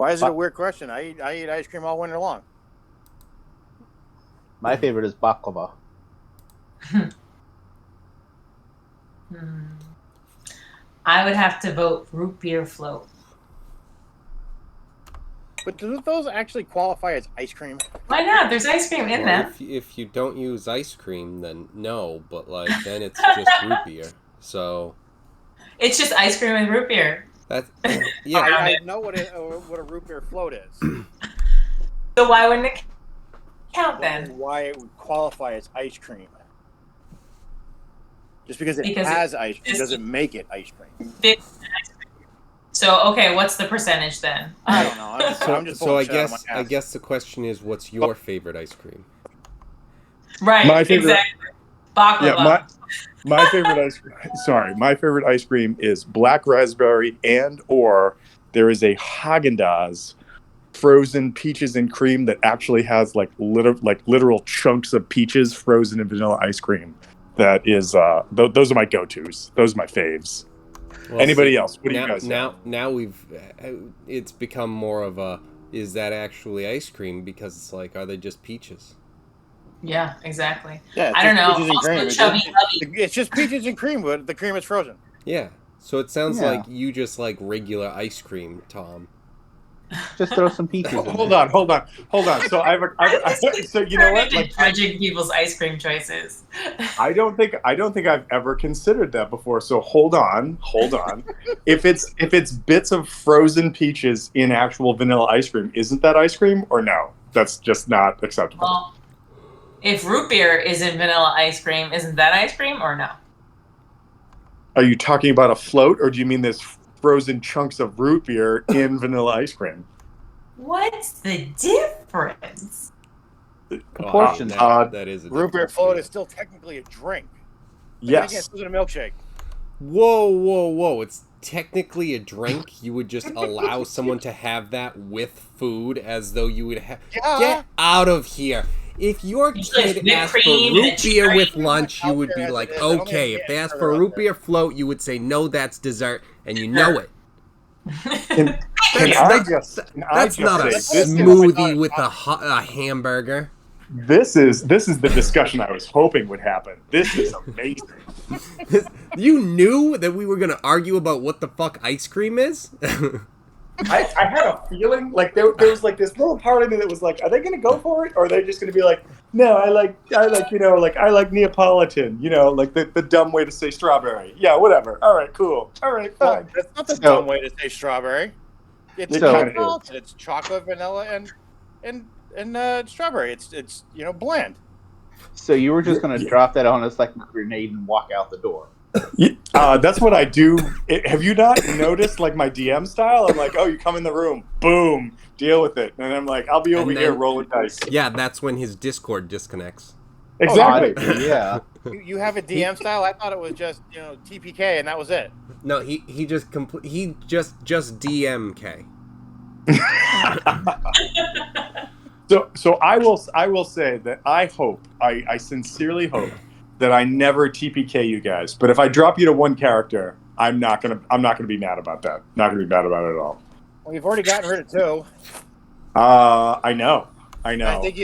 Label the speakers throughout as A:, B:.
A: Why is it a weird question? I eat ice cream all winter long.
B: My favorite is baklava.
C: I would have to vote root beer float.
A: But do those actually qualify as ice cream?
C: Why not? There's ice cream in them.
D: If you don't use ice cream, then no. But then it's just root beer. So
C: it's just ice cream and root beer.
D: That's yeah.
A: I know what a root beer float is.
C: So why wouldn't it count then?
A: Why it would qualify as ice cream? Just because it has ice cream doesn't make it ice cream.
C: So okay, what's the percentage then?
A: I don't know. I'm just
D: I guess the question is, what's your favorite ice cream?
C: Right. Exactly. Baklava.
E: Yeah, my favorite ice cream. Sorry, my favorite ice cream is black raspberry or there is a Haagen-Dazs frozen peaches and cream that actually has literal chunks of peaches frozen in vanilla ice cream. That is those are my go-tos. Those are my faves. Well, anybody else? What do you guys
D: now it's become more of a, is that actually ice cream? Because it's like, are they just peaches?
C: Yeah, exactly.
A: Yeah,
C: I don't know.
A: It's just peaches and cream, but the cream is frozen.
D: Yeah. So it sounds like you just like regular ice cream, Tom.
B: Just throw some peaches.
E: Hold on. So so you know what?
C: Like judging people's ice cream choices.
E: I don't think I've ever considered that before. So hold on. If it's bits of frozen peaches in actual vanilla ice cream, isn't that ice cream or no? That's just not acceptable.
C: Well, if root beer is in vanilla ice cream, isn't that ice cream or no?
E: Are you talking about a float, or do you mean there's frozen chunks of root beer in vanilla ice cream?
C: What's the difference?
B: Proportion.
D: That is a
A: root beer float is still technically a drink.
E: Yes.
A: It's a milkshake.
D: Whoa! It's technically a drink. You would just allow someone to have that with food, as though you would have.
A: Yeah.
D: Get out of here! If your kid asked for root beer with lunch, you would be like, okay. If they asked for a root beer float, you would say, no, that's dessert, and you know it. That's not a smoothie with a hamburger.
E: This is the discussion I was hoping would happen. This is amazing.
D: You knew that we were going to argue about what the fuck ice cream is?
E: I had a feeling like there was like this little part of me that was like, are they going to go for it, or are they just going to be like, no, I like Neapolitan, like the dumb way to say strawberry. Yeah, whatever. All right, cool. All right, fine.
A: That's not the dumb way to say strawberry. It's chocolate, vanilla, and strawberry. It's bland.
B: So you were just going to drop that on us like a grenade and walk out the door.
E: That's what I do. Have you not noticed like my DM style? I'm like, oh, you come in the room, boom, deal with it, and I'm like, I'll be over here rolling dice.
D: Yeah, that's when his Discord disconnects.
E: Exactly.
B: Yeah.
A: You have a DM style? I thought it was just TPK and that was it.
D: No, he just DMK.
E: So I will say that I sincerely hope that I never TPK you guys. But if I drop you to one character, I'm not gonna be mad about that. Not gonna be mad about it at all.
A: Well, you've already gotten rid of 2.
E: I know.
A: I think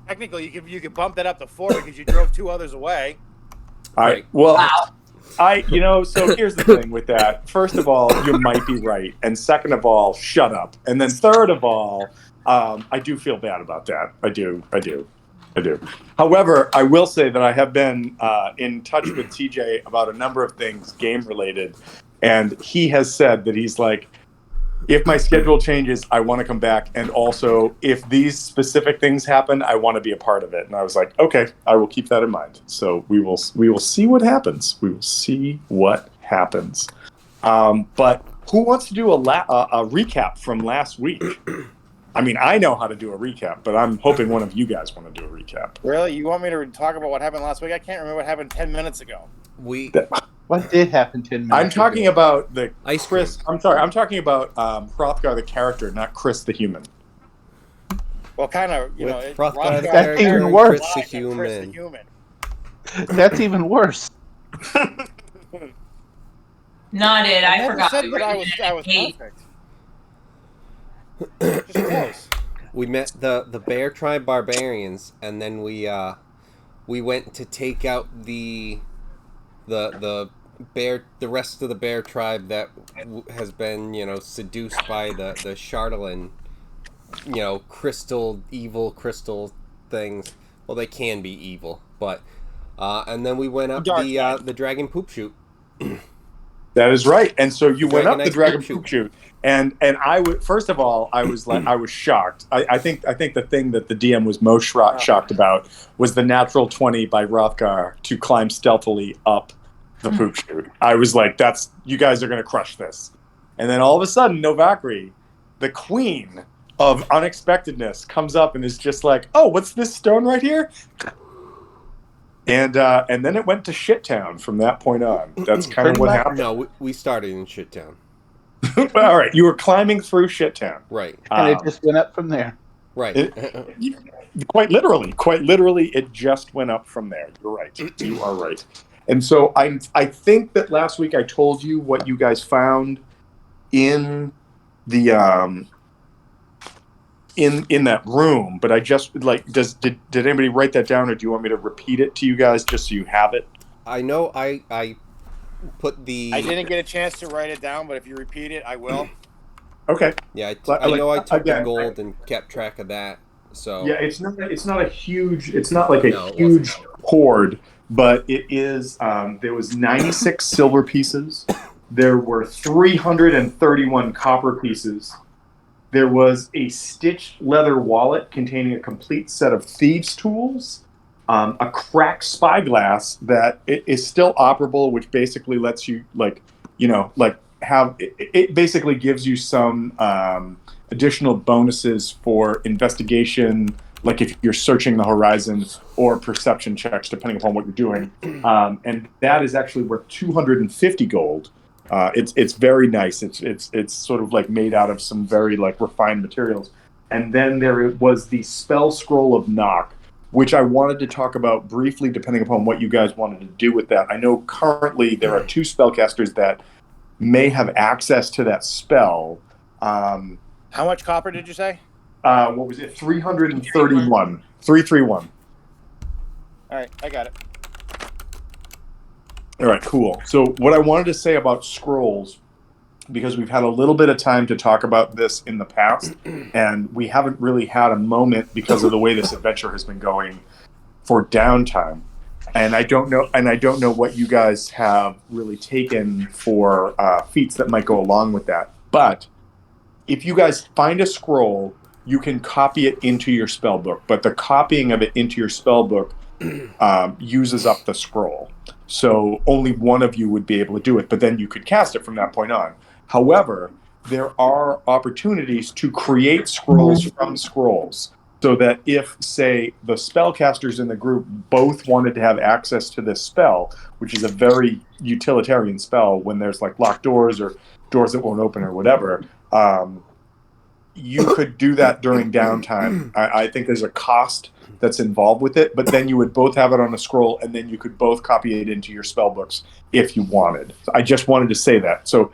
A: technically you could bump that up to 4 because you drove 2 others away.
E: So here's the thing with that. First of all, you might be right, and second of all, shut up. And then third of all, I do feel bad about that. I do. However, I will say that I have been in touch with TJ about a number of things game-related, and he has said that he's like, if my schedule changes, I want to come back, and also, if these specific things happen, I want to be a part of it. And I was like, okay, I will keep that in mind. So we will see what happens. But who wants to do a recap from last week? I mean, I know how to do a recap, but I'm hoping one of you guys want to do a recap.
A: Really? You want me to talk about what happened last week? I can't remember what happened 10 minutes ago.
B: What did happen 10 minutes
E: I'm talking
B: ago?
E: about the
D: Ice
E: Chris.
D: cream.
E: I'm sorry. I'm talking about Hrothgar the character, not Chris the human.
A: Well, kind of,
D: Hrothgar the
B: That's
D: character
B: even
D: and
B: worse.
D: Chris the human.
B: That's even worse.
C: Not it. I forgot.
A: Said that I was perfect. Just close.
D: We met the Bear Tribe barbarians, and then we went to take out the rest of the Bear Tribe that has been seduced by the Charlatan, evil crystal things. Well, they can be evil, but and then we went up the dragon poop chute.
E: That is right. And so you went up the dragon poop chute, and I would, first of all, I was shocked. I think the thing that the DM was most shocked about was the natural 20 by Rothgar to climb stealthily up the poop chute. I was like, you guys are going to crush this. And then all of a sudden, Novakri, the queen of unexpectedness, comes up and is just like, oh, what's this stone right here? And then it went to Shittown from that point on. That's kind of what happened.
D: No, we started in Shittown.
E: All right, you were climbing through Shittown.
D: Right.
B: And it just went up from there.
D: Right.
E: Quite literally, it just went up from there. You're right. You are right. And so I think that last week I told you what you guys found in the in that room, but I just did anybody write that down, or do you want me to repeat it to you guys just so you have it?
D: I know I put the.
A: I didn't get a chance to write it down, but if you repeat it, I will.
E: Okay.
D: Yeah, I know I took the gold and kept track of that. So
E: yeah, it's not a huge. It's not like a huge hoard, but it is. There was 96 silver pieces. There were 331 copper pieces. There was a stitched leather wallet containing a complete set of thieves' tools, a cracked spyglass that is still operable, which basically lets you have it basically gives you some additional bonuses for investigation, like if you're searching the horizon, or perception checks, depending upon what you're doing. And that is actually worth 250 gold. It's very nice. It's sort of like made out of some very refined materials. And then there was the spell scroll of knock, which I wanted to talk about briefly, depending upon what you guys wanted to do with that. I know currently there are 2 spellcasters that may have access to that spell.
A: How much copper did you say?
E: What was it? 331. 331.
A: All right, I got it.
E: All right, cool. So what I wanted to say about scrolls, because we've had a little bit of time to talk about this in the past, and we haven't really had a moment because of the way this adventure has been going for downtime. And I don't know what you guys have really taken for feats that might go along with that. But if you guys find a scroll, you can copy it into your spell book. But the copying of it into your spell book uses up the scroll. So only one of you would be able to do it, but then you could cast it from that point on. However, there are opportunities to create scrolls from scrolls, so that if, say, the spellcasters in the group both wanted to have access to this spell, which is a very utilitarian spell when there's locked doors or doors that won't open or whatever, you could do that during downtime. I think there's a cost that's involved with it, but then you would both have it on a scroll, and then you could both copy it into your spell books if you wanted. I just wanted to say that. So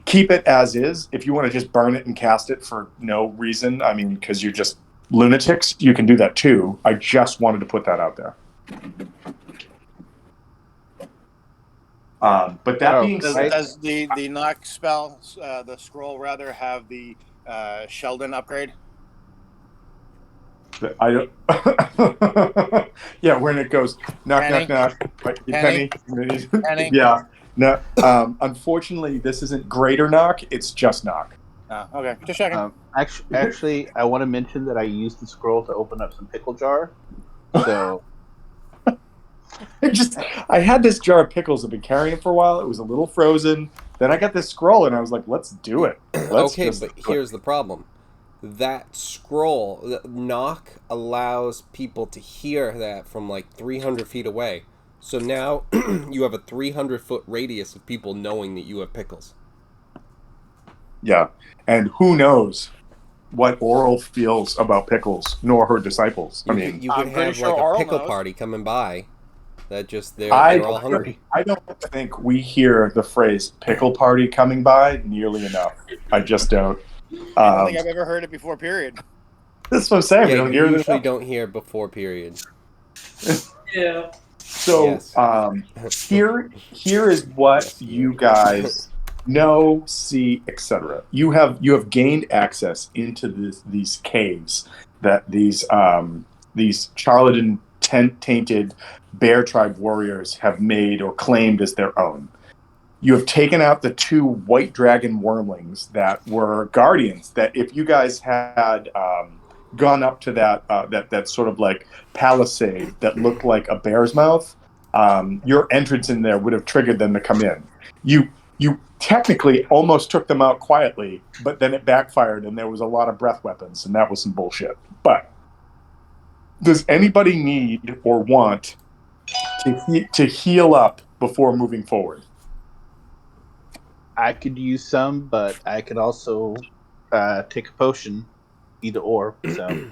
E: keep it as is. If you want to just burn it and cast it for no reason, I mean, because you're just lunatics, you can do that too. I just wanted to put that out there. But that being said,
A: does the knock spell, the scroll rather, have the Sheldon upgrade?
E: I don't. Yeah, when it goes knock,
A: Penny.
E: knock, knock, penny.
A: Penny.
E: Yeah. No. Unfortunately, this isn't greater knock. It's just knock.
A: Oh, okay. Just checking.
B: Actually, I want to mention that I used the scroll to open up some pickle jar. So
E: I had this jar of pickles. I've been carrying it for a while. It was a little frozen. Then I got this scroll, and I was like, "Let's do it."
D: Okay, but here's the problem. That scroll, the knock, allows people to hear that from 300 feet away. So now you have a 300-foot radius of people knowing that you have pickles.
E: Yeah, and who knows what Oral feels about pickles, nor her disciples.
D: You could have
A: sure
D: a pickle
A: knows.
D: party coming by. That just they're all hungry.
E: I don't think we hear the phrase "pickle party" coming by nearly enough. I just don't.
A: I don't think I've ever heard it before. Period.
E: That's what I'm saying.
D: Yeah,
E: we don't
D: you
E: hear
D: usually
E: this.
D: don't hear before period.
C: Yeah.
E: So
D: Yes.
E: here is what
D: Yes,
E: you
D: you.
E: guys know, see, etc. You have gained access into these caves that these Charlatan tainted bear tribe warriors have made or claimed as their own. You have taken out the 2 white dragon wormlings that were guardians. That if you guys had gone up to that sort of like palisade that looked like a bear's mouth, your entrance in there would have triggered them to come in. You technically almost took them out quietly, but then it backfired, and there was a lot of breath weapons, and that was some bullshit. But does anybody need or want to heal up before moving forward?
B: I could use some, but I could also take a potion, either or. So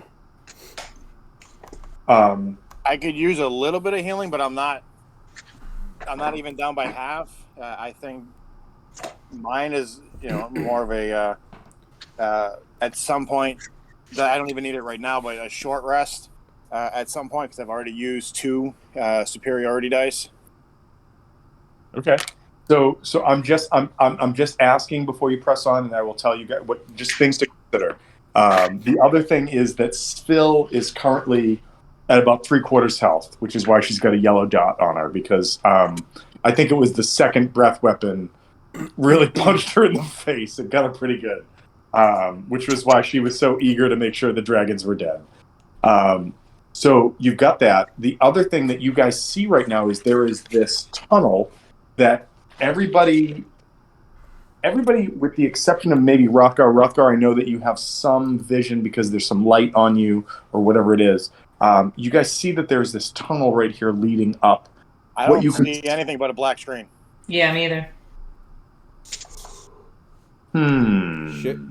A: I could use a little bit of healing, but I'm not even down by half. I think mine is more of a at some point that I don't even need it right now, but a short rest at some point because I've already used 2 superiority dice.
E: Okay. So I'm just asking before you press on, and I will tell you guys what just things to consider. The other thing is that Phil is currently at about 3/4 health, which is why she's got a yellow dot on her, because I think it was the second breath weapon really punched her in the face and got her pretty good, which was why she was so eager to make sure the dragons were dead. So you've got that. The other thing that you guys see right now is there is this tunnel that everybody with the exception of maybe Rothgar, I know that you have some vision because there's some light on you or whatever it is. You guys see that there's this tunnel right here leading up.
A: I don't see anything but a black screen.
C: Yeah, me either.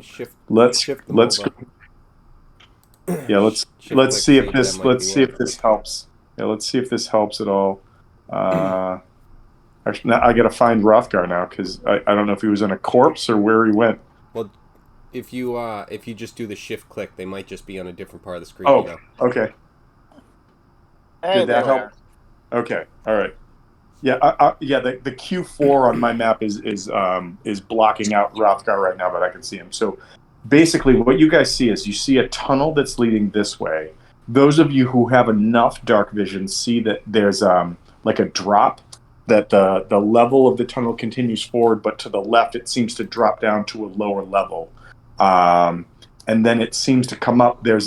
D: Shift.
E: Let's
D: over.
E: Yeah, let's see if this helps. Yeah, let's see if this helps at all. Actually, now I got to find Rothgar now because I don't know if he was in a corpse or where he went.
D: Well, if you just do the shift click, they might just be on a different part of the screen.
E: Oh, okay.
A: Hey,
E: did that help? Okay, all right. Yeah, yeah. The Q4 on my map is blocking out Rothgar right now, but I can see him. So basically, what you guys see is you see a tunnel that's leading this way. Those of you who have enough dark vision see that there's like a drop. That the level of the tunnel continues forward, but to the left it seems to drop down to a lower level, and then it seems to come up. There's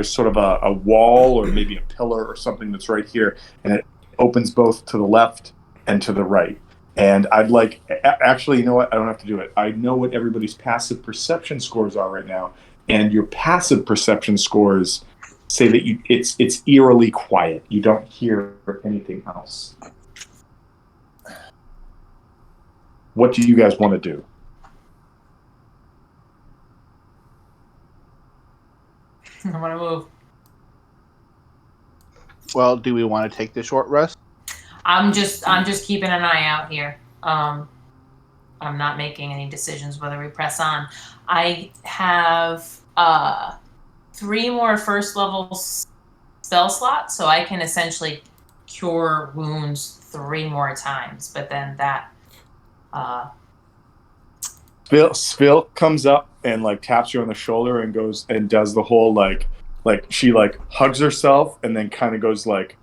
E: sort of a wall or maybe a pillar or something that's right here, and it opens both to the left and to the right. And I'd like, actually, you know what? I don't have to do it. I know what everybody's passive perception scores are right now, and your passive perception scores say that it's eerily quiet. You don't hear anything else. What do you guys want to do?
C: I want to move.
B: Well, do we want to take the short rest?
C: I'm just keeping an eye out here. I'm not making any decisions whether we press on. I have 3 more first level spell slots, so I can essentially cure wounds 3 more times. But then that.
E: Phil comes up and like taps you on the shoulder and goes and does the whole like she like hugs herself and then kind of goes like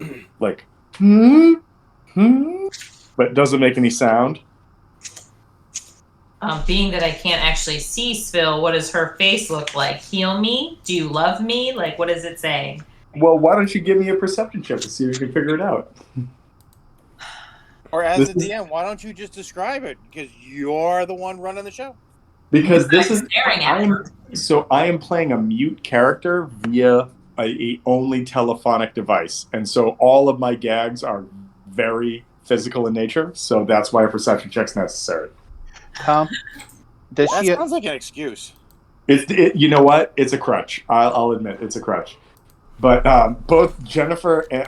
E: but doesn't make any sound.
C: Being that I can't actually see Svil, what does her face look like? Heal me? Do you love me? Like, what does it say?
E: Well, why don't you give me a perception check to see if you can figure it out?
A: Or as a DM, why don't you just describe it? Because you're the one running the show.
E: Because this is
C: staring at her.
E: I am playing a mute character via a only telephonic device, and so all of my gags are very physical in nature. So that's why a perception check's necessary.
B: Tom,
A: that sounds like an excuse.
E: You know what? It's a crutch. I'll admit it's a crutch. But both Jennifer and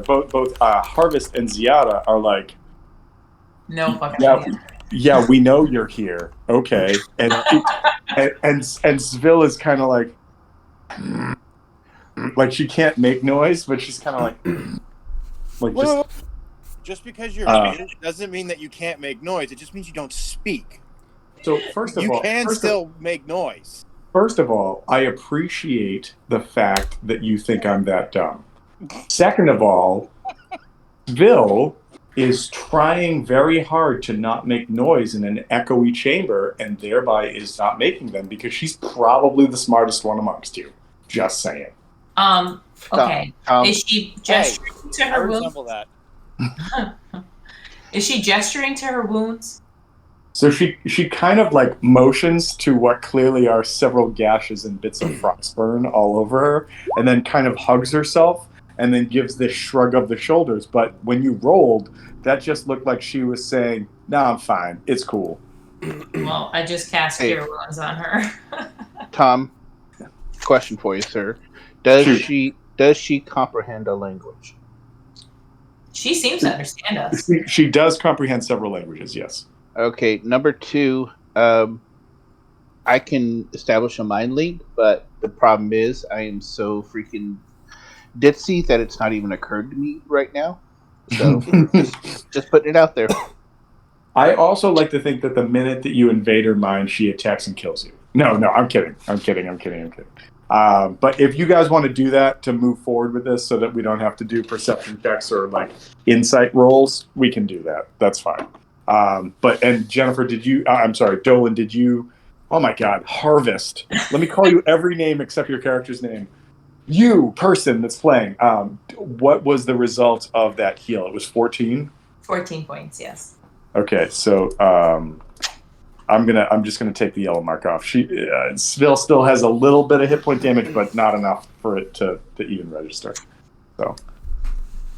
E: both Harvest and Ziada are like,
C: no fucking idea.
E: yeah, we know you're here. Okay. And Svil is kind of like she can't make noise, but she's kind of like
A: Well,
E: just
A: just because you're
E: uh,
A: mute doesn't mean that you can't make noise. It just means you don't speak.
E: so first of
A: You
E: all,
A: can still make noise.
E: first of all, I appreciate the fact that you think I'm that dumb. Second of all, Bill is trying very hard to not make noise in an echoey chamber and thereby is not making them because she's probably the smartest one amongst you. Just saying.
C: Okay. Is she gesturing to
A: I
C: her
A: resemble
C: wounds?
A: that.
C: Is she gesturing to her wounds?
E: So she kind of like motions to what clearly are several gashes and bits of frostburn all over her, and then kind of hugs herself, and then gives this shrug of the shoulders. But when you rolled, that just looked like she was saying, "No, I'm fine. It's cool."
C: Well, I just cast
B: Hey.
C: Cure Wounds on her.
B: Tom, question for you, sir. Does
E: Shoot.
B: she comprehend a language?
C: She seems to understand us.
E: She does comprehend several languages. Yes.
B: Okay, number two, I can establish a mind link, but the problem is I am so freaking ditzy that it's not even occurred to me right now. So just putting it out there.
E: I also like to think that the minute that you invade her mind, she attacks and kills you. No, I'm kidding. But if you guys want to do that to move forward with this so that we don't have to do perception checks or like insight rolls, we can do that. That's fine. And Jennifer, I'm sorry, Dolan, did you, oh my God, Harvest. Let me call you every name except your character's name. You, person that's playing, what was the result of that heal? It was 14?
C: 14 points, yes.
E: Okay, so I'm just gonna take the yellow mark off. Svil still has a little bit of hit point damage, but not enough for it to even register. So,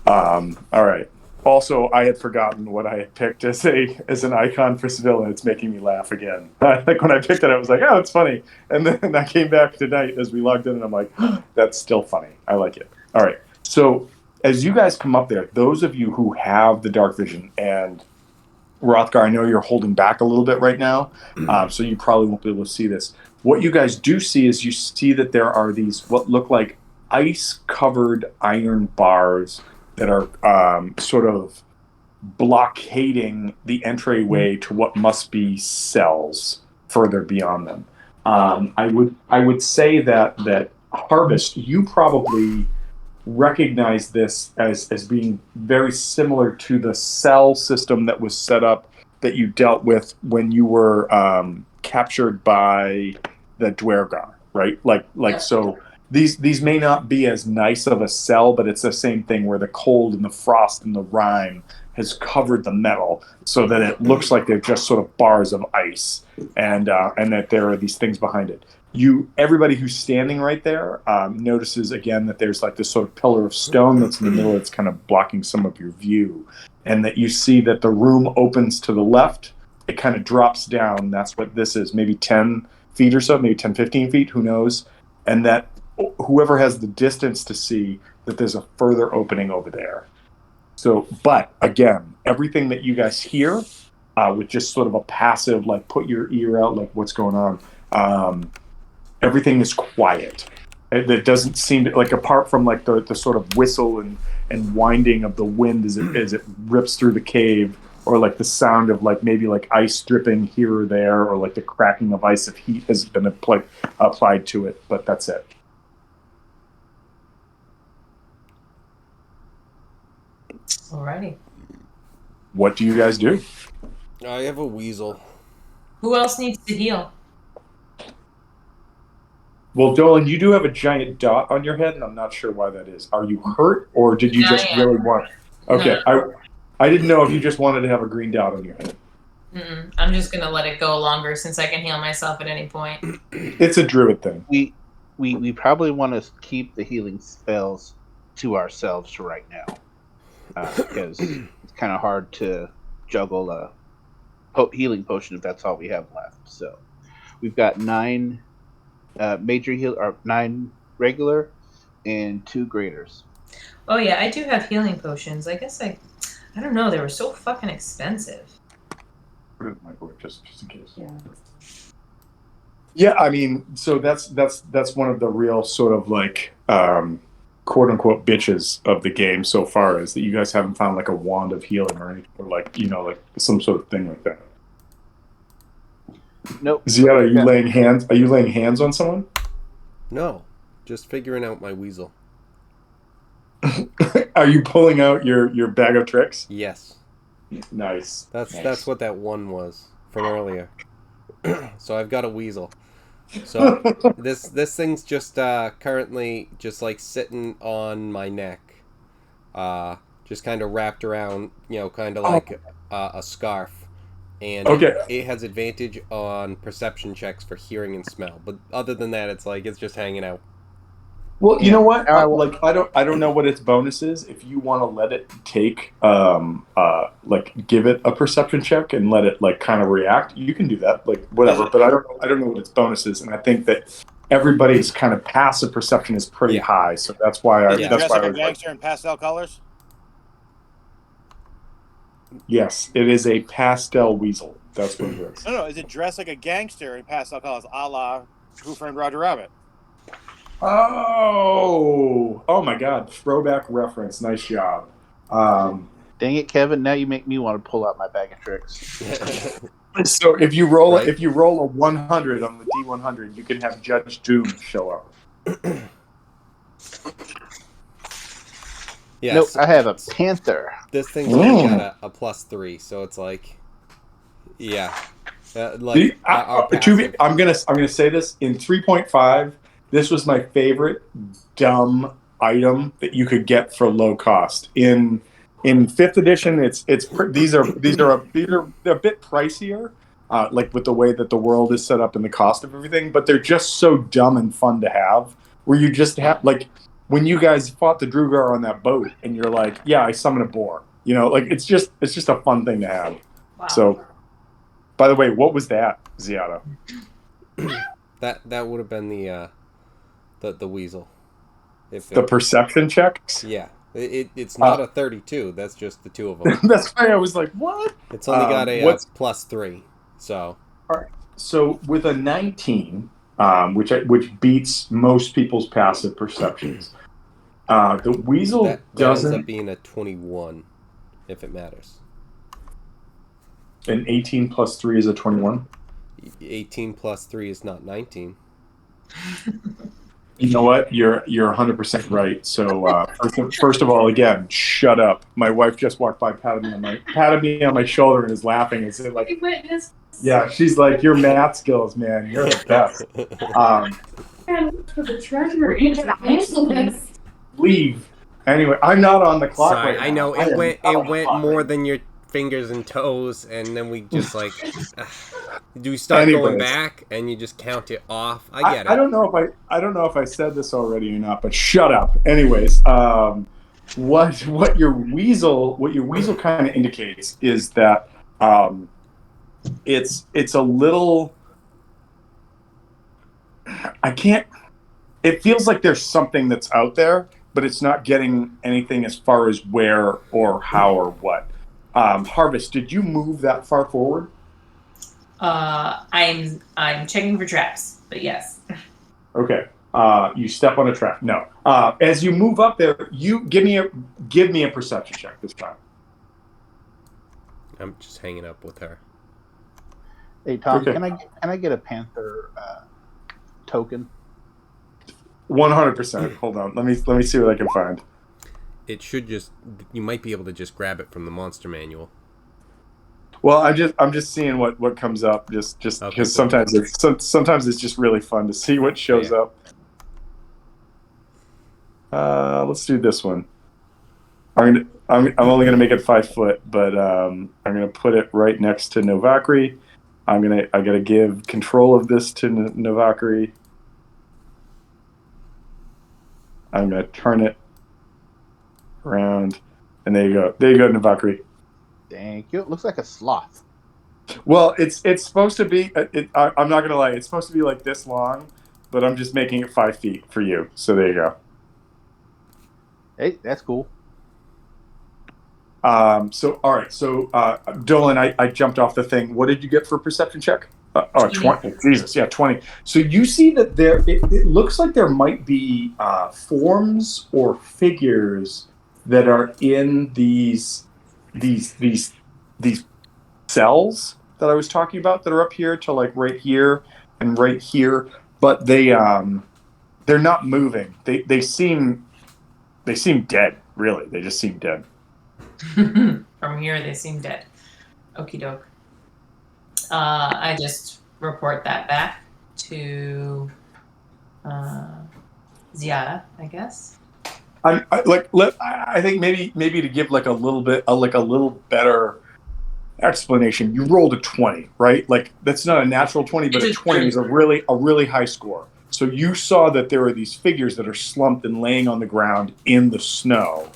E: all right. Also, I had forgotten what I had picked as an icon for Svil, and it's making me laugh again. Like when I picked it, I was like, "Oh, it's funny," and then I came back tonight as we logged in, and I'm like, oh, "That's still funny. I like it." All right. So as you guys come up there, those of you who have the dark vision and Rothgar, I know you're holding back a little bit right now, so you probably won't be able to see this. What you guys do see is you see that there are these what look like ice-covered iron bars that are sort of blockading the entryway to what must be cells further beyond them. I would say that Harvest, you probably recognize this as being very similar to the cell system that was set up that you dealt with when you were captured by the Dwergar, right? So these may not be as nice of a cell, but it's the same thing where the cold and the frost and the rime has covered the metal so that it looks like they're just sort of bars of ice, and that there are these things behind it. Everybody who's standing right there notices again that there's like this sort of pillar of stone that's in the middle that's kind of blocking some of your view, and that you see that the room opens to the left, it kind of drops down. That's what this is, maybe 10 feet or so, maybe 10, 15 feet, who knows, and that whoever has the distance to see that there's a further opening over there. So, but again, everything that you guys hear with just sort of a passive, like put your ear out, like what's going on, everything is quiet. It doesn't seem to, like, apart from like the sort of whistle and winding of the wind as it rips through the cave, or like the sound of like maybe like ice dripping here or there, or like the cracking of ice if heat has been applied to it. But that's it.
C: Alrighty.
E: What do you guys do?
D: I have a weasel.
C: Who else needs to heal?
E: Well, Dolan, you do have a giant dot on your head, and I'm not sure why that is. Are you hurt, or did you just really want? Okay,
C: No.
E: I didn't know if you just wanted to have a green dot on your head.
C: I'm just gonna let it go longer since I can heal myself at any point.
E: It's a druid thing.
B: We probably want to keep the healing spells to ourselves right now, because it's kind of hard to juggle a healing potion if that's all we have left. So we've got 9 major heal, or 9 regular, and 2 graders.
C: Oh yeah, I do have healing potions. I guess I don't know. They were so fucking expensive.
E: put it in the microwave just in case.
C: Yeah.
E: Yeah, I mean, so that's one of the real sort of like quote unquote bitches of the game so far is that you guys haven't found like a wand of healing or anything, or like like some sort of thing like that.
B: Nope.
E: Ziad, are you
B: Yeah.
E: laying hands? Are you laying hands on someone?
D: No, just figuring out my weasel.
E: Are you pulling out your bag of tricks?
D: Yes,
E: Nice.
D: that's what that one was from earlier. So I've got a weasel. So this thing's just currently just like sitting on my neck, just kind of wrapped around, kind of like a scarf, and
E: Okay.
D: it has advantage on perception checks for hearing and smell. But other than that, it's just hanging out.
E: Well, you
B: Yeah.
E: know what?
B: Now
E: I don't know what its bonus is. If you want to let it take like give it a perception check and let it like kind of react, you can do that. Like whatever. But I don't know what its bonus is, and I think that everybody's kind of passive perception is pretty
D: Yeah.
E: high. So that's why
A: Is it
E: that's
A: dressed
E: why
A: like
E: I
A: a
E: was like,
A: gangster in pastel colors?
E: yes, it is a pastel weasel. That's what it is.
A: No. Is it dressed like a gangster in pastel colors, a la Who Framed Roger Rabbit?
E: Oh my God! Throwback reference. Nice job.
B: Dang it, Kevin! Now you make me want to pull out my bag of tricks.
E: So if you roll
D: Right.
E: if you roll a 100 on the D100, you can have Judge Doom show up.
D: Yeah,
B: Nope,
D: so
B: I have a panther.
D: this thing's only got a +3, so it's like, yeah, like our passive.
E: I'm gonna say this in 3.5. This was my favorite dumb item that you could get for low cost. In fifth edition, these are a bit pricier, like with the way that the world is set up and the cost of everything. But they're just so dumb and fun to have. Where you just have like when you guys fought the Drugar on that boat, and you're like, yeah, I summon a boar. Like it's just a fun thing to have.
C: Wow.
E: So, by the way, what was that, Ziada?
D: That would have been the weasel.
E: The perception checks.
D: Yeah, it's not a 32. That's just the two of them.
E: That's why I was like, what?
D: It's only got a +3. So
E: All right. So with a 19, which beats most people's passive perceptions, the weasel
D: that ends
E: doesn't.
D: up being a 21, if it matters.
E: An 18 plus 3 is a 21.
D: 18 plus 3 is not 19.
E: You know what? You're 100% right. So first of all, again, shut up. My wife just walked by, patted me on my shoulder, and is laughing and said, like, yeah, she's like, your math skills, man, you're the best.
C: For the treasure.
E: Leave. Anyway, I'm not on the clock
D: Sorry,
E: right now.
D: I know
E: am
D: it went
E: not on the
D: more
E: clock.
D: than your fingers and toes, and then we just like do we start going
E: Anyways.
D: back and you just count it off. I get it.
E: I don't know if I said this already or not, but shut up. Anyways, what your weasel kind of indicates is that it's a little. It feels like there's something that's out there, but it's not getting anything as far as where or how or what. Harvest, did you move that far forward?
C: I'm checking for traps, but yes.
E: Okay. You step on a trap. No. As you move up there, you give me a perception check this time.
D: I'm just hanging up with her.
B: Hey Tom,
E: Okay.
B: can I get a panther token?
E: 100%. Hold on. Let me see what I can find.
D: It should you might be able to just grab it from the monster manual.
E: Well, I'm just seeing what comes up just
D: Okay,
E: because
D: cool.
E: sometimes it's just really fun to see what shows
D: Yeah.
E: up. Let's do this one. I'm only gonna make it 5 foot, but I'm gonna put it right next to Novakri. I gotta give control of this to Novakri. I'm gonna turn it around, and there you go, Novakri.
B: Thank you. It looks like a sloth.
E: Well, it's supposed to be. I'm not gonna lie. It's supposed to be like this long, but I'm just making it 5 feet for you. So there you go.
B: Hey, that's cool.
E: So all right. So Dolan, I jumped off the thing. What did you get for a perception check? 20. Jesus, yeah, 20. So you see that it looks like there might be forms or figures that are in these cells that I was talking about that are up here to like right here and right here, but they're not moving. They seem dead. Really, they just seem dead.
C: From here, they seem dead. Okie doke. I just report that back to Ziada, I guess.
E: I think maybe to give like a little bit like a little better explanation. You rolled a 20, right? Like that's not a natural 20, but a 20 is a really high score. So you saw that there are these figures that are slumped and laying on the ground in the snow,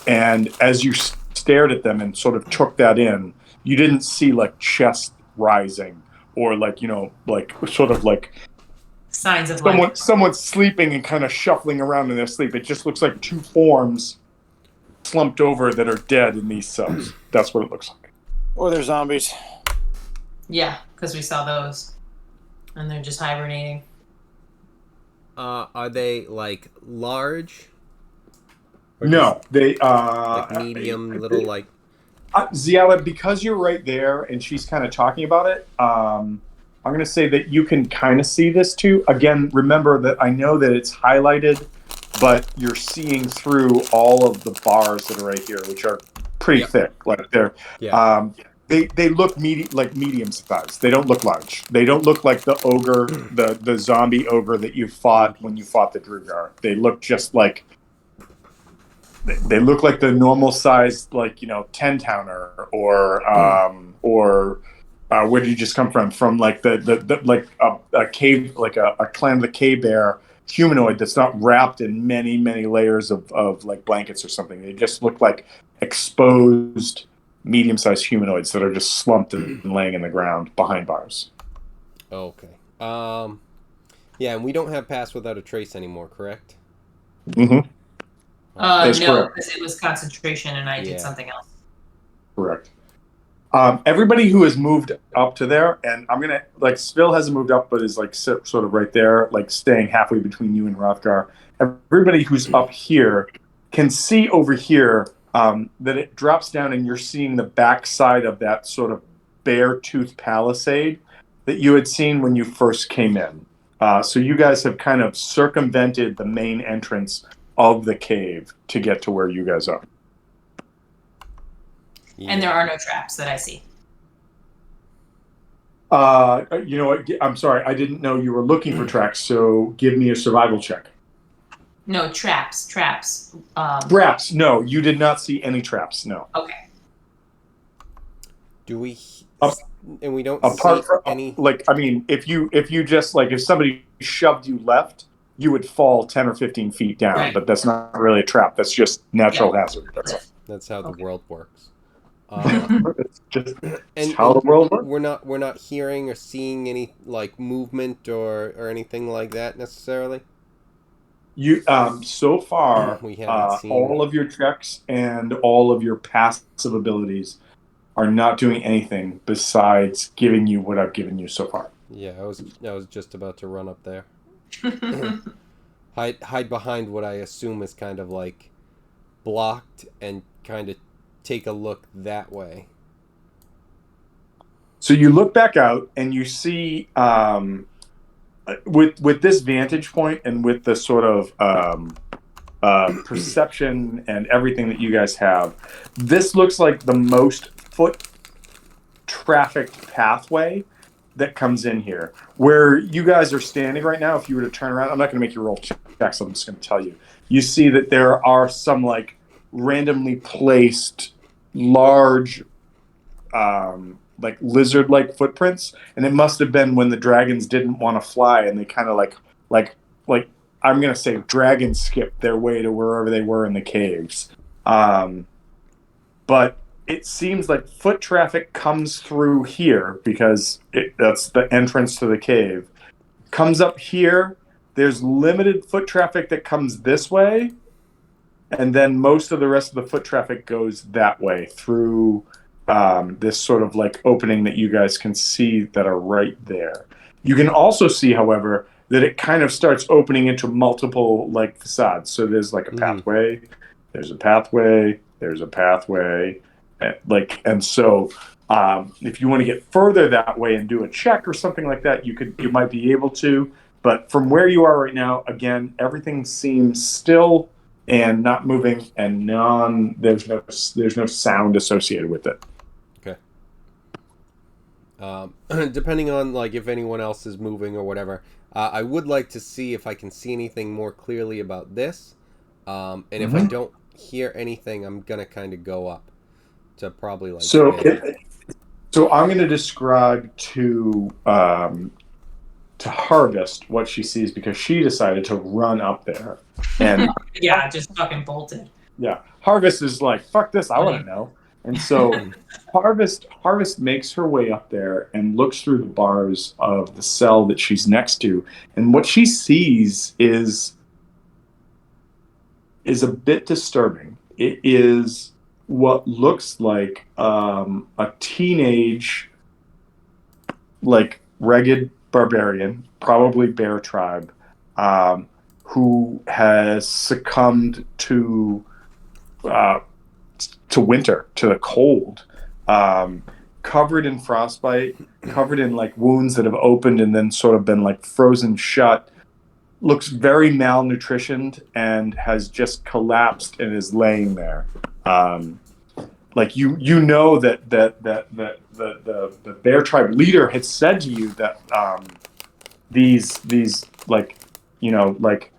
E: and as you stared at them and sort of took that in, you didn't see like chest rising or like like sort of like
C: signs of life.
E: Someone's sleeping and kind of shuffling around in their sleep. It just looks like two forms slumped over that are dead in these cells. That's what it looks like.
A: Or they're zombies.
C: Yeah, because we saw those, and they're just hibernating.
D: Are they like large?
E: No, they
D: like medium, little like.
E: Ziala, because you're right there and she's kind of talking about it. I'm going to say that you can kind of see this too. Again, remember that I know that it's highlighted, but you're seeing through all of the bars that are right here, which are pretty thick. Like they're, they look medium sized. They don't look large. They don't look like the ogre, the zombie ogre that you fought when you fought the Drugar. They look just like. They look like the normal sized, like 10-towner or where did you just come from? From like the like a cave, like a Clan of the Cave Bear humanoid that's not wrapped in many layers of like blankets or something. They just look like exposed medium-sized humanoids that are just slumped and laying in the ground behind bars.
D: Okay. Yeah, and we don't have Pass Without a Trace anymore, correct?
E: Mm-hmm.
C: No, because it was concentration and I did something else.
E: Correct. Everybody who has moved up to there, and I'm gonna like Spill hasn't moved up, but is like sort of right there, like staying halfway between you and Rothgar. Everybody who's up here can see over here that it drops down, and you're seeing the backside of that sort of bear-tooth palisade that you had seen when you first came in. So you guys have kind of circumvented the main entrance of the cave to get to where you guys are.
C: Yeah. And there are no traps that I see.
E: You know what? I'm sorry. I didn't know you were looking for tracks, so give me a survival check.
C: No, traps.
E: Traps. No, you did not see any traps, no.
C: Okay.
D: Do we... and we don't
E: apart
D: see
E: from,
D: any...
E: Like, I mean, if you just, like, if somebody shoved you left, you would fall 10 or 15 feet down, right. But that's not really a trap. That's just natural hazard.
D: That's how the world works.
E: It's just how the world works.
D: We're not hearing or seeing any like movement or anything like that necessarily.
E: You so far
D: we haven't seen
E: all of your checks and all of your passive abilities are not doing anything besides giving you what I've given you so far.
D: Yeah, I was just about to run up there. hide behind what I assume is kind of like blocked and kind of take a look that way.
E: So you look back out and you see with this vantage point and with the sort of perception and everything that you guys have, this looks like the most foot trafficked pathway that comes in here. Where you guys are standing right now, if you were to turn around, I'm not going to make you roll checks, I'm just going to tell you. You see that there are some like randomly placed large like lizard-like footprints, and it must have been when the dragons didn't want to fly and they kind of like I'm going to say dragon skipped their way to wherever they were in the caves. But it seems like foot traffic comes through here because that's the entrance to the cave. Comes up here. There's limited foot traffic that comes this way. and then most of the rest of the foot traffic goes that way through this sort of like opening that you guys can see that are right there. You can also see, however, that it kind of starts opening into multiple like facades. So there's like a pathway, there's a pathway, there's a pathway, and so if you want to get further that way and do a check or something like that, you might be able to. But from where you are right now, again, everything seems still and not moving, and there's no sound associated with it.
D: Depending on like if anyone else is moving or whatever, I would like to see if I can see anything more clearly about this. And if I don't hear anything, I'm gonna kind of go up to probably like.
E: So I'm going to describe to Harvest what she sees, because she decided to run up there. And
C: yeah, just fucking bolted.
E: Yeah, Harvest is like, fuck this, I want to know. And so Harvest makes her way up there and looks through the bars of the cell that she's next to, and what she sees is a bit disturbing. It is what looks like a teenage, like ragged barbarian, probably bear tribe, who has succumbed to winter, to the cold, covered in frostbite, covered in like wounds that have opened and then sort of been like frozen shut, looks very malnutritioned and has just collapsed and is laying there. Like you know that the bear tribe leader had said to you that these like, you know, like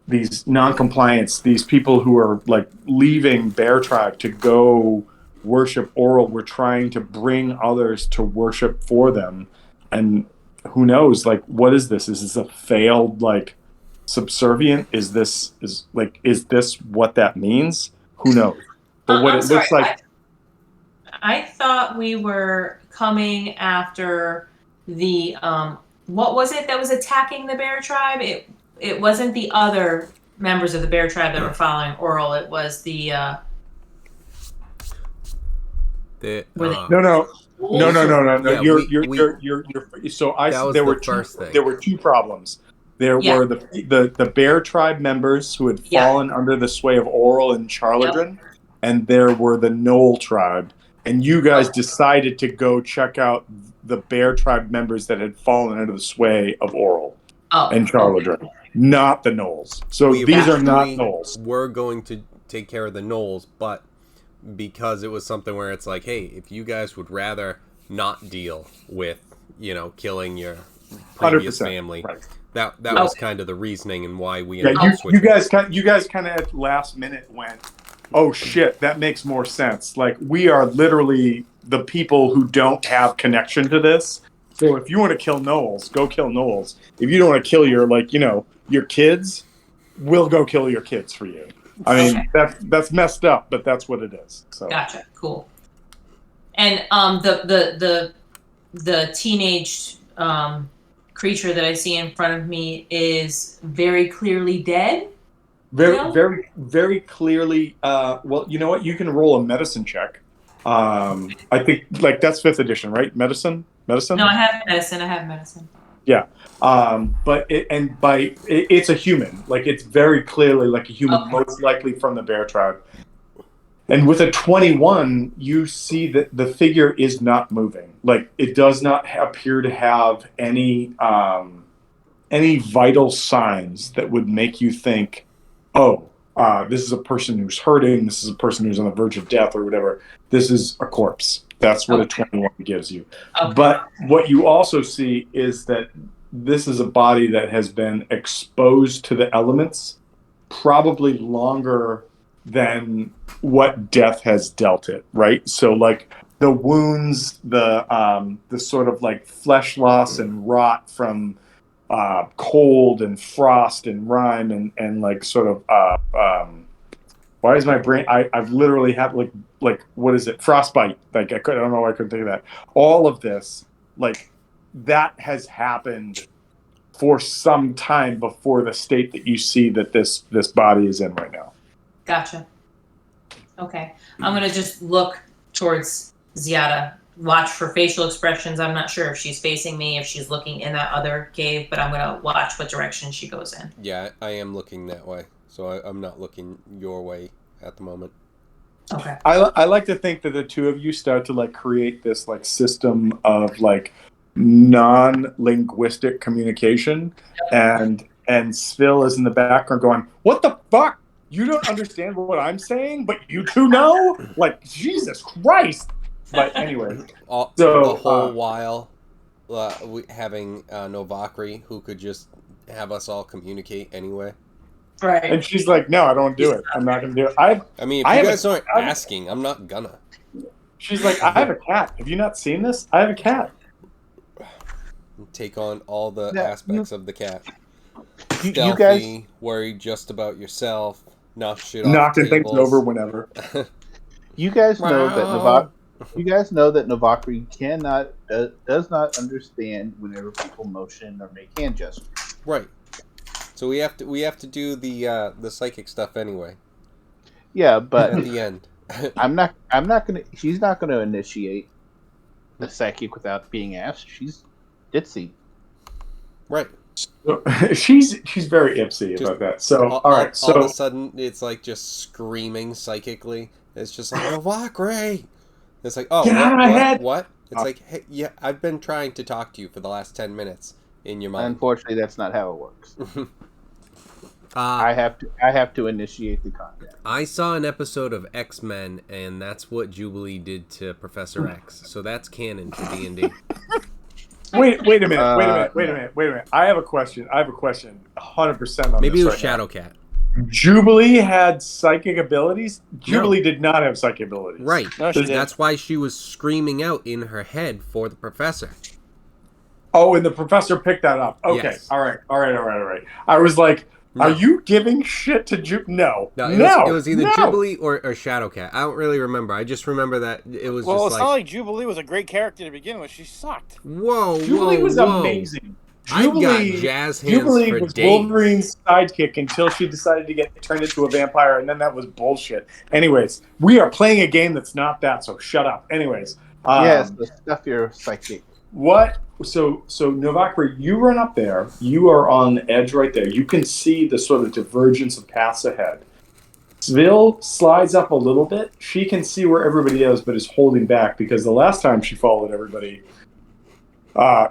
E: these non-compliance, these people who are like leaving bear tribe to go worship Oral, were trying to bring others to worship for them. And who knows, like, what is this? Is this a failed like subservient? Is this what that means? Who knows? But what it looks like.
C: I thought we were coming after the what was it that was attacking the bear tribe? It wasn't the other members of the bear tribe that were following Oral. It was the
E: No.
D: Yeah,
E: You're so there were two problems. There were the bear tribe members who had fallen under the sway of Oral and Charladrin, and there were the Knoll tribe. And you guys decided to go check out the bear tribe members that had fallen under the sway of Oral and Charladrin, not the Knolls. So these are not Knolls.
D: We're going to take care of the Knolls, but because it was something where it's like, hey, if you guys would rather not deal with, you know, killing your previous family,
E: right.
D: that was kind of the reasoning and why we
E: you guys kind of at the last minute went, oh shit, that makes more sense. Like, we are literally the people who don't have connection to this. So if you want to kill Knolls, go kill Knolls. If you don't want to kill your, like, you know, your kids, we'll go kill your kids for you. I mean, that's messed up, but that's what it is. So
C: gotcha, cool. And the teenage creature that I see in front of me is very clearly dead.
E: Very clearly. Well, you know what? You can roll a medicine check. I think like that's 5th edition, right? Medicine.
C: No, I have medicine.
E: Yeah. But it's a human. Like, it's very clearly like a human, most likely from the bear tribe. And with a 21, you see that the figure is not moving. Like, it does not appear to have any vital signs that would make you think, this is a person who's hurting. This is a person who's on the verge of death or whatever. This is a corpse. That's what a 21 gives you. Okay. But what you also see is that this is a body that has been exposed to the elements probably longer than what death has dealt it, right? So, like, the wounds, the sort of like flesh loss and rot from cold and frost and rime and like sort of why is my brain? I've literally had like what is it? Frostbite. Like I don't know why I couldn't think of that. All of this, like, that has happened for some time before the state that you see that this body is in right now.
C: Gotcha. Okay. I'm going to just look towards Ziada. Watch for facial expressions. I'm not sure if she's facing me, if she's looking in that other cave, but I'm going to watch what direction she goes in.
D: Yeah, I am looking that way. So I'm not looking your way at the moment.
C: Okay.
E: I like to think that the two of you start to like create this like system of like non-linguistic communication, and Svil is in the background going, "What the fuck? You don't understand what I'm saying, but you two know? Like Jesus Christ!" But anyway,
D: The whole while having Novakri, who could just have us all communicate anyway.
C: Right.
E: And she's like, "No, I don't do it. I'm not going to do it."
D: I mean, if you guys aren't asking, I'm not gonna.
E: She's like, "I have a cat. Have you not seen this? I have a cat."
D: Take on all the aspects of the cat.
B: You
D: Stealthy,
B: guys
D: worried just about yourself, knock shit off
E: Knocking things
D: tables.
E: over whenever.
B: You guys know that Novakri does not understand whenever people motion or make hand gestures.
D: Right. So we have to do the psychic stuff anyway.
B: Yeah, but
D: at the end,
B: I'm not gonna. She's not gonna initiate the psychic without being asked. She's ditzy.
D: Right.
E: So, she's very ipsy about that. So all of
D: a sudden it's like just screaming psychically. It's just like Novakri. It's like, oh,
E: get out of my head.
D: What? It's like, hey, yeah, I've been trying to talk to you for the last 10 minutes in your mind.
B: Unfortunately, that's not how it works. I have to initiate the contact.
D: I saw an episode of X-Men, and that's what Jubilee did to Professor X. So that's canon for D&D.
E: Wait a minute. I have a question. 100% on
D: Maybe
E: this
D: it was
E: right now.
D: Shadowcat.
E: Jubilee had psychic abilities? Jubilee did not have psychic abilities.
D: Right.
A: No, she
D: That's why she was screaming out in her head for the professor.
E: Oh, and the professor picked that up. Okay.
D: Yes.
E: All right. I was like, are you giving shit to Jubilee? No.
D: It was either Jubilee or Shadowcat. I don't really remember. I just remember that it was
A: well,
D: just
A: it's not like Jubilee was a great character to begin with. She sucked.
E: Jubilee was amazing.
D: I got jazz hands
E: Jubilee
D: for
E: was
D: days.
E: Wolverine's sidekick until she decided to get turned into a vampire, and then that was bullshit. Anyways, we are playing a game that's not that, so shut up. Anyways.
B: Yes, the stuff your psychic.
E: What? So Novakri, you run up there. You are on the edge right there. You can see the sort of divergence of paths ahead. Svil slides up a little bit. She can see where everybody is, but is holding back because the last time she followed everybody,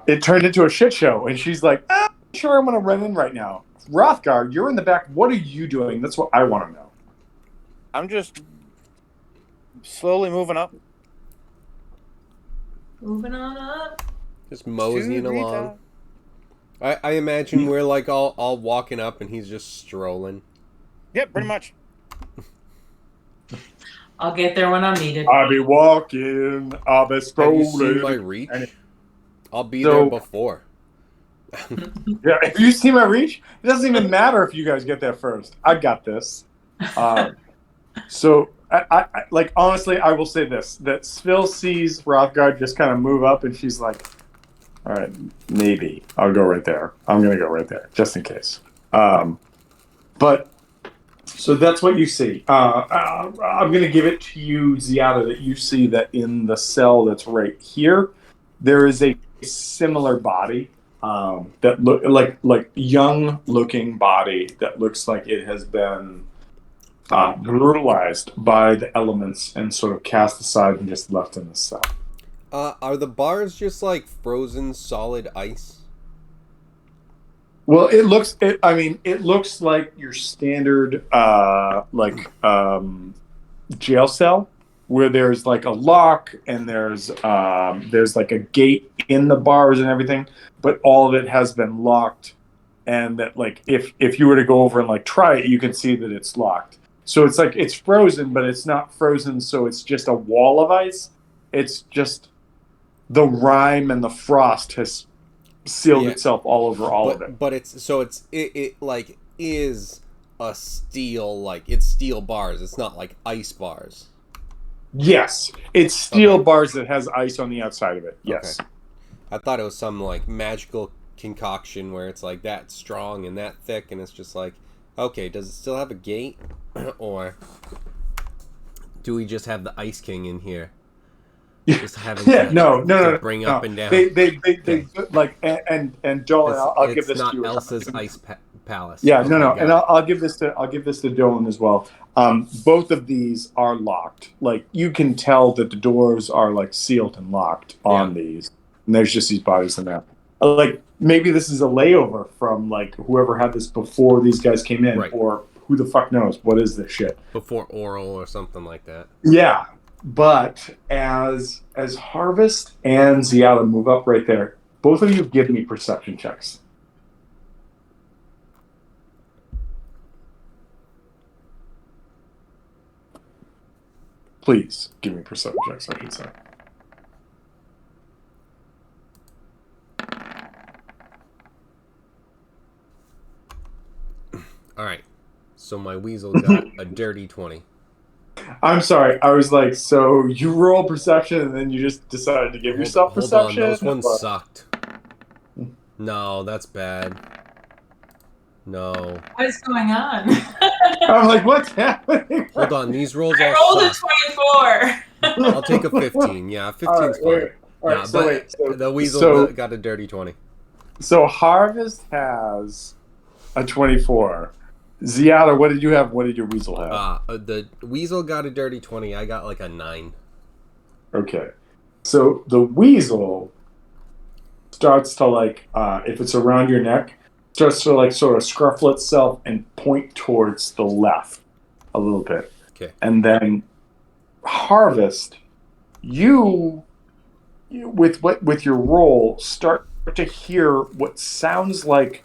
E: it turned into a shit show. And she's like, sure, I'm going to run in right now. Rothgar, you're in the back. What are you doing? That's what I want to know.
A: I'm just slowly moving up.
C: Moving on up.
D: Just moseying along. I imagine we're like all walking up and he's just strolling.
A: Yep, pretty much.
C: I'll get there when I'm needed.
E: I'll be walking. I'll be strolling.
D: Have you seen my reach? I'll be there before.
E: Yeah, if you see my reach, it doesn't even matter if you guys get there first. I got this. So, I like honestly, I will say this: that Svil sees Rothgard just kind of move up, and she's like, "All right, maybe I'll go right there. I'm gonna go right there, just in case." But so that's what you see. I'm gonna give it to you, Ziada, that you see that in the cell that's right here, there is a similar body. That look like young looking body that looks like it has been brutalized by the elements and sort of cast aside and just left in the cell.
D: Are the bars just like frozen solid ice?
E: Well, it looks like your standard jail cell where there's like a lock and there's like a gate in the bars and everything, but all of it has been locked, and that like if you were to go over and like try it, you can see that it's locked. So it's like it's frozen, but it's not frozen, so it's just a wall of ice. It's just the rime and the frost has sealed itself all over of it.
D: But it like is a steel, like it's steel bars. It's not like ice bars.
E: Yes, it's steel bars that has ice on the outside of it. Yes.
D: Okay. I thought it was some like magical concoction where it's like that strong and that thick, and it's just like Okay, does it still have a gate? Or do we just have the Ice King in here? Just having to,
E: no,
D: bring
E: no.
D: up and down.
E: They
D: Okay.
E: like and Joel, I'll give
D: It's
E: this to
D: not
E: you.
D: Elsa's Palace.
E: Yeah,
D: Okay,
E: no,
D: got
E: and
D: it.
E: I'll give this to Dolan as well. Both of these are locked. Like you can tell that the doors are like sealed and locked on these, and there's just these bodies in there. Like maybe this is a layover from like whoever had this before these guys came in,
D: Right.
E: or who the fuck knows what is this shit?
D: Before oral or something like that.
E: Yeah, but as Harvest and Ziala move up right there, both of you give me perception checks. Please give me perception checks, I should say.
D: All right. So my weasel got a dirty 20.
E: I'm sorry. I was like, so you roll perception and then you just decided to give yourself
D: Hold
E: perception?
D: on, those ones
E: Or-
D: sucked. No, that's bad. No.
C: What is going on?
E: I'm like, what's happening?
D: Hold on, these rolls
C: I
D: all
C: rolled a
D: suck.
C: 24.
D: I'll take a 15. Yeah, 15's
E: All right,
D: fine.
E: wait. All right,
D: Yeah,
E: so
D: but
E: wait. So,
D: the weasel
E: so,
D: got a dirty 20.
E: so Harvest has a 24. Ziada, what did you have? What did your weasel have?
D: The weasel got a dirty 20. I got like a 9.
E: Okay. So the weasel starts to like, if it's around your neck, starts to like sort of scruffle itself and point towards the left a little bit.
D: Okay.
E: And then Harvest, you with your roll start to hear what sounds like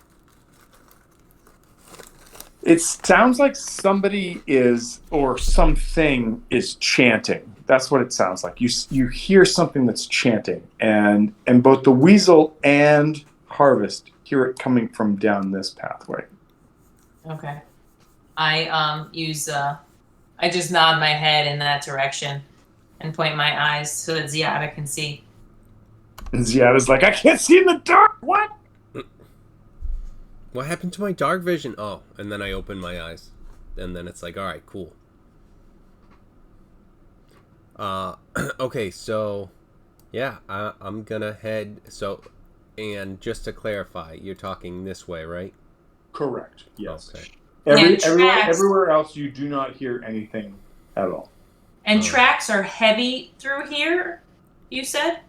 E: somebody is or something is chanting. That's what it sounds like. You hear something that's chanting, and both the weasel and Harvest hear it coming from down this pathway.
C: Okay. I I just nod my head in that direction and point my eyes so that Ziada can see.
E: And Ziada's like, I can't see in the dark. What?
D: What happened to my dark vision? Oh, and then I open my eyes. And then it's like, all right, cool. Okay, so yeah, I'm gonna head. So, and just to clarify, you're talking this way, right?
E: Correct. Yes.
D: Okay.
E: Everywhere else, you do not hear anything at all.
C: And tracks are heavy through here, you said?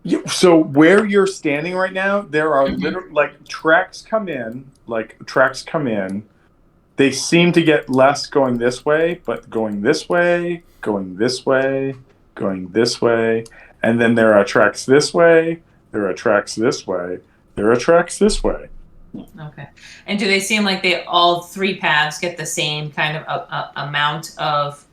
E: Yeah, so where you're standing right now, there are literally like tracks come in. They seem to get less going this way, but going this way, going this way, going this way, and then there are tracks this way. There are tracks this way. There are tracks this way.
C: Okay. And do they seem like they all three paths get the same kind of amount of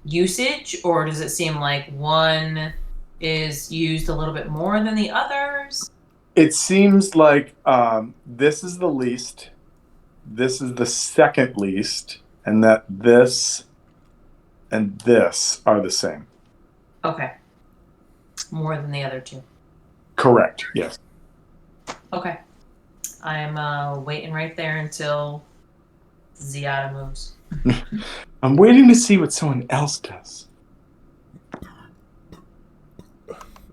C: usage, or does it seem like one is used a little bit more than the others?
E: It seems like this is the least, this is the second least, and that this and this are the same.
C: Okay. More than the other two.
E: Correct. Yes.
C: Okay. I'm waiting right there until Ziada moves.
E: I'm waiting to see what someone else does.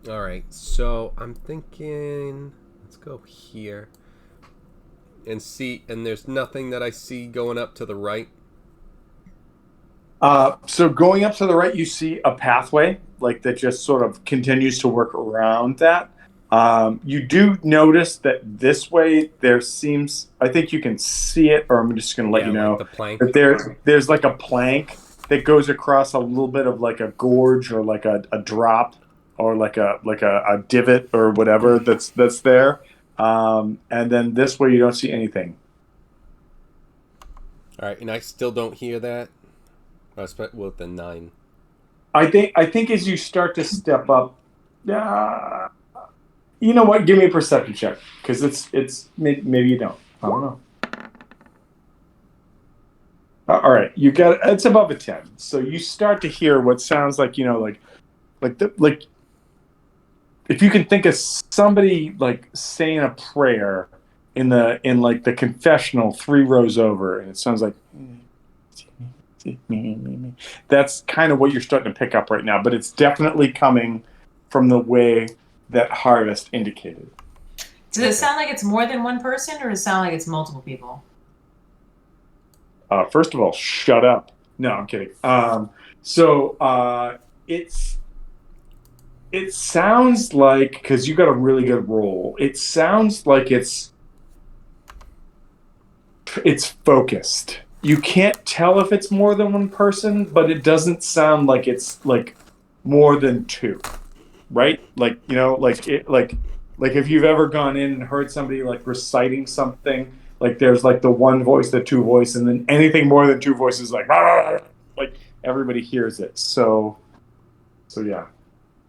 D: All right, so I'm thinking, let's go here and see, and there's nothing that I see going up to the right.
E: So going up to the right, you see a pathway like that just sort of continues to work around that. You do notice that this way there seems, I think you can see it, or I'm just going to let you know
D: like the plank.
E: that there's like a plank that goes across a little bit of like a gorge or like a drop or like a divot or whatever that's there. And then this way you don't see anything.
D: All right, and I still don't hear that. I spent with the 9.
E: I think as you start to step up, you know what? Give me a perception check because it's maybe you don't. I don't know. All right, you got it's above a 10, so you start to hear what sounds like like if you can think of somebody like saying a prayer in like the confessional 3 rows over, and it sounds like that's kind of what you're starting to pick up right now. But it's definitely coming from the way that Harvest indicated.
C: Does it sound like it's more than one person, or does it sound like it's multiple people?
E: First of all, shut up. No, I'm kidding. It sounds like, because you got a really good roll, it sounds like it's focused. You can't tell if it's more than one person, but it doesn't sound like it's like more than 2, right? Like, you know, like if you've ever gone in and heard somebody like reciting something, like there's like the one voice, the 2 voice, and then anything more than 2 voices, like everybody hears it. So yeah.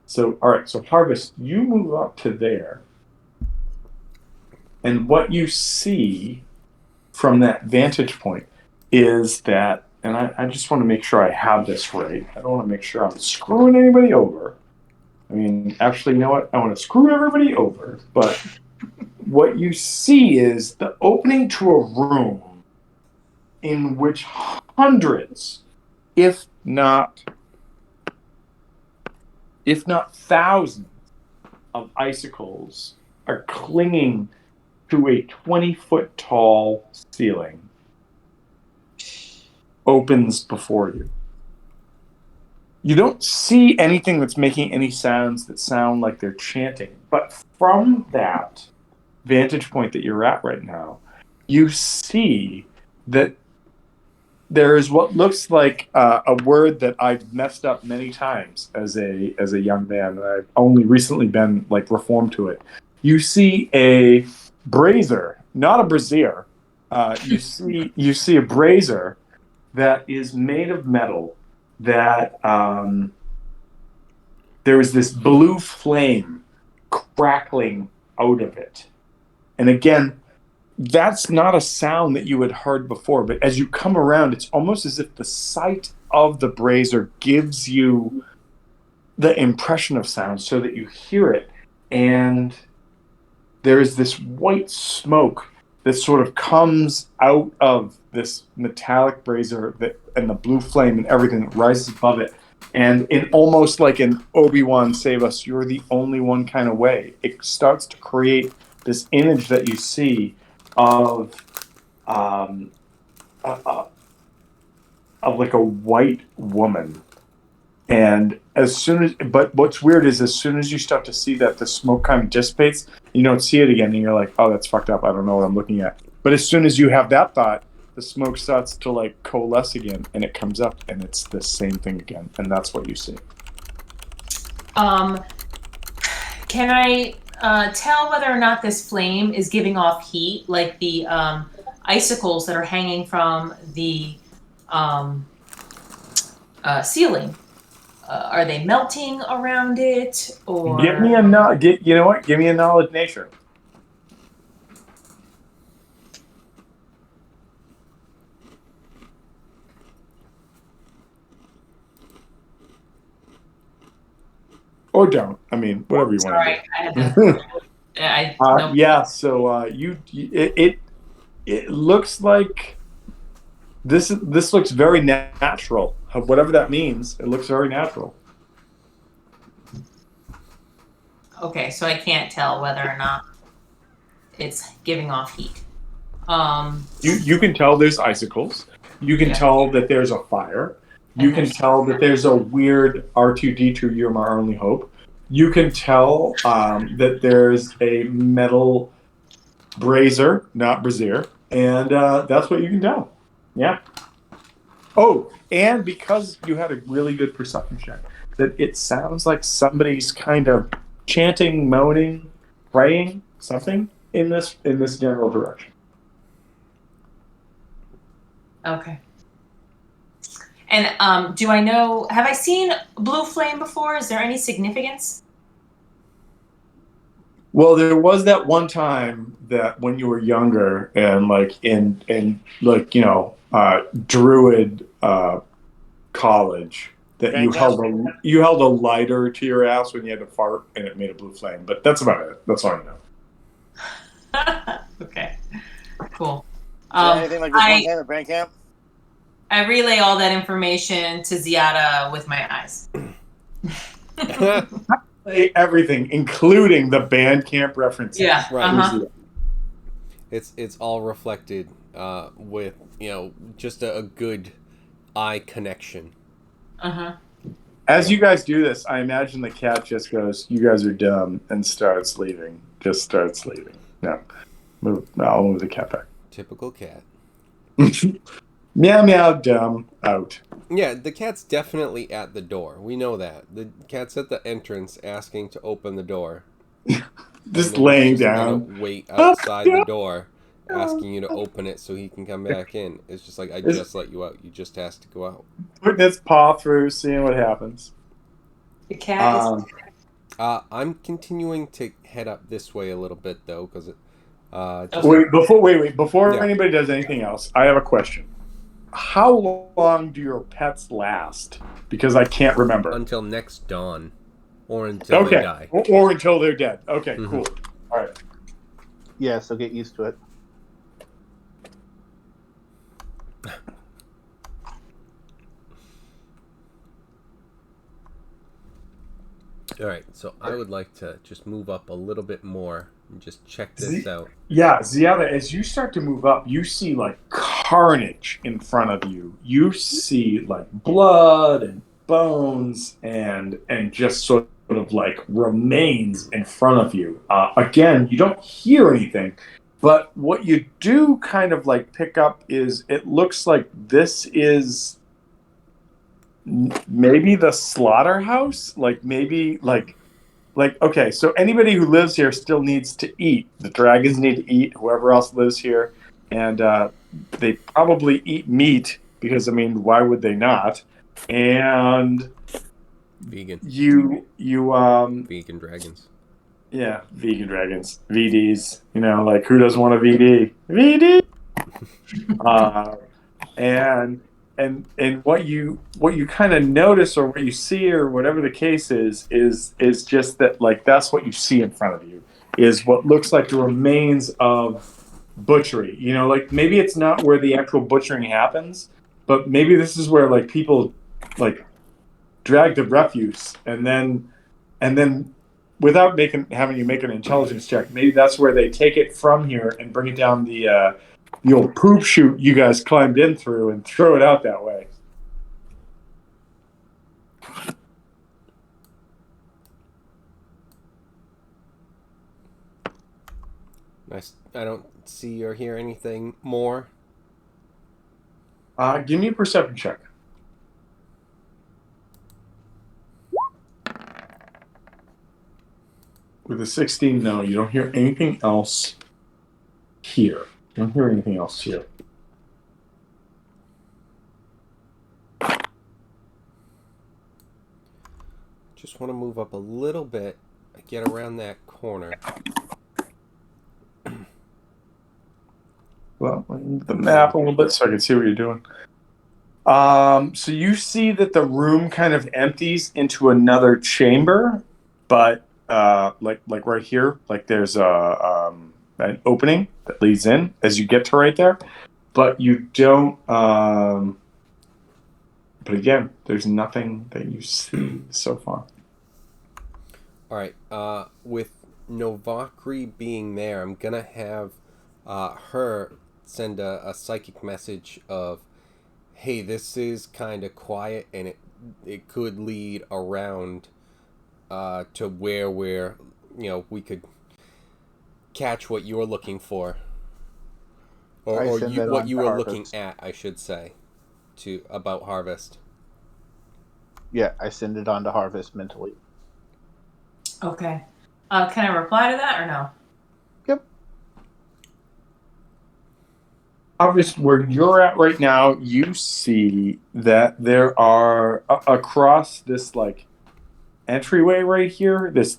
E: So all right. So Harvest, you move up to there, and what you see from that vantage point is that, and I just want to make sure I have this right. I don't want to make sure I'm screwing anybody over. I mean, actually, you know what? I want to screw everybody over. But what you see is the opening to a room in which hundreds, if not thousands, of icicles are clinging to a 20-foot tall ceiling. Opens before you. You don't see anything that's making any sounds that sound like they're chanting. But from that vantage point that you're at right now, you see that there is what looks like a word that I've messed up many times as a young man. I've only recently been like reformed to it. You see a brazier, not a brazier. You see a brazier that is made of metal. That there is this blue flame crackling out of it, and again, that's not a sound that you had heard before, but as you come around, it's almost as if the sight of the brazier gives you the impression of sound so that you hear it. And there is this white smoke that sort of comes out of this metallic brazier and the blue flame and everything that rises above it. And in almost like an Obi-Wan save us, you're the only one kind of way, it starts to create this image that you see of like a white woman. And but what's weird is as soon as you start to see that, the smoke kind of dissipates, you don't see it again, and you're like, oh, that's fucked up. I don't know what I'm looking at. But as soon as you have that thought, the smoke starts to like coalesce again, and it comes up, and it's the same thing again, and that's what you see.
C: Can I tell whether or not this flame is giving off heat, like the icicles that are hanging from the ceiling? Are they melting around it, or
E: Give me a Give me a knowledge nature. Or don't. I mean, whatever you want to do.
C: Sorry, I had to.
E: Yeah. So it looks like this looks very natural. Whatever that means, it looks very natural.
C: Okay, so I can't tell whether or not it's giving off heat.
E: You can tell there's icicles. You can tell that there's a fire. You can tell that there's a weird R2-D2 You're My Only Hope. You can tell that there's a metal brazier, not brazier, and that's what you can tell. Yeah. Oh, and because you had a really good perception check, that it sounds like somebody's kind of chanting, moaning, praying, something in this general direction.
C: Okay. And do I know? Have I seen blue flame before? Is there any significance?
E: Well, there was that one time that when you were younger and like in like Druid college that you held a lighter to your ass when you had to fart and it made a blue flame. But that's about it. That's all I know.
C: Okay. Cool.
A: Anything like this one time at band camp?
C: I relay all that information to Ziada with my eyes.
E: Everything, including the band camp references.
C: Yeah.
D: Right. It's all reflected with just a good eye connection.
E: As you guys do this, I imagine the cat just goes, "You guys are dumb," and starts leaving. Just starts leaving. No, I'll move the cat back.
D: Typical cat.
E: Meow meow, dumb, out.
D: Yeah, the cat's definitely at the door. We know that. The cat's at the entrance asking to open the door.
E: Just laying
D: just
E: down.
D: Gonna wait outside the door, asking you to open it so he can come back in. It's just like, I just let you out. You just asked to go out.
E: Putting its paw through, seeing what happens.
C: The cat is.
D: I'm continuing to head up this way a little bit though, because
E: Wait, before
D: Yeah.
E: anybody does anything else, I have a question. How long do your pets last? Because I can't remember.
D: until next dawn, or until they
E: Okay,
D: die.
E: or until they're dead. Okay,
D: Mhm.
E: cool. All right.
B: Yeah, so get used to it.
D: All right, so I would like to just move up a little bit more and just check this out.
E: Yeah, Ziada, as you start to move up, you see like carnage in front of you. You see like blood and bones and just sort of like remains in front of you. Again, you don't hear anything, but what you do kind of like pick up is it looks like this is maybe the slaughterhouse, like maybe like okay, so anybody who lives here still needs to eat. The dragons need to eat, whoever else lives here, and they probably eat meat because, I mean, why would they not? And
D: Vegan
E: vegan
D: dragons.
E: Yeah, vegan dragons, VDs. Like, who doesn't want a VD? VD. And what you kind of notice, or what you see, or whatever the case is just that, like, that's what you see in front of you, is what looks like the remains of butchery. Like, maybe it's not where the actual butchering happens, but maybe this is where, like, people like drag the refuse, and then without having you make an intelligence check, maybe that's where they take it from here and bring it down the old poop chute you guys climbed in through and throw it out that way.
D: Nice. I don't see or hear anything more.
E: Give me a perception check. With a 16, no, you don't hear anything else here. You don't hear anything else here.
D: Just want to move up a little bit, get around that corner.
E: Well, the map a little bit so I can see what you're doing. So you see that the room kind of empties into another chamber, but like right here, like there's an opening that leads in as you get to right there, but you don't. But again, there's nothing that you see so far.
D: All right. With Novakri being there, I'm gonna have her send a psychic message of, hey, this is kind of quiet, and it could lead around to where we could catch what you were looking for, or what you were looking at, I should say, about Harvest.
B: Yeah, I send it on to Harvest mentally.
C: Okay. Can I reply to that or no?
B: Yep.
E: Obviously, where you're at right now, you see that there are across this like entryway right here, this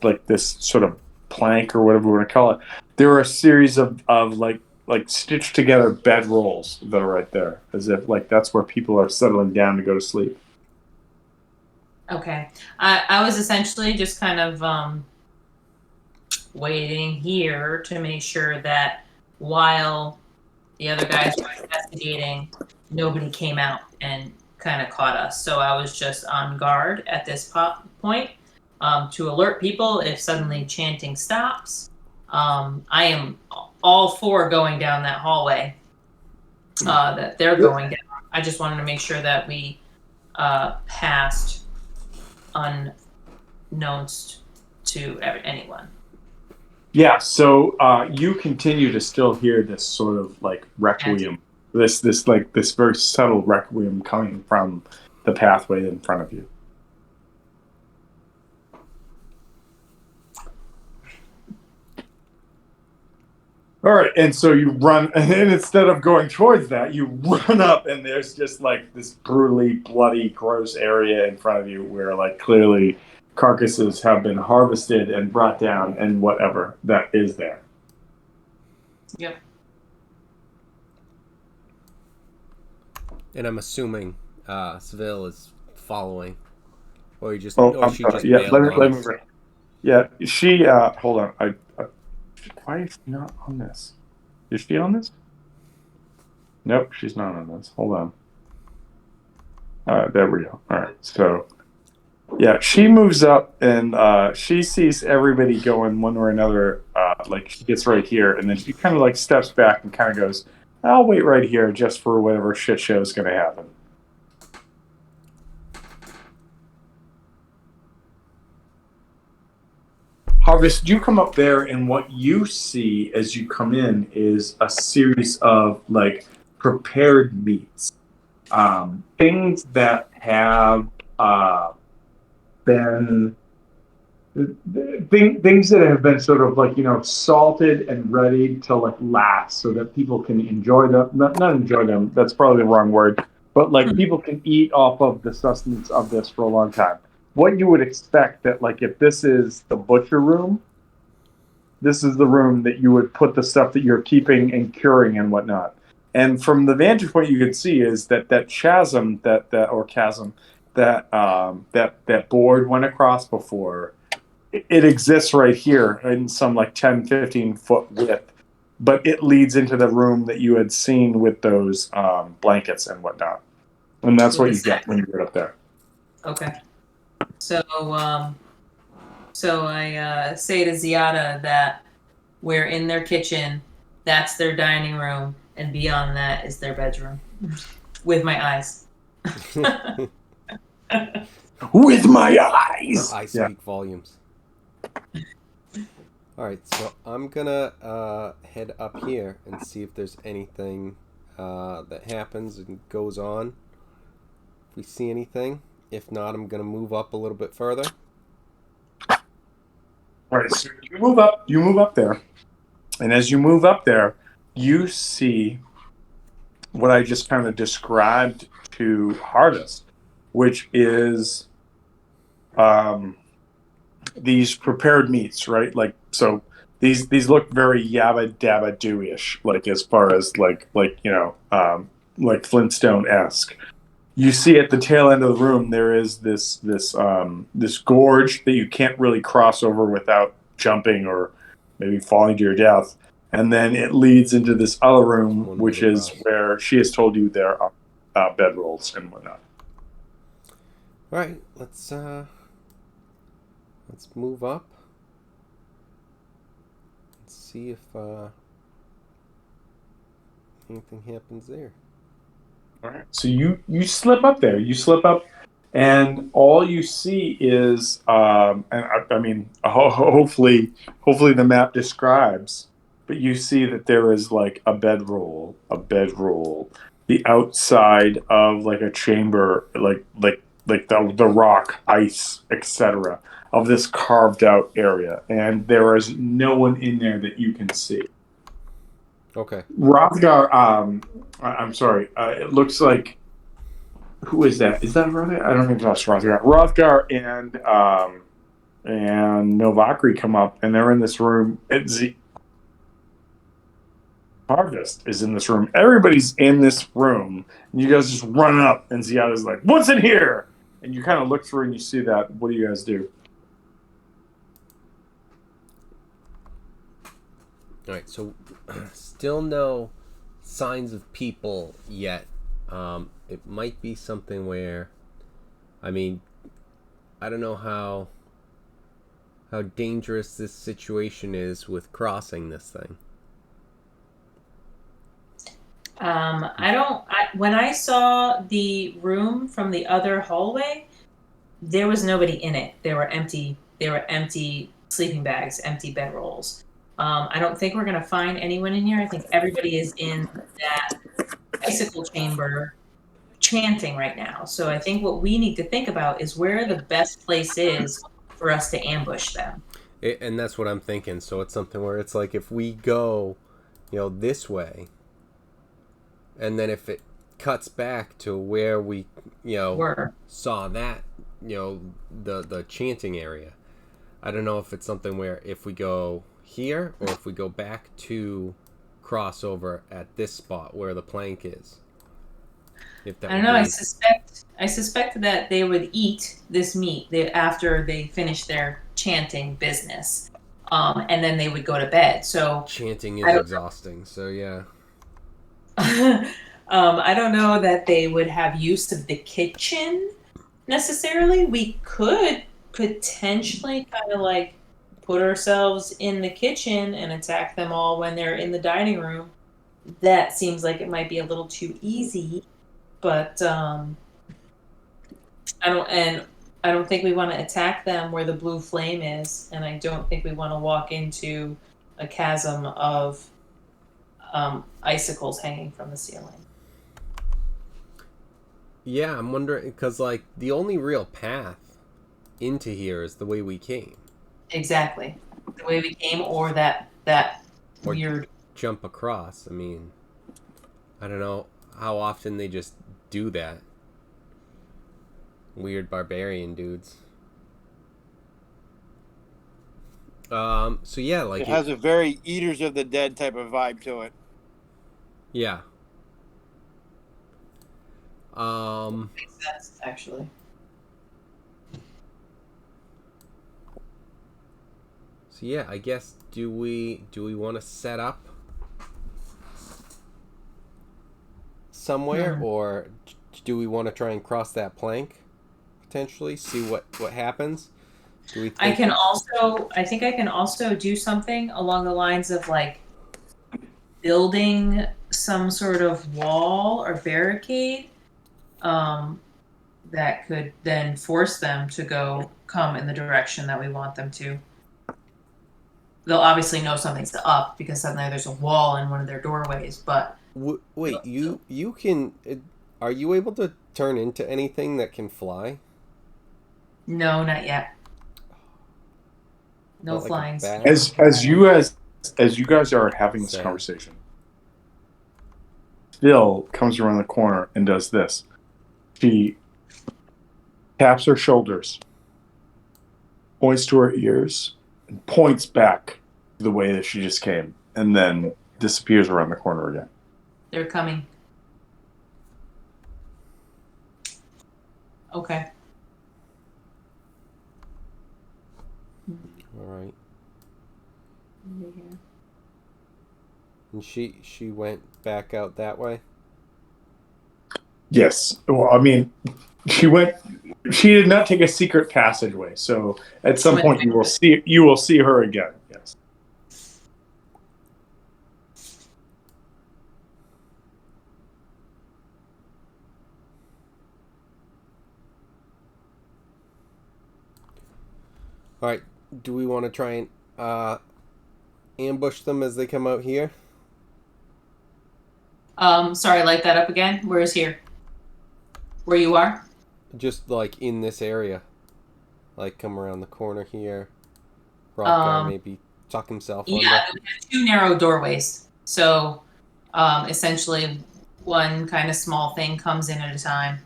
E: sort of plank or whatever we want to call it. There are a series of like stitched together bed rolls that are right there, as if like that's where people are settling down to go to sleep.
C: Okay. I was essentially just kind of waiting here to make sure that while the other guys were investigating, nobody came out and kind of caught us. So I was just on guard at this point to alert people if suddenly chanting stops. I am all for going down that hallway that they're going down. I just wanted to make sure that we passed unknowns to anyone.
E: Yeah, so you continue to still hear this sort of like requiem, this very subtle requiem coming from the pathway in front of you. All right, and so you run, and instead of going towards that, you run up, and there's just like this brutally bloody, gross area in front of you where like clearly carcasses have been harvested and brought down and whatever that is there.
C: Yep.
D: And I'm assuming Seville is following, or you just,
E: Oh,
D: or
E: I'm
D: she
E: sorry.
D: just
E: Yeah,
D: bailed on us.
E: yeah, she. Hold on. Why is she not on this? Is she on this? Nope, she's not on this. Hold on. There we go. All right. So, yeah, she moves up and she sees everybody going one way or another. Like she gets right here, and then she kind of like steps back and kind of goes, "I'll wait right here just for whatever shit show is going to happen." Harvest, you come up there, and what you see as you come in is a series of like prepared meats, things that have been things that have been sort of like salted and ready to like last, so that people can enjoy them. Not enjoy them. That's probably the wrong word, but like people can eat off of the sustenance of this for a long time. What you would expect that like if this is the butcher room, this is the room that you would put the stuff that you're keeping and curing and whatnot. And from the vantage point you could see is that chasm that board went across before. It exists right here in some like 10, 15 foot width, but it leads into the room that you had seen with those blankets and whatnot. And that's what you get when you get up there.
C: Okay. So I say to Ziada that we're in their kitchen, that's their dining room, and beyond that is their bedroom. With my eyes.
E: With my eyes!
D: I speak volumes. Alright, so I'm gonna head up here and see if there's anything that happens and goes on. If we see anything. If not, I'm gonna move up a little bit further.
E: Alright, so you move up there. And as you move up there, you see what I just kind of described to Harvest, which is these prepared meats, right? Like, so these look very Yabba Dabba Doo-ish, like as far as like Flintstone-esque. You see at the tail end of the room there is this gorge that you can't really cross over without jumping or maybe falling to your death. And then it leads into this other room, which is where she has told you there are bedrolls and whatnot.
D: All right, let's move up. Let's see if anything happens there.
E: All right. So you slip up there. You slip up, and all you see is, and I mean, hopefully the map describes, but you see that there is like a bedroll, the outside of like a chamber, like the rock, ice, etc. of this carved out area, and there is no one in there that you can see.
D: Okay.
E: Rothgar, I'm sorry. It looks like, who is that? Is that Rothgar? I don't think that's Rothgar. Rothgar and Novakri come up, and they're in this room. Harvest is in this room. Everybody's in this room, and you guys just run up, and Ziada's like, "What's in here?" And you kind of look through, and you see that. What do you guys do?
D: All right, so still no signs of people yet. It might be something where, I mean, I don't know how dangerous this situation is with crossing this thing.
C: When I saw the room from the other hallway, there was nobody in it. There were empty sleeping bags, empty bedrolls. I don't think we're gonna find anyone in here. I think everybody is in that icicle chamber chanting right now. So I think what we need to think about is where the best place is for us to ambush them.
D: And that's what I'm thinking. So it's something where it's like if we go, this way, and then if it cuts back to where we, saw that, the chanting area. I don't know if it's something where if we go here or if we go back to crossover at this spot where the plank is. If that
C: I don't know. I suspect that they would eat this meat after they finish their chanting business, and then they would go to bed. So
D: chanting is exhausting. So yeah.
C: I don't know that they would have use of the kitchen necessarily. We could potentially kind of like put ourselves in the kitchen and attack them all when they're in the dining room. That seems like it might be a little too easy, but I don't think we want to attack them where the blue flame is, and I don't think we want to walk into a chasm of icicles hanging from the ceiling.
D: Yeah, I'm wondering because like the only real path into here is the way we came.
C: Exactly, the way we came, or that
D: or
C: weird
D: jump across. I mean, I don't know how often they just do that. Weird barbarian dudes. So yeah, like
A: it has a very Eaters of the Dead type of vibe to it.
D: Yeah.
C: makes sense, actually.
D: So yeah, I guess do we want to set up somewhere, or do we want to try and cross that plank potentially? See what happens. Do we?
C: I think I can also do something along the lines of like building some sort of wall or barricade that could then force them to come in the direction that we want them to. They'll obviously know something's up because suddenly there's a wall in one of their doorways, but
D: wait, you can are you able to turn into anything that can fly?
C: no, not yet. No
D: Not
C: flying.
D: Like
E: as you guys are having this conversation, Phil comes around the corner and does this. She taps her shoulders, points to her ears, and points back the way that she just came, and then disappears around the corner again.
C: They're coming. Okay.
D: All right. And she went back out that way?
E: Yes. Well, I mean, she did not take a secret passageway, so at some point you will see her again. Yes.
D: All right. Do we want to try and ambush them as they come out here?
C: Sorry, light that up again. Where is here? Where you are?
D: Just like in this area. Like come around the corner here. Rock guy maybe tuck himself under.
C: Yeah, we have two narrow doorways. So essentially one kind of small thing comes in at a time.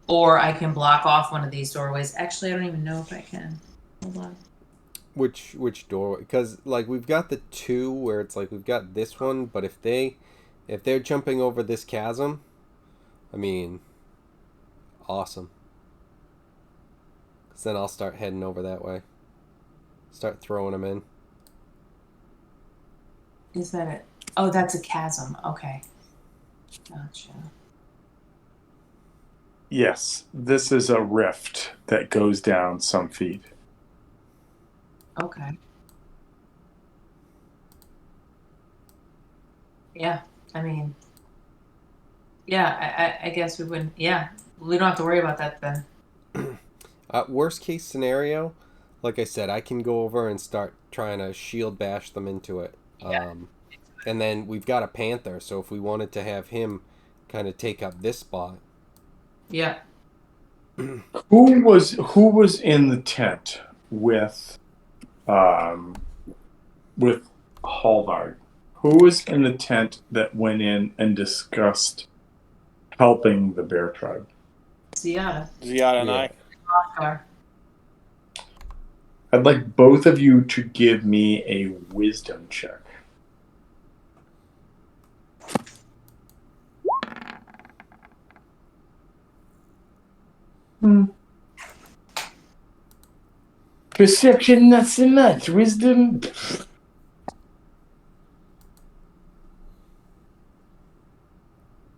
C: Or I can block off one of these doorways. Actually, I don't even know if I can. Hold on.
D: Which door? Because like we've got the two where it's like we've got this one, but if they're jumping over this chasm, I mean, awesome. Because then I'll start heading over that way. Start throwing them in.
C: Is that it? Oh, that's a chasm. Okay. Gotcha.
E: Yes, this is a rift that goes down some feet.
C: Okay. Yeah. I mean, yeah, I guess we wouldn't. Yeah. We don't have to worry about that then.
D: Worst case scenario, like I said, I can go over and start trying to shield bash them into it.
C: Yeah.
D: And then we've got a panther, so if we wanted to have him kind of take up this spot.
C: Yeah.
E: Who was in the tent with Hallvard? Who was in the tent that went in and discussed helping the bear tribe?
C: Ziada.
A: Ziada and
D: Yeah.
A: I.
C: Oscar.
E: I'd like both of you to give me a wisdom check. Perception, not so much. Wisdom.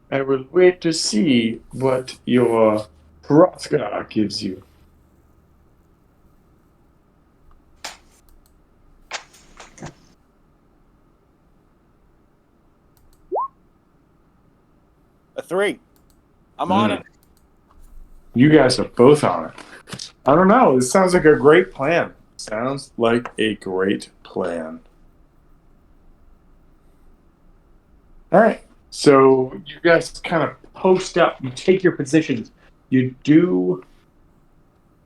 E: I will wait to see what your Hrothgar gives you.
A: A 3. I'm on it.
E: You guys are both on it. I don't know. This sounds like a great plan. Sounds like a great plan. All right. So you guys kind of post up. You take your positions. You do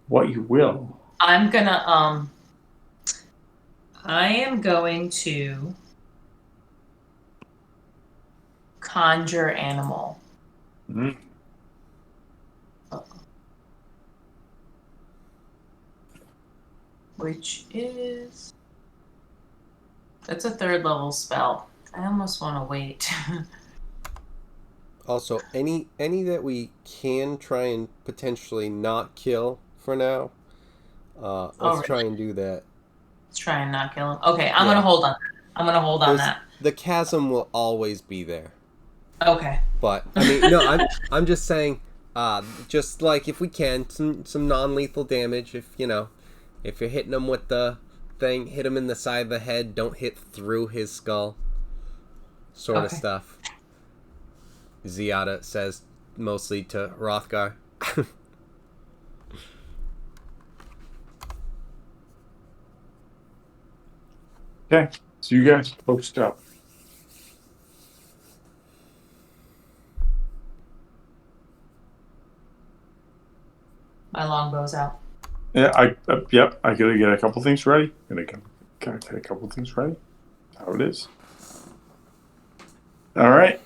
E: what you will.
C: I am going to conjure animal.
E: Mm.
C: Which is that's a 3rd level spell. I almost want to wait.
D: Also, any that we can try and potentially not kill for now. Let's try and do that.
C: Let's try and not kill him. Okay, I'm
D: Yeah.
C: gonna hold on. I'm gonna hold on
D: There's-
C: that.
D: The chasm will always be there.
C: Okay.
D: But I mean, no, I'm just saying, just like if we can, some non-lethal damage. If if you're hitting him with the thing, hit him in the side of the head. Don't hit through his skull. Sort of stuff. Ziada says mostly to Hrothgar.
E: Okay. So you guys post up.
C: My longbow's out.
E: Yeah, yep. I gotta get a couple things ready. Gotta get a couple things ready. How it is. All right.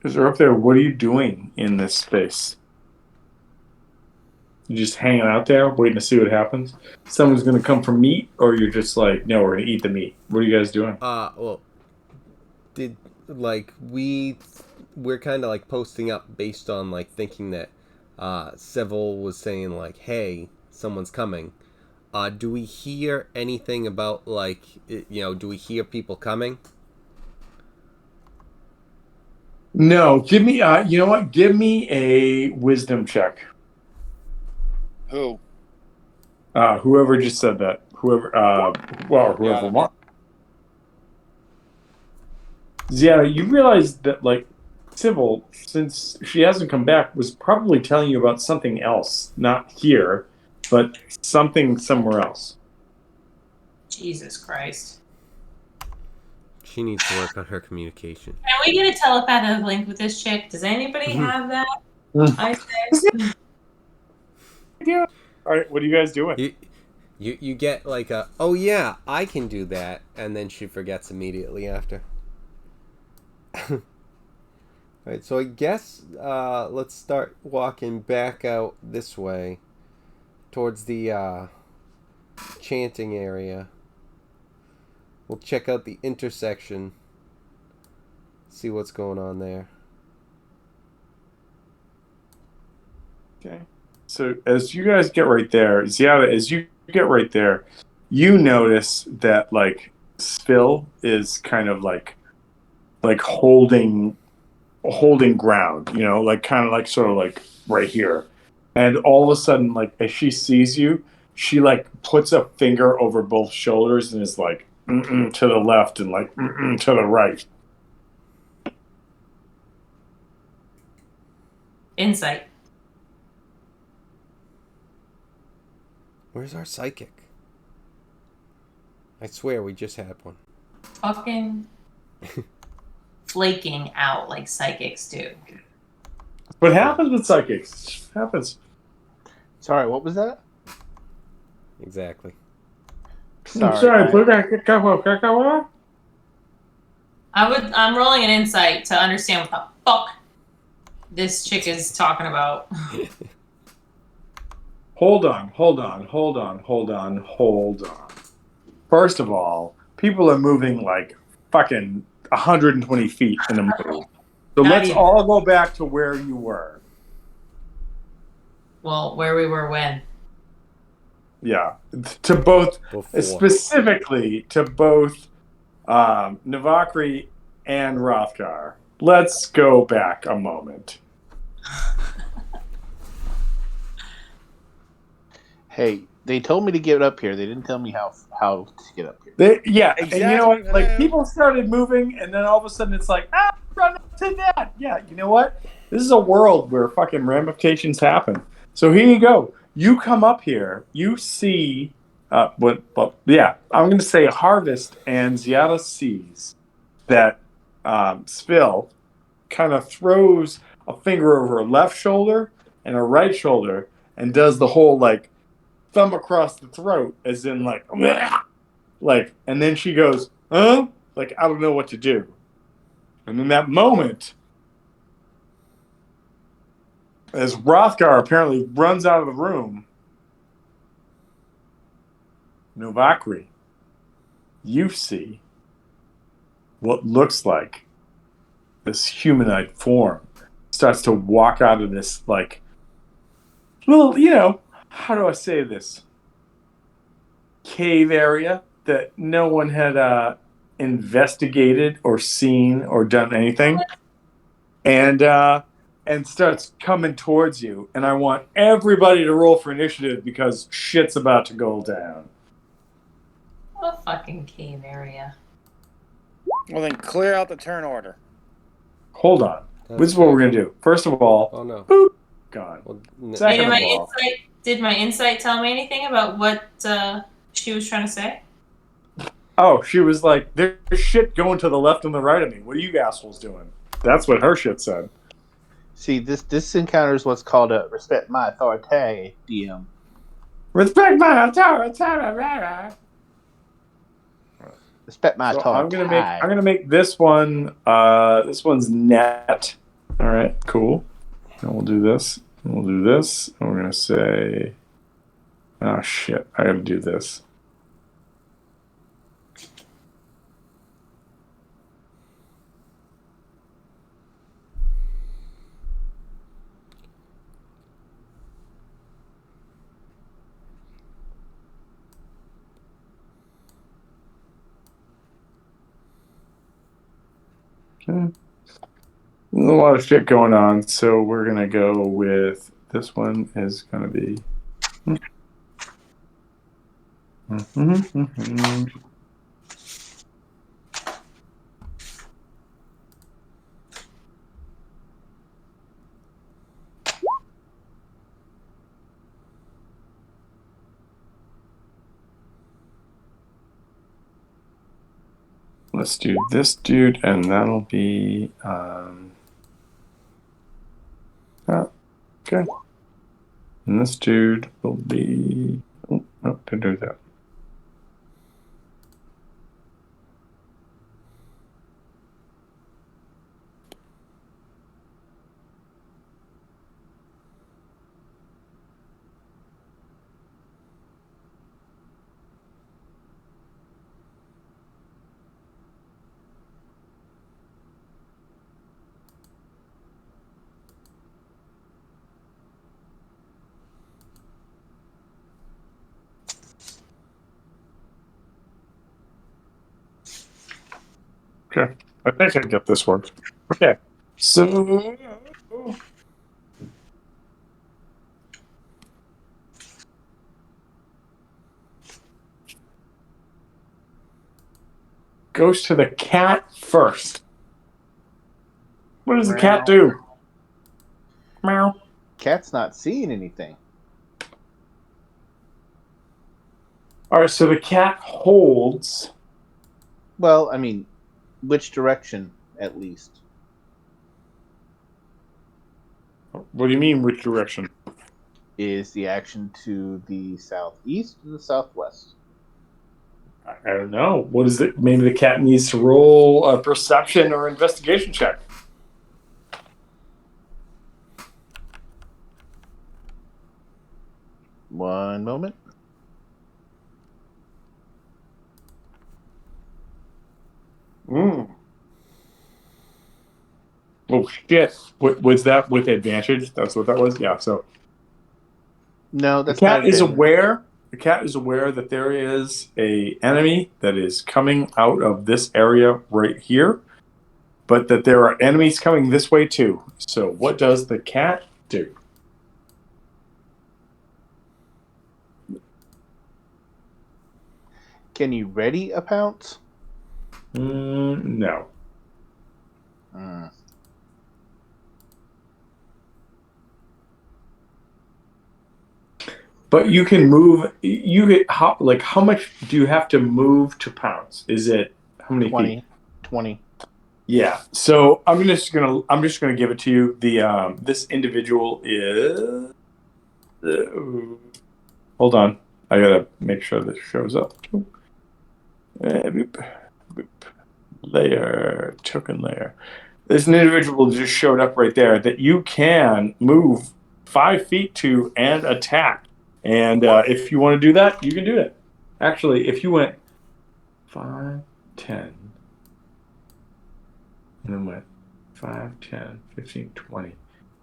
E: Is there up there? What are you doing in this space? You just hanging out there, waiting to see what happens. Someone's gonna come for meat, or you're just like, no, we're gonna eat the meat. What are you guys doing?
D: Well, we're kind of like posting up based on like thinking that Seville was saying like, hey, someone's coming. Do we hear anything about like do we hear people coming?
E: No, give me. You know what? Give me a wisdom check.
A: Who?
E: Whoever just said that. Whoever. Whoever
A: Yeah.
E: wants. Yeah, you realize that like Sybil, since she hasn't come back, was probably telling you about something else, not here, but something somewhere else.
C: Jesus Christ.
D: She needs to work on her communication.
C: Can we get a telepathic link with this chick? Does anybody have that? I say.
E: Yeah. All right. What are you guys doing?
D: You get like a, oh yeah, I can do that, and then she forgets immediately after. Alright, so I guess let's start walking back out this way towards the chanting area. We'll check out the intersection, see what's going on there.
E: Okay. So as you guys get right there, Ziada, as you get right there, you notice that like Spill is kind of like holding ground, you know, like kind of like sort of like right here. And all of a sudden, like as she sees you, she like puts a finger over both shoulders and is like mm-mm, to the left and like mm-mm, to the right.
C: Insight.
D: Where's our psychic? I swear we just had one.
C: Fucking flaking out like psychics do.
E: What happens with psychics? It happens.
B: Sorry, what was that?
D: Exactly.
B: Sorry.
C: I'm rolling an insight to understand what the fuck this chick is talking about.
E: Hold on. First of all, people are moving like fucking 120 feet in a move. So
C: Not
E: let's
C: even.
E: all go back to where you were.
C: Well, where we were when?
E: Yeah. To both,
D: Before.
E: specifically to both Navakri and Rothgar. Let's go back a moment.
B: Hey, they told me to get up here. They didn't tell me how to get up here.
E: And you know what?
A: Exactly.
E: Like people started moving, and then all of a sudden it's like, run up to that. Yeah, you know what? This is a world where fucking ramifications happen. So here you go. You come up here. You see I'm going to say Harvest and Ziada sees that Spill kind of throws a finger over her left shoulder and her right shoulder and does the whole like thumb across the throat, as in like, like, and then she goes, huh? Like, I don't know what to do. And in that moment, as Rothgar apparently runs out of the room, Novakri, you see what looks like this humanoid form starts to walk out of this, like, little, you know, how do I say this? Cave area that no one had investigated or seen or done anything. And starts coming towards you. And I want everybody to roll for initiative because shit's about to go down.
C: What a fucking cave area.
A: Well, then clear out the turn order.
E: Hold on.
D: That's
E: This is what
D: fair.
E: we're going to do. First of all,
D: Oh no.
E: boop, gone.
D: Well,
E: Second
C: Wait,
E: of all,
C: did my insight tell me anything about what she was trying to say?
E: oh, she was like, there's shit going to the left and the right of me. What are you assholes doing? That's what her shit said.
B: See, this encounter is what's called a respect my authority, DM.
E: Respect my authority.
B: Respect my
E: So
B: authority.
E: I'm gonna make this one. This one's net. All right, cool. And we'll do this. And we'll do this. And we're gonna say, oh shit, I gotta do this. Okay. There's a lot of shit going on, so we're gonna go with this one is gonna be. Let's do this dude, and that'll be. Okay. And this dude will be. Oh, no, didn't do that. I think I get this one. Okay. So goes to the cat first. What does the cat do? Meow.
B: Cat's not seeing anything.
E: All right, so the cat holds.
B: Well, I mean, which direction, at least?
E: What do you mean, which direction?
B: Is the action to the southeast or the southwest?
E: I don't know. What is it? Maybe the cat needs to roll a perception or investigation check.
B: One moment.
E: Oh shit! Was that with advantage? That's what that was. Yeah. So
B: No,
E: the
B: that's not
E: cat is
B: advantage.
E: aware. The cat is aware that there is a enemy that is coming out of this area right here, but that there are enemies coming this way too. So what does the cat do?
B: Can you ready a pounce?
E: No.
B: Mm.
E: But you can move. You get how much do you have to move to pounce? Is it how many feet?
B: 20.
E: Yeah. So I'm just gonna give it to you. The this individual is. Hold on. I gotta make sure this shows up. Boop, boop. Layer token layer. There's an individual just showed up right there that you can move 5 feet to and attack. And if you want to do that, you can do it. Actually, if you went 5, 10, and then went 5, 10, 15, 20.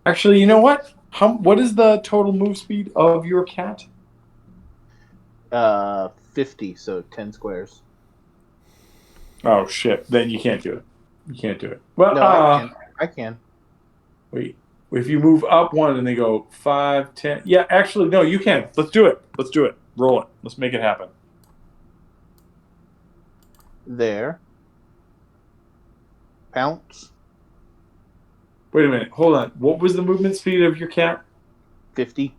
E: Actually, you know what? What is the total move speed of your cat?
B: 50, so 10 squares.
E: Oh, shit. Then you can't do it. You can't do it. Well,
B: No, I can.
E: Wait. If you move up one and they go 5, 10. Yeah, actually, no, you can. Let's do it. Let's do it. Roll it. Let's make it happen.
B: There. Pounce.
E: Wait a minute. Hold on. What was the movement speed of your cat?
B: 50.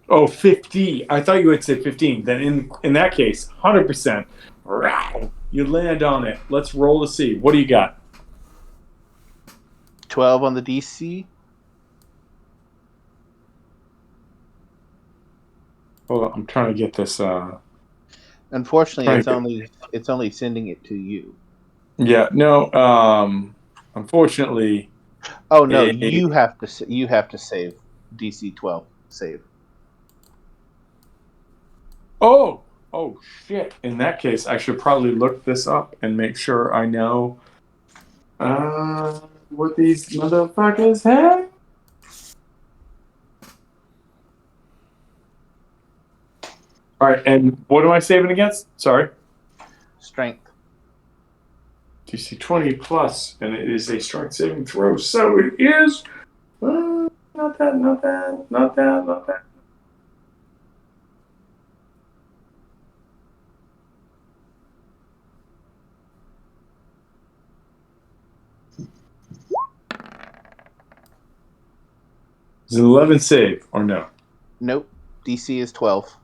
E: Oh, 50. I thought you had said 15. Then in that case, 100%. You land on it. Let's roll to see. What do you got?
B: 12 on the DC.
E: Hold on. I'm trying to get this.
B: Unfortunately,
E: Right.
B: it's only sending it to you.
E: Yeah. No. Unfortunately.
B: Oh no,
E: it-
B: you have to save DC 12 save.
E: Oh. Oh shit. In that case, I should probably look this up and make sure I know what these motherfuckers have. All right, and what am I saving against? Sorry.
B: Strength.
E: DC 20 plus, and it is a strength saving throw. So it is. Not bad. Is it 11 save or no?
B: Nope. DC is 12.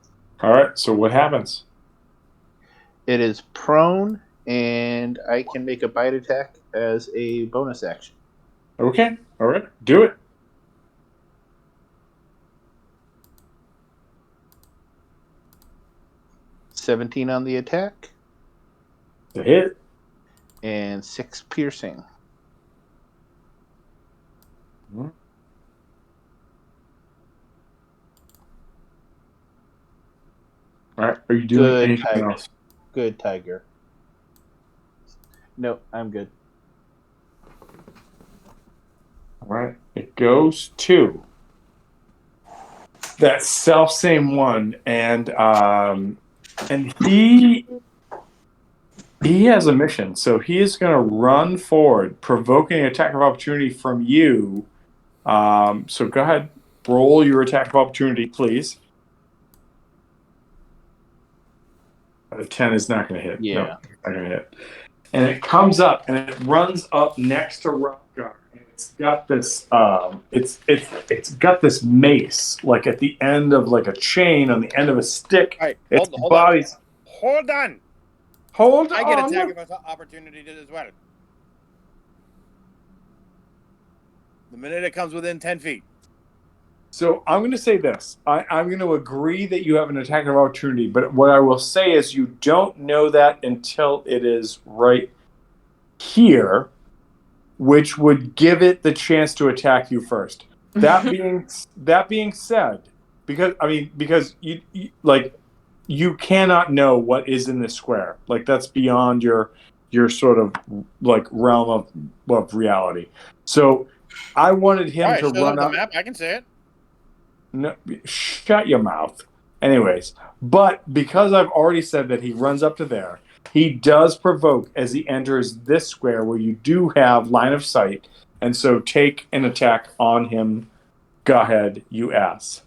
E: All right, so what happens?
B: It is prone, and I can make a bite attack as a bonus action.
E: Okay, all right, do it.
B: $17 on the attack,
E: The hit.
B: and 6 piercing.
E: All right, are you doing
B: Good
E: anything
B: tiger.
E: else?
B: Good tiger. Nope, I'm good.
E: All right, it goes to that self same one, and he He has a mission, so he is going to run forward, provoking an attack of opportunity from you. So go ahead, roll your attack of opportunity, please. A 10 is not going to hit.
B: Yeah.
E: No, not going to hit. And it comes up and it runs up next to Rockgar. And it's got this it's got this mace like at the end of like a chain on the end of a stick.
A: All right,
E: Its
A: hold on.
E: body's
A: Hold on.
E: hold
A: I get
E: on.
A: attack of opportunity as well. The minute it comes within 10 feet.
E: So I'm going to say this. I'm going to agree that you have an attack of opportunity, but what I will say is you don't know that until it is right here, which would give it the chance to attack you first. That being said, because you cannot know what is in this square. Like that's beyond your sort of like realm of reality. So I wanted him
A: All right,
E: to
A: shows
E: run
A: up
E: up.
A: the map. I can see it.
E: No, shut your mouth. Anyways, but because I've already said that he runs up to there, he does provoke as he enters this square where you do have line of sight, and so take an attack on him. Go ahead, you ass.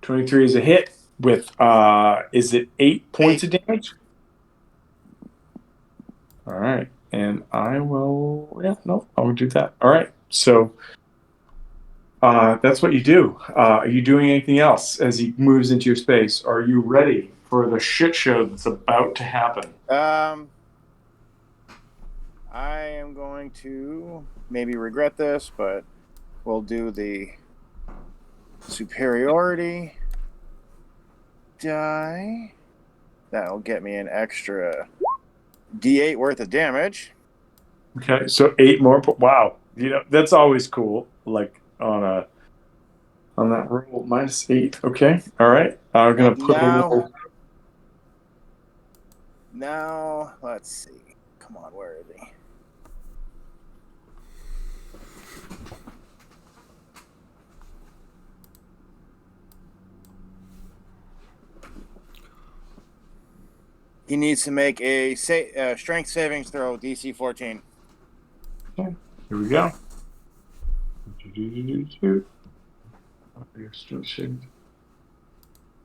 E: $23 is a hit with is it 8 points of damage? All right, and I will I'll do that. All right, so that's what you do. Are you doing anything else as he moves into your space? Are you ready for the shit show that's about to happen?
A: I am going to maybe regret this, but we'll do the superiority die. That'll get me an extra D8 worth of damage.
E: Okay, so 8 more. Wow, that's always cool. Like on that roll, -8. Okay, all right. I'm gonna put a little.
A: Now, let's see. Come on, where is he? He needs to make a strength savings throw, DC 14.
E: Okay, here we go.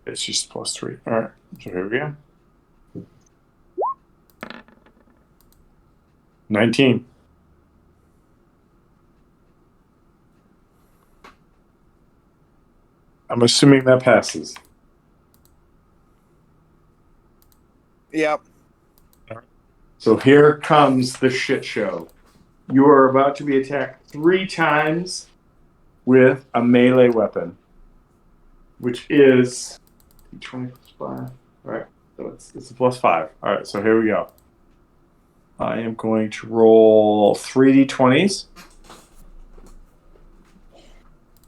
E: It's just +3. All right, so here we go. 19. I'm assuming that passes.
A: Yep.
E: So here comes the shit show. You are about to be attacked 3 times with a melee weapon, which is 20 plus 5. All right, so it's a +5. All right, so here we go. I am going to roll 3d20s.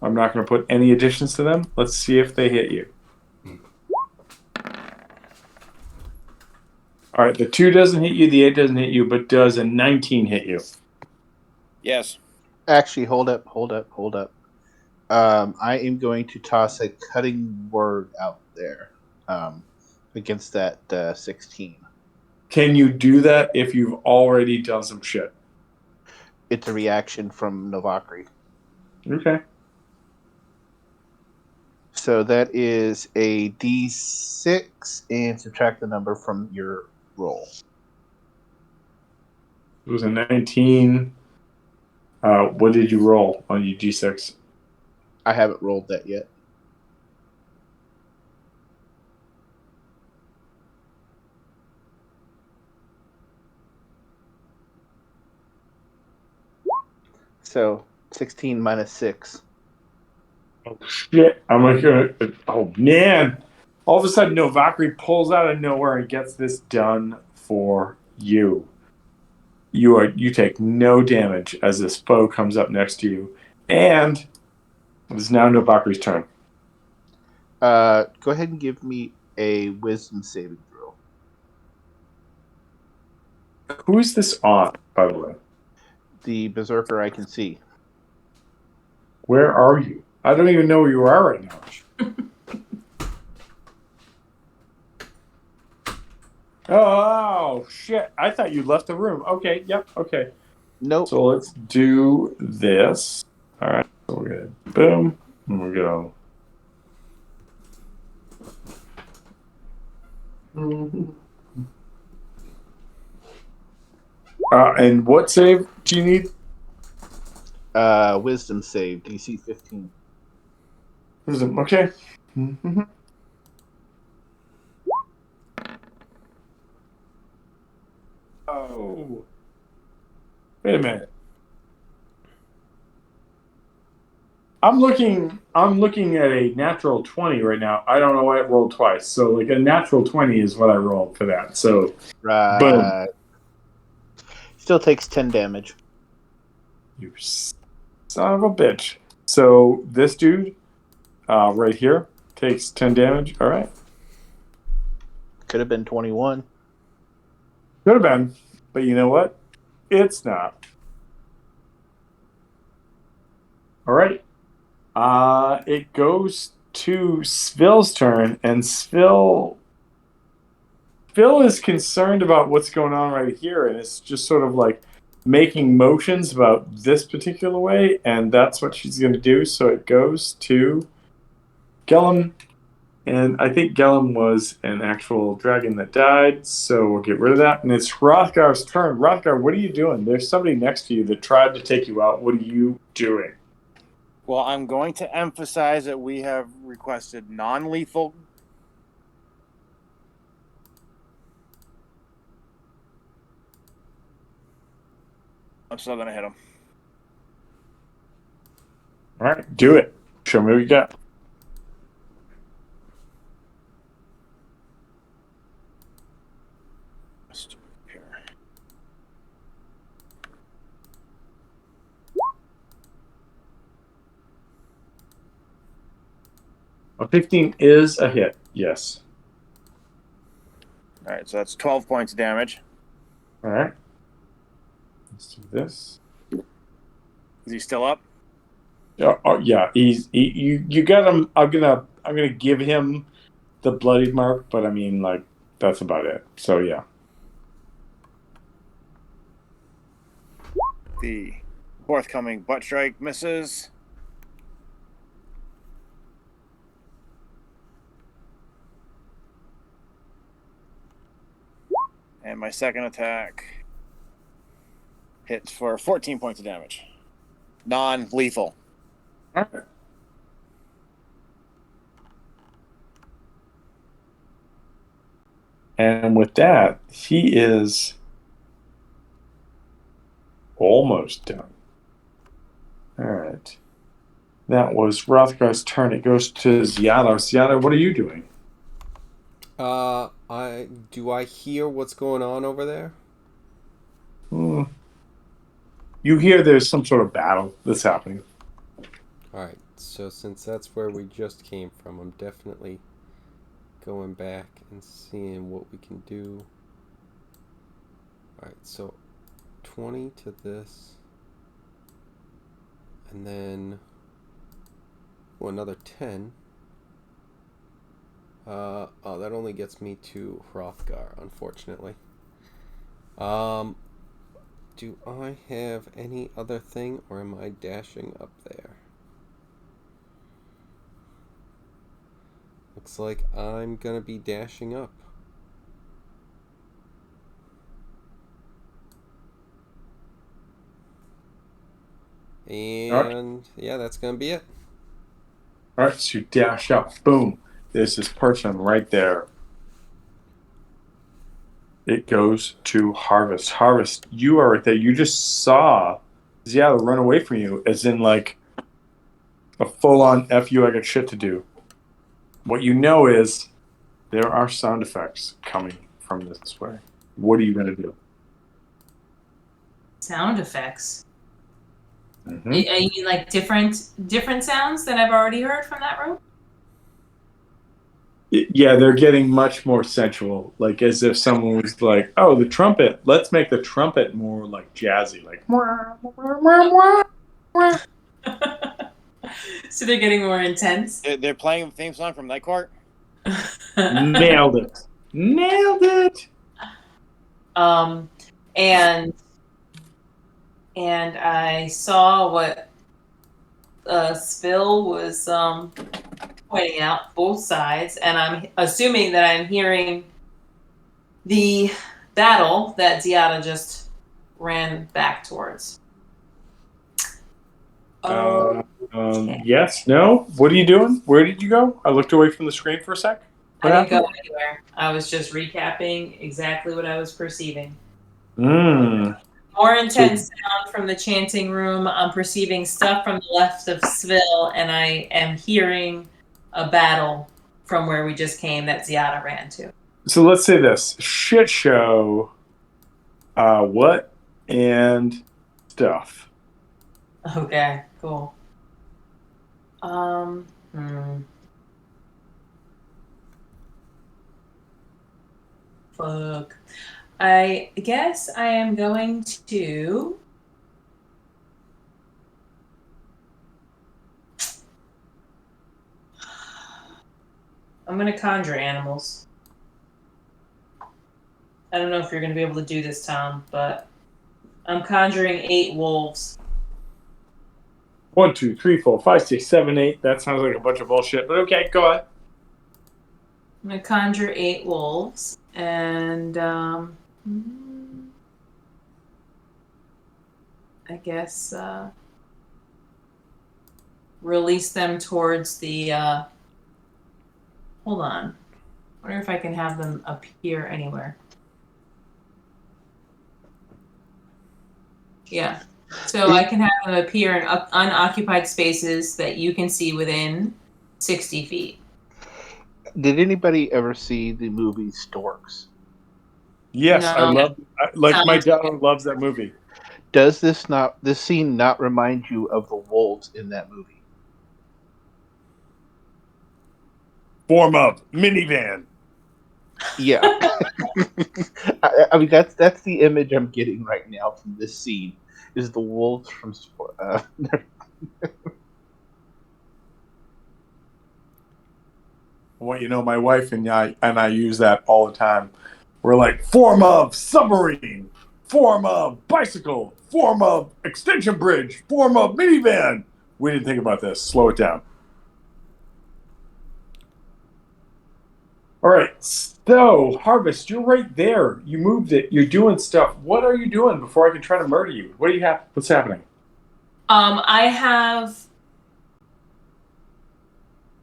E: I'm not going to put any additions to them. Let's see if they hit you. All right, the 2 doesn't hit you, the 8 doesn't hit you, but does a 19 hit you?
A: Yes.
B: Actually, hold up. I am going to toss a cutting word out there against that 16.
E: Can you do that if you've already done some shit?
B: It's a reaction from Novakri.
E: Okay.
B: So that is a D6 and subtract the number from your roll.
E: It was a 19. What did you roll on your D6?
B: I haven't rolled that yet. So 16 minus 6.
E: Oh shit! I'm like, oh man! All of a sudden, Novakri pulls out of nowhere and gets this done for you. You take no damage as this foe comes up next to you, and it is now Novakri's turn.
B: Go ahead and give me a wisdom saving throw.
E: Who is this on, by the way?
B: the berserker I can see.
E: Where are you? I don't even know where you are right now. Oh, shit. I thought you left the room. Okay, yep, okay.
B: Nope.
E: So let's do this. All right, so we're going to boom, and we're going to... and what save do you need?
B: Wisdom save, DC 15.
E: Wisdom, okay. Mm-hmm. Oh. Wait a minute. I'm looking at a natural 20 right now. I don't know why it rolled twice. So like a natural 20 is what I rolled for that. So
B: Right.
E: boom.
B: Still takes 10 damage.
E: You son of a bitch. So this dude right here takes 10 damage. All right.
B: Could have been 21.
E: Could have been. But you know what? It's not. All right. It goes to Svill's turn, and Phil is concerned about what's going on right here, and it's just sort of like making motions about this particular way, and that's what she's going to do. So it goes to Gellum, and I think Gellum was an actual dragon that died, so we'll get rid of that. And it's Hrothgar's turn. Hrothgar, what are you doing? There's somebody next to you that tried to take you out. What are you doing?
A: Well, I'm going to emphasize that we have requested non-lethal. I'm still going to hit him.
E: All right, do it. Show me what you got. A 15 is a hit, yes.
A: All right, so that's 12 points of damage.
E: All right. Let's do this.
A: Is he still up?
E: Yeah. You got him. I'm gonna give him the bloodied mark, but I mean, like, that's about it. So yeah.
A: The forthcoming butt strike misses. And my second attack hits for 14 points of damage. Non-lethal.
E: All right. And with that, he is almost done. All right. That was Hrothgar's turn. It goes to Ziada. Ziada, what are you doing?
D: Do I hear what's going on over there?
E: You hear there's some sort of battle that's happening.
D: Alright, so since that's where we just came from, I'm definitely going back and seeing what we can do. Alright, so 20 to this. And then another 10. Oh, that only gets me to Hrothgar, unfortunately. Do I have any other thing, or am I dashing up there? Looks like I'm gonna be dashing up. And yeah, that's gonna be it.
E: All right, so you dash up. Boom. There's this person right there. It goes to Harvest. Harvest, you are right there. You just saw Ziada run away from you, as in like a full-on F you, I got shit to do. What you know is there are sound effects coming from this way. What are you going to do?
C: Sound effects.
E: Mm-hmm.
C: You mean like different sounds that I've already heard from that room?
E: Yeah, they're getting much more sensual, like as if someone was like, "Oh, the trumpet. Let's make the trumpet more like jazzy, like."
C: So they're getting more intense.
A: They're playing the theme song from Night Court.
E: Nailed it! Nailed it!
C: Um, and I saw what Spill was pointing out, both sides, and I'm assuming that I'm hearing the battle that Ziada just ran back towards.
E: Yes. No. What are you doing? Where did you go? I looked away from the screen for a sec. What
C: I didn't
E: happened?
C: go anywhere. I was just recapping exactly what I was perceiving.
E: Mm.
C: More intense sound from the chanting room. I'm perceiving stuff from the left of Sville, and I am hearing a battle from where we just came that Ziada ran to.
E: So let's say this shit show. What and stuff.
C: Okay, cool. Fuck. I guess I am going to. I'm going to conjure animals. I don't know if you're going to be able to do this, Tom, but I'm conjuring 8 wolves.
E: 1, 2, 3, 4, 5, 6, 7, 8. That sounds like a bunch of bullshit, but okay, go ahead.
C: I'm going to conjure 8 wolves, and I guess release them towards the. Hold on. I wonder if I can have them appear anywhere. Yeah. So I can have them appear in unoccupied spaces that you can see within 60 feet.
B: Did anybody ever see the movie Storks?
E: Yes,
C: No.
E: I love. My daughter loves that movie.
B: Does this scene not remind you of the wolves in that movie?
E: Form of minivan.
B: Yeah. I mean that's the image I'm getting right now from this scene is the wolves from
E: Well, my wife and I use that all the time. We're like form of submarine, form of bicycle, form of extension bridge, form of minivan. We didn't think about this. Slow it down. All right. So, Harvest, you're right there. You moved it. You're doing stuff. What are you doing before I can try to murder you? What do you have? What's happening?
C: I have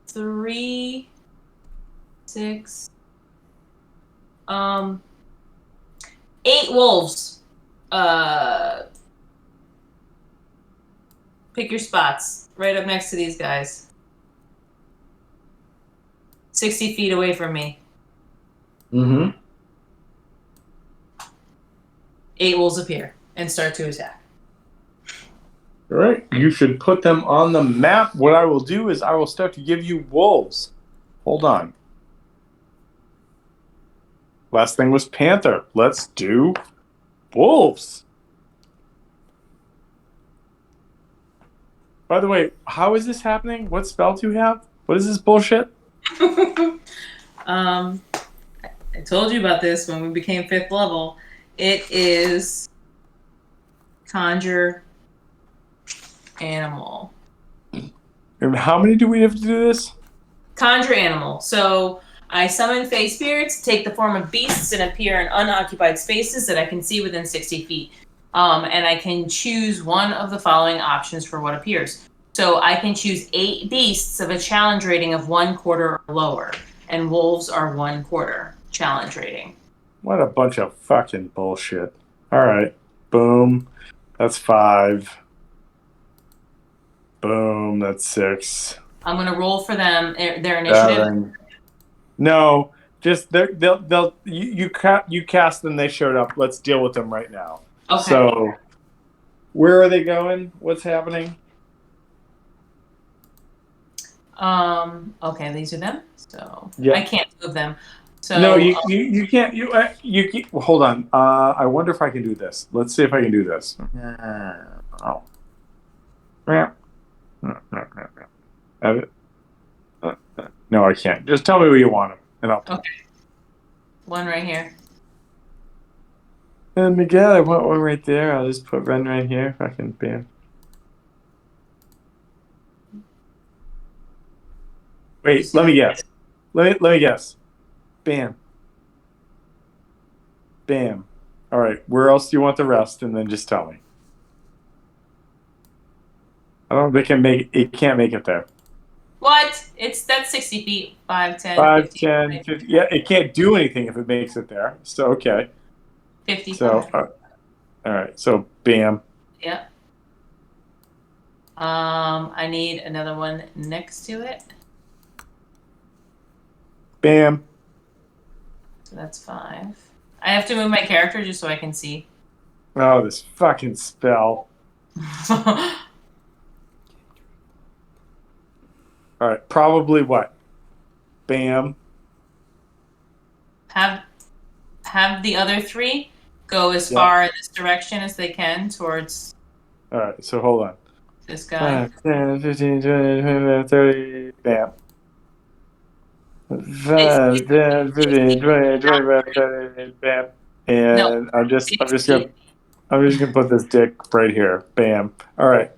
C: 3, 6, 8 wolves. Pick your spots. Right up next to these guys. 60 feet away from me.
E: Mm-hmm.
C: 8 wolves appear and start to attack.
E: All right. You should put them on the map. What I will do is I will start to give you wolves. Hold on. Last thing was panther. Let's do wolves. By the way, how is this happening? What spell do you have? What is this bullshit?
C: I told you about this when we became 5th level. It is conjure animal.
E: And how many do we have to do this?
C: Conjure animal. So I summon fey spirits, take the form of beasts, and appear in unoccupied spaces that I can see within 60 feet. And I can choose one of the following options for what appears. So I can choose 8 beasts of a challenge rating of 1/4 or lower, and wolves are 1/4 challenge rating.
E: What a bunch of fucking bullshit. All right. Boom. That's 5. Boom. That's 6.
C: I'm going to roll for them their initiative.
E: No, just you cast them. They showed up. Let's deal with them right now.
C: Okay.
E: So, where are they going? What's happening?
C: Okay, these are them. So
E: Yeah.
C: I can't move them. So
E: No, you can't. You can't. Well, hold on. I wonder if I can do this. Let's see if I can do this. Oh. Have it? No, I can't. Just tell me where you want them, and I'll.
C: okay. One right here.
E: And Miguel, I want one right there. I'll just put Ren right here. Fucking bam. Wait, let me guess. Let me guess. Bam. Bam. All right. Where else do you want the rest? And then just tell me. I don't think it can't make it there.
C: What? That's 60 feet. 5, 10,
E: 5,
C: 15,
E: 10,
C: 20,
E: 50. Yeah, it can't do anything if it makes it there. So, okay.
C: 55.
E: So, all right. So, bam.
C: Yep. I need another one next to it.
E: Bam.
C: So that's 5. I have to move my character just so I can see.
E: Oh, this fucking spell. All right. Probably what? Bam.
C: have the other 3 go as
E: Yeah.
C: far in this direction as they can towards
E: All right. So, hold on.
C: this guy.
E: 5, 10, 15, 20, 25, 30. Bam. 5, 10, 15, 20, 25, 30. Bam.
C: No,
E: And I'm just
C: 60.
E: gonna put this dick right here. Bam. All right.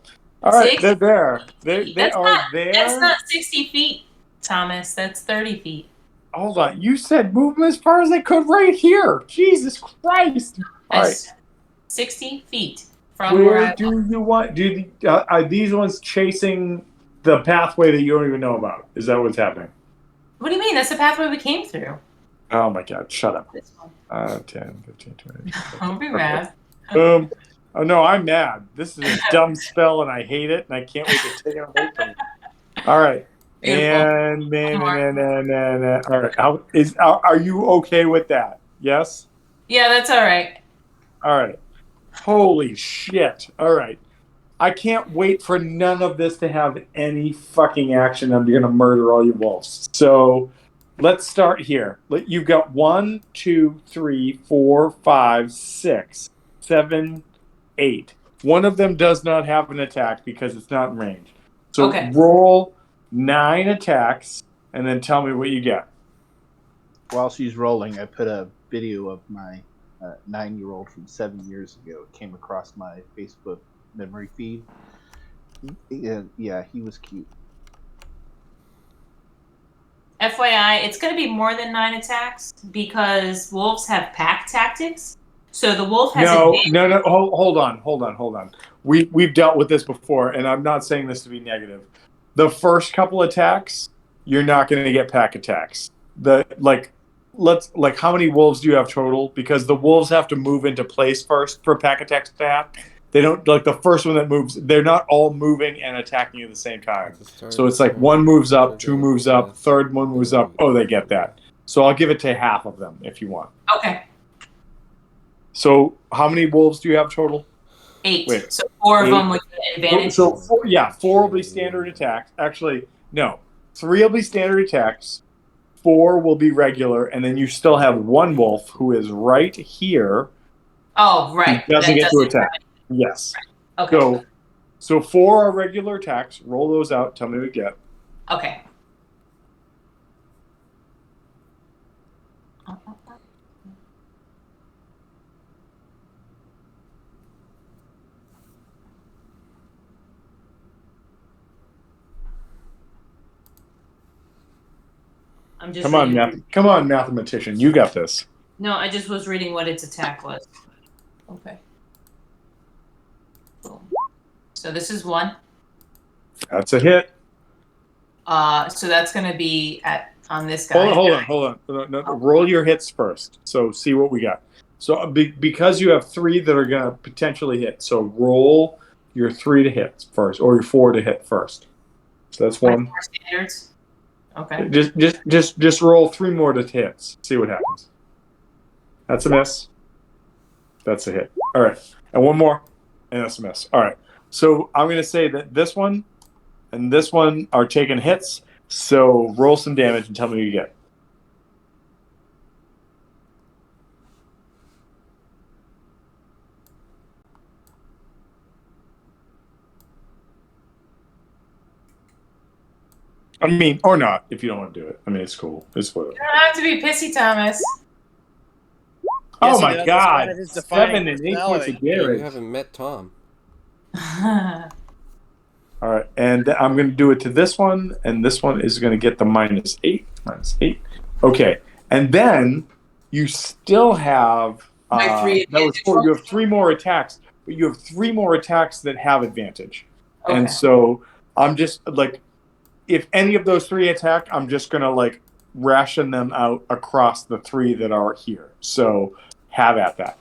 E: All right.
C: 60
E: They're there. They
C: That's
E: are
C: not
E: there.
C: 60 feet, Thomas. That's 30 feet.
E: Hold on. You said move them as far as they could right here. Jesus Christ. All right.
C: That's 60 feet from where
E: Where
C: I
E: do you want? Are these ones chasing the pathway that you don't even know about? Is that what's happening?
C: What do you mean? That's the pathway we came through.
E: Oh my God! Shut up.
C: This one.
E: 10, 15, 20.
C: Don't be mad.
E: Boom. Oh no, I'm mad. This is a dumb spell, and I hate it, and I can't wait to take it away from you. All right.
C: Beautiful.
E: And all right. Are you okay with that? Yes.
C: Yeah, that's all right.
E: All right. Holy shit. All right. I can't wait for none of this to have any fucking action. I'm going to murder all you wolves. So let's start here. You've got 1, 2, 3, 4, 5, 6, 7, 8. One of them does not have an attack because it's not in range. So
C: Okay.
E: roll 9 attacks and then tell me what you get.
B: While she's rolling, I put a video of my 9-year-old from 7 years ago. It came across my Facebook memory feed. Yeah, he was cute.
C: FYI, it's going to be more than 9 attacks because wolves have pack tactics. So the wolf has
E: No. Hold on. We've dealt with this before, and I'm not saying this to be negative. The first couple attacks, you're not going to get pack attacks. How many wolves do you have total? Because the wolves have to move into place first for pack attacks to happen. They don't like the first one that moves. They're not all moving and attacking you at the same time. So it's like 1 moves up, 2 moves up, third one moves up. Oh, they get that. So I'll give it to half of them if you want.
C: Okay.
E: So how many wolves do you have total?
C: 8.
E: Wait.
C: So 4 of
E: 8.
C: them would get advantage.
E: So 4 will be standard attacks. Actually, no. 3 will be standard attacks. 4 will be regular, and then you still have 1 wolf who is right here.
C: Oh, right.
E: Who doesn't get to attack. Yes.
C: Okay.
E: So 4 are regular attacks. Roll those out. Tell me what you get.
C: Okay. I'm just
E: Come on, mathematician. You got this.
C: No, I just was reading what its attack was. Okay. Boom. So this is 1.
E: That's a hit.
C: So that's going to be on this guy.
E: Hold on. No, roll your hits first. So see what we got. So because you have 3 that are going to potentially hit. So roll your 3 to hit first, or your 4 to hit first. So that's 1.
C: 4 standards. Okay.
E: Just roll 3 more to hits. See what happens. That's a miss. That's a hit. All right. And 1 more. And that's a miss. All right. So I'm going to say that this one and this one are taking hits. So roll some damage and tell me what you get. I mean, or not, if you don't want to do it. I mean, it's cool. It's whatever.
C: You don't have to be pissy, Thomas.
E: Oh
A: Yes, he
E: my
A: does. That's
E: god!
A: kind of his defining
E: 7 and 8 points of
A: personality.
D: Yeah, you
E: damage.
D: haven't met Tom.
E: All right, and I'm going to do it to this one, and this one is going to get the -8. -8. Okay, and then you still have
C: My 3
E: that was
C: advantage
E: 4. You
C: ones?
E: have 3 more attacks, but you have 3 more attacks that have advantage.
C: Okay.
E: And so I'm just like, if any of those 3 attack, I'm just going to like ration them out across the 3 that are here. So have at that.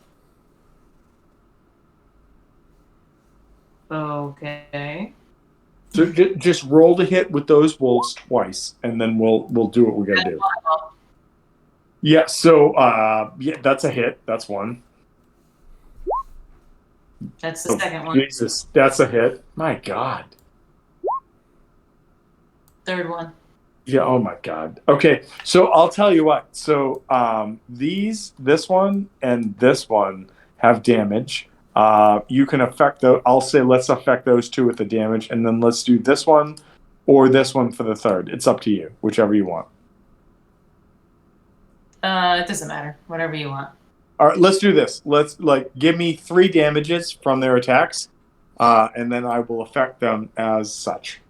C: Okay.
E: So just roll to hit with those wolves twice, and then we'll do what we're gonna do. Yeah. So yeah, that's a hit. That's one.
C: That's the second one.
E: Jesus, that's a hit. My God.
C: Third one.
E: Yeah. Oh my God. Okay. So I'll tell you what. So this one and this one have damage. You can affect the. I'll say let's affect those 2 with the damage, and then let's do this one or this one for the third. It's up to you, whichever you want.
C: It doesn't matter. Whatever you want.
E: All right, let's do this. Let's give me 3 damages from their attacks, and then I will affect them as such.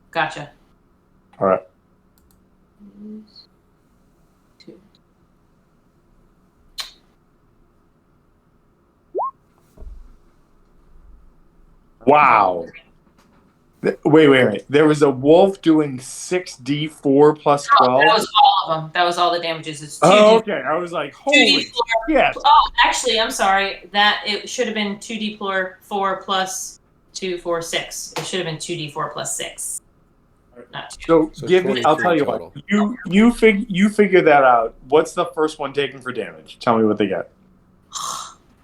C: Gotcha.
E: All right.
C: 2.
E: Wow. Wait. There was a wolf doing 6d4 plus 12.
C: That was all of them. That was all the damages. It's 2d.
E: Oh, okay. I was like, holy
C: 2d4.
E: yes.
C: Oh, actually, I'm sorry. That it should have been 2d4 plus 2, 4, 6. It should have been 2d4 plus 6. Not 2.
E: So give me. I'll
D: 23
E: tell you
D: total.
E: what. You figure that out. What's the first one taking for damage? Tell me what they get.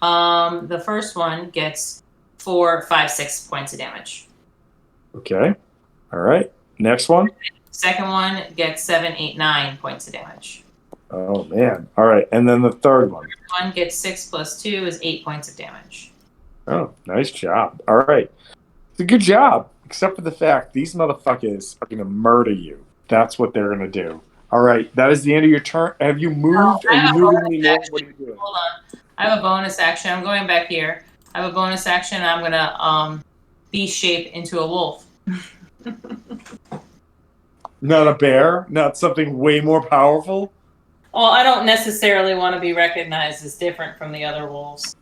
C: The first one gets 4, 5, 6 points of damage.
E: Okay. All right. Next one.
C: Second one gets 7, 8, 9 points of damage.
E: Oh man. All right. And then the third one.
C: One gets 6 plus 2 is 8 points of damage.
E: Oh, nice job. All right. It's a good job. Except for the fact these motherfuckers are going to murder you. That's what they're going to do. All right. That is the end of your turn. Have you moved?
C: I
E: Are
C: have
E: you
C: a
E: moving
C: bonus
E: anymore?
C: action.
E: What are you doing?
C: Hold on. I have a bonus action. I'm going back here. I have a bonus action. I'm going to beast shape into a wolf.
E: Not a bear? Not something way more powerful?
C: Well, I don't necessarily want to be recognized as different from the other wolves.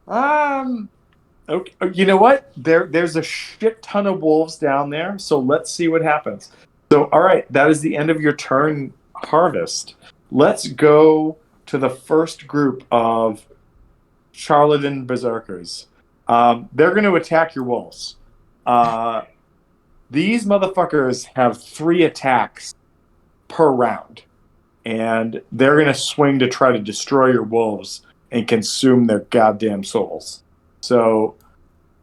E: Okay. You know what? There's a shit ton of wolves down there, so let's see what happens. So, all right, that is the end of your turn, Harvest. Let's go to the first group of charlatan berserkers. They're going to attack your wolves. These motherfuckers have 3 attacks per round, and they're going to swing to try to destroy your wolves and consume their goddamn souls. So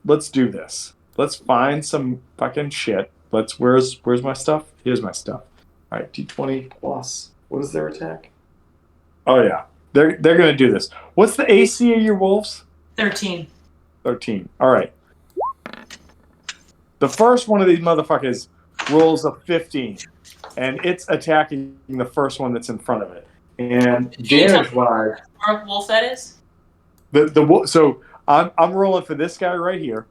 E: let's do this. Let's find some fucking shit. Where's my stuff? Here's my stuff. All right, d20 plus. What is their attack? Oh yeah, they're gonna do this. What's the AC of your wolves?
C: 13.
E: 13. All right. The first one of these motherfuckers rolls a 15, and it's attacking the first one that's in front of it. And damage-wise,
C: Or wolf, that is?
E: so I'm rolling for this guy right here,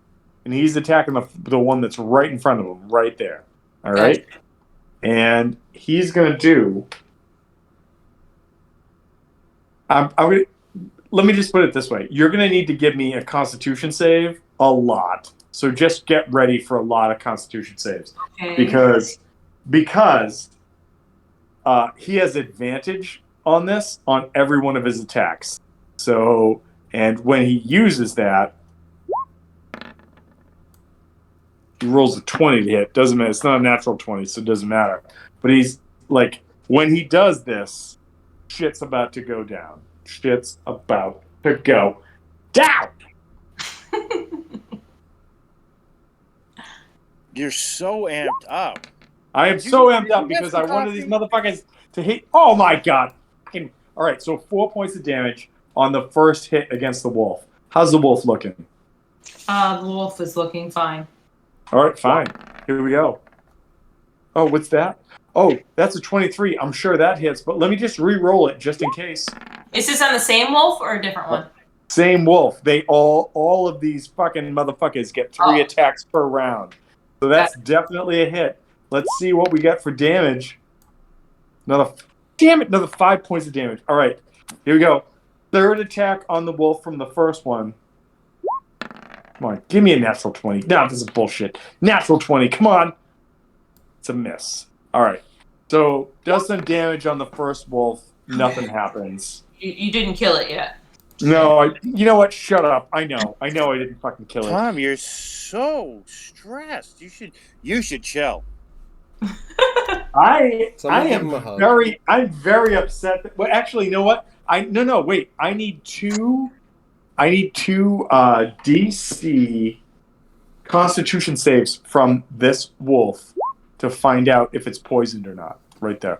E: and he's attacking the one that's right in front of him, right there. All right, and he's gonna do. I'm gonna. Let me just put it this way: you're gonna need to give me a Constitution save a lot. So just get ready for a lot of Constitution saves,
C: Okay.
E: because he has advantage on this on every one of his attacks. So, and when he uses that, he rolls a 20 to hit. Doesn't matter. It's not a natural 20, so it doesn't matter. But he's like, when he does this, shit's about to go down. Shit's about to go down.
A: You're so amped up.
E: I am
A: Did you
E: so
A: get-
E: amped
A: did
E: up
A: you get
E: because
A: some
E: I wanted these
A: coffee?
E: motherfuckers to hit. Oh my god! Fucking- All right, so 4 points of damage on the first hit against the wolf. How's the wolf looking?
C: The wolf is looking fine.
E: All right, fine. Here we go. Oh, what's that? Oh, that's a 23. I'm sure that hits, but let me just re-roll it just in case.
C: Is this on the same wolf or a different one?
E: Same wolf. They all of these fucking motherfuckers get 3
C: Oh.
E: attacks per round. So that's definitely a hit. Let's see what we get for damage. Another 5 points of damage. All right, here we go. Third attack on the wolf from the first one. Come on, give me a natural 20. No, this is bullshit. Natural 20, come on. It's a miss. All right, so does some damage on the first wolf. Nothing happens.
C: You didn't kill it yet.
E: No, you know what? Shut up. I know I didn't fucking kill it.
A: Tom, you're so stressed. You should chill.
D: Someone give him a hug.
E: I'm very upset. Well, actually, you know what? Wait. I need two DC Constitution saves from this wolf to find out if it's poisoned or not. Right there.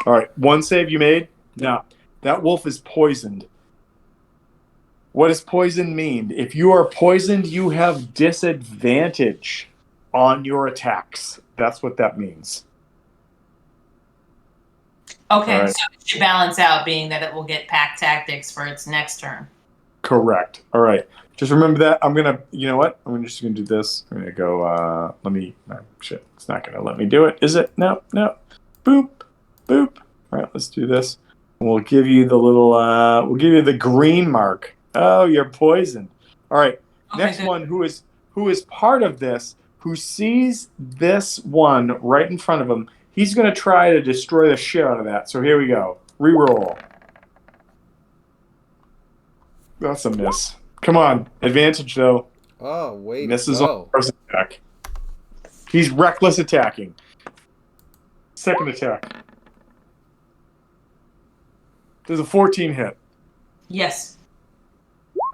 E: All right, one save you made. Now that wolf is poisoned. What does poison mean? If you are poisoned, you have disadvantage on your attacks. That's what that means.
C: Okay,
E: All right.
C: so it should balance out, being that it will get pack tactics for its next turn.
E: Correct. All right. Just remember that. You know what? I'm just going to do this. I'm going to go, shit. It's not going to let me do it. Is it? No. Boop. Boop. All right, let's do this. And we'll give you the little, we'll give you the green mark. Oh, you're poisoned. All right.
C: Okay,
E: Next
C: good.
E: one, who is part of this, who sees this one right in front of him, he's going to try to destroy the shit out of that. So here we go. Reroll. That's a miss. Come on. Advantage, though.
D: Oh, wait.
E: Misses on first attack. He's reckless attacking. Second attack. There's a 14 hit.
C: Yes.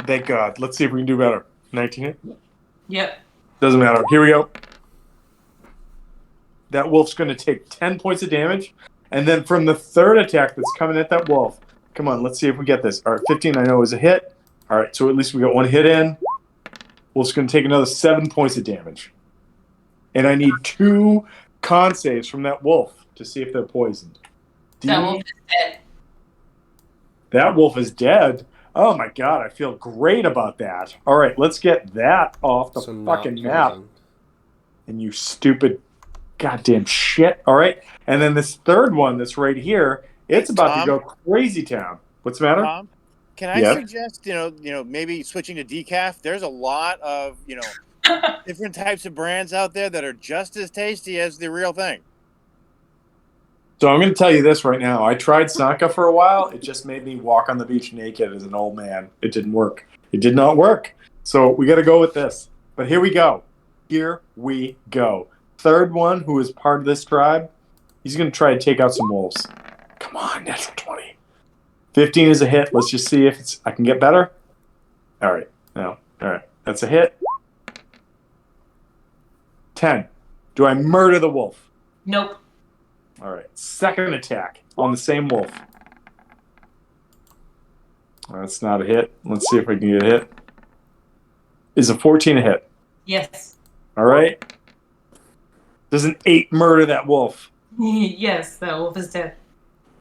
E: Thank God. Let's see if we can do better. 19 hit?
C: Yep.
E: Doesn't matter. Here we go. That wolf's going to take 10 points of damage. And then from the third attack that's coming at that wolf, come on, let's see if we get this. All right, 15 I know is a hit. All right, so at least we got one hit in. Wolf's going to take another 7 points of damage. And I need 2 con saves from that wolf to see if they're poisoned.
C: That wolf is dead.
E: That wolf is dead. Oh my God, I feel great about that. All right, let's get that off the fucking map. And you stupid goddamn shit. All right, and then this third one that's right here, it's about to go crazy town. What's the matter?
A: Tom, can I suggest, maybe switching to decaf? There's a lot of, different types of brands out there that are just as tasty as the real thing.
E: So I'm going to tell you this right now. I tried Sanka for a while. It just made me walk on the beach naked as an old man. It didn't work. It did not work. So we got to go with this. But here we go. Here we go. Third one, who is part of this tribe, he's going to try to take out some wolves. Come on, natural 20. 15 is a hit. Let's just see if I can get better. All right. No. All right. That's a hit. 10. Do I murder the wolf?
C: Nope.
E: All right. Second attack on the same wolf. That's not a hit. Let's see if we can get a hit. Is a 14 a hit?
C: Yes.
E: All right. Does an 8 murder that wolf?
C: Yes, that wolf is dead.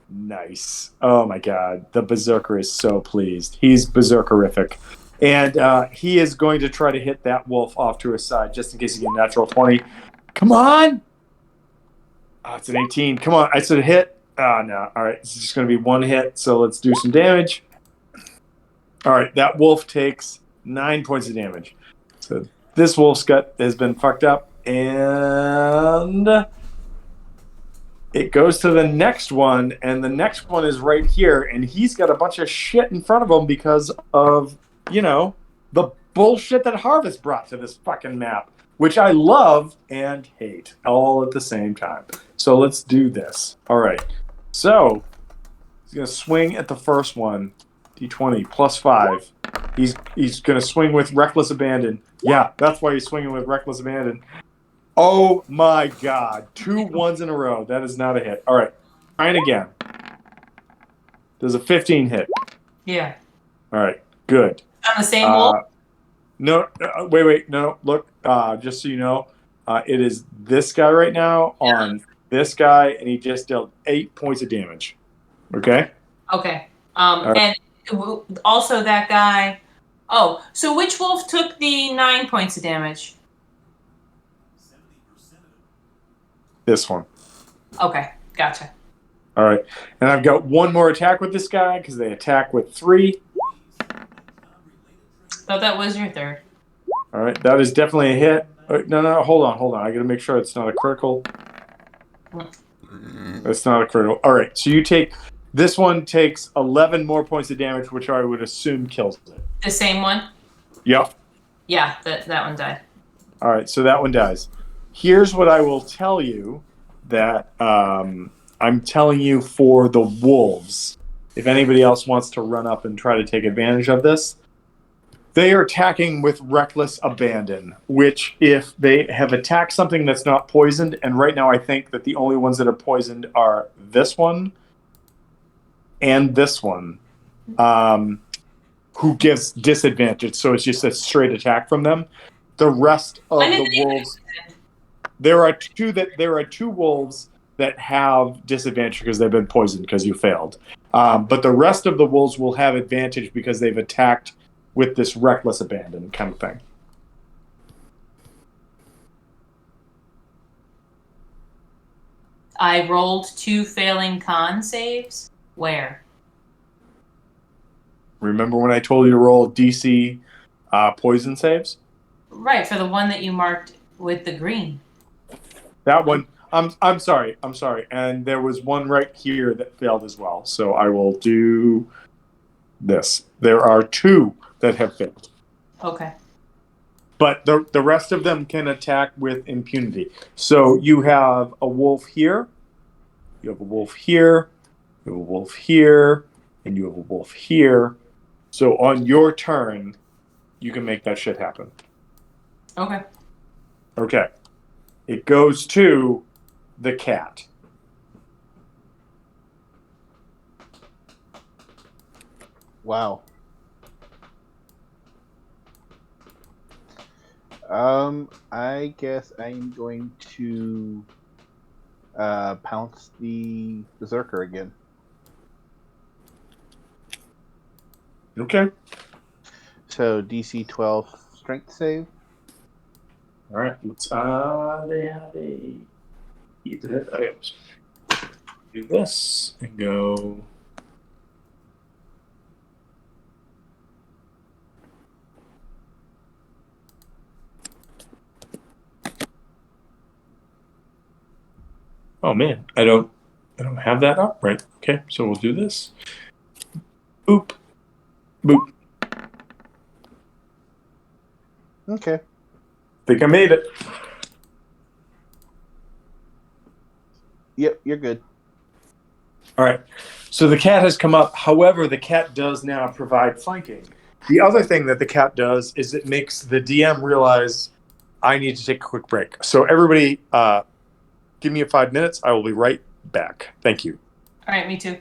E: Nice. Oh my God. The berserker is so pleased. He's berserkerific. And he is going to try to hit that wolf off to his side just in case he gets a natural 20. Come on. Oh, it's an 18. Come on. I said a hit. Oh, no. All right. It's just going to be one hit. So let's do some damage. All right. That wolf takes 9 points of damage. So this wolf's gut has been fucked up. And it goes to the next one. And the next one is right here. And he's got a bunch of shit in front of him because of, the bullshit that Harvest brought to this fucking map, which I love and hate all at the same time. So let's do this. All right. So he's going to swing at the first one. D20 plus 5. He's going to swing with reckless abandon. Yeah, that's why he's swinging with reckless abandon. Oh my God! 2 ones in a row. That is not a hit. All right, trying again. Does a 15 hit?
C: Yeah.
E: All right, good.
C: On the same wolf?
E: No, wait, no. Look, just so you know, it is this guy right now on this guy, and he just dealt 8 points of damage. Okay.
C: Okay.
E: right.
C: And also that guy. Oh, so which wolf took the 9 points of damage?
E: This one.
C: Okay, gotcha.
E: All right, and I've got one more attack with this guy because they attack with 3.
C: Thought that was your third.
E: All right, that is definitely a hit. No, hold on. I got to make sure it's not a critical. That's not a critical. All right, so this one takes 11 more points of damage, which I would assume kills it.
C: The same one?
E: Yep.
C: Yeah, that one died.
E: All right, so that one dies. Here's what I will tell you that I'm telling you for the wolves. If anybody else wants to run up and try to take advantage of this, they are attacking with reckless abandon, which if they have attacked something that's not poisoned, and right now I think that the only ones that are poisoned are this one and this one, who gives disadvantage. So it's just a straight attack from them. The rest of the wolves, there are 2 wolves that have disadvantage because they've been poisoned because you failed. But the rest of the wolves will have advantage because they've attacked with this reckless abandon kind of thing.
C: I rolled 2 failing con saves. Where?
E: Remember when I told you to roll DC poison saves?
C: Right, for the one that you marked with the green.
E: That one. I'm sorry. And there was one right here that failed as well. So I will do this. There are 2 that have failed.
C: Okay.
E: But the rest of them can attack with impunity. So you have a wolf here, you have a wolf here, you have a wolf here, and you have a wolf here. So on your turn, you can make that shit happen.
C: Okay.
E: Okay. It goes to the cat.
B: Wow. I guess I'm going to pounce the berserker again.
E: Okay.
B: So DC 12 strength save.
E: All right. Let's do this and go. Oh man, I don't have that up right. Okay, so we'll do this. Boop, boop.
B: Okay.
E: Think I made it.
B: Yep, you're good.
E: All right. So the cat has come up. However, the cat does now provide flanking. The other thing that the cat does is it makes the DM realize I need to take a quick break. So everybody, give me 5 minutes. I will be right back. Thank you.
C: All right, me too.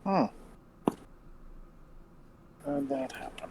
A: How did that happen?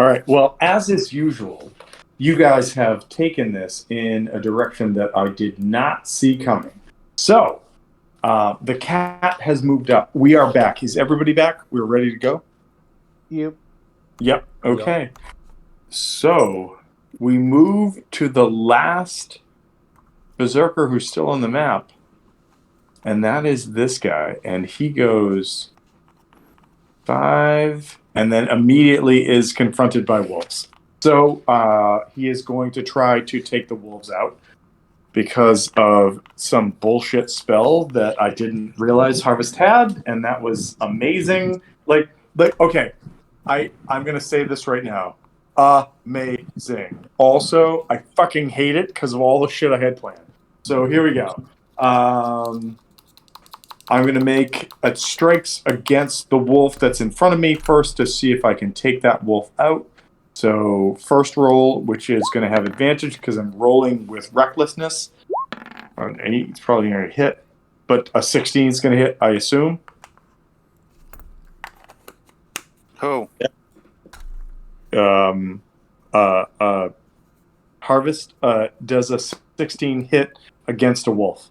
E: All right. Well, as is usual, you guys have taken this in a direction that I did not see coming. So, the cat has moved up. We are back. Is everybody back? We're ready to go?
B: Yep.
E: Yep. Okay. So, we move to the last berserker who's still on the map. And that is this guy. And he goes 5 and then immediately is confronted by wolves. So he is going to try to take the wolves out because of some bullshit spell that I didn't realize Harvest had, and that was amazing. Like okay, I'm gonna say this right now. Amazing. Also, I fucking hate it because of all the shit I had planned. So here we go. I'm going to make strikes against the wolf that's in front of me first to see if I can take that wolf out. So first roll, which is going to have advantage because I'm rolling with recklessness. An 8, it's probably going to hit, but a 16 is going to hit, I assume.
A: Who?
E: Harvest does a 16 hit against a wolf.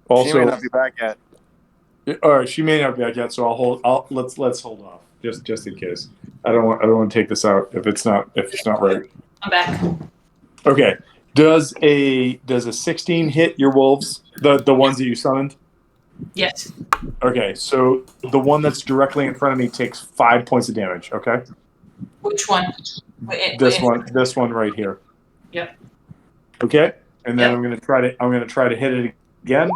E: Also,
A: she may not be back yet.
E: All right, she may not be back yet, so let's hold off just in case. I don't want to take this out if it's not right.
C: I'm back.
E: Okay. Does a 16 hit your wolves? The ones that you summoned?
C: Yes.
E: Okay, so the one that's directly in front of me takes 5 points of damage. Okay.
C: Which one?
E: This one right here.
C: Yep.
E: Okay, and then
C: Yep.
E: I'm gonna try to hit it again.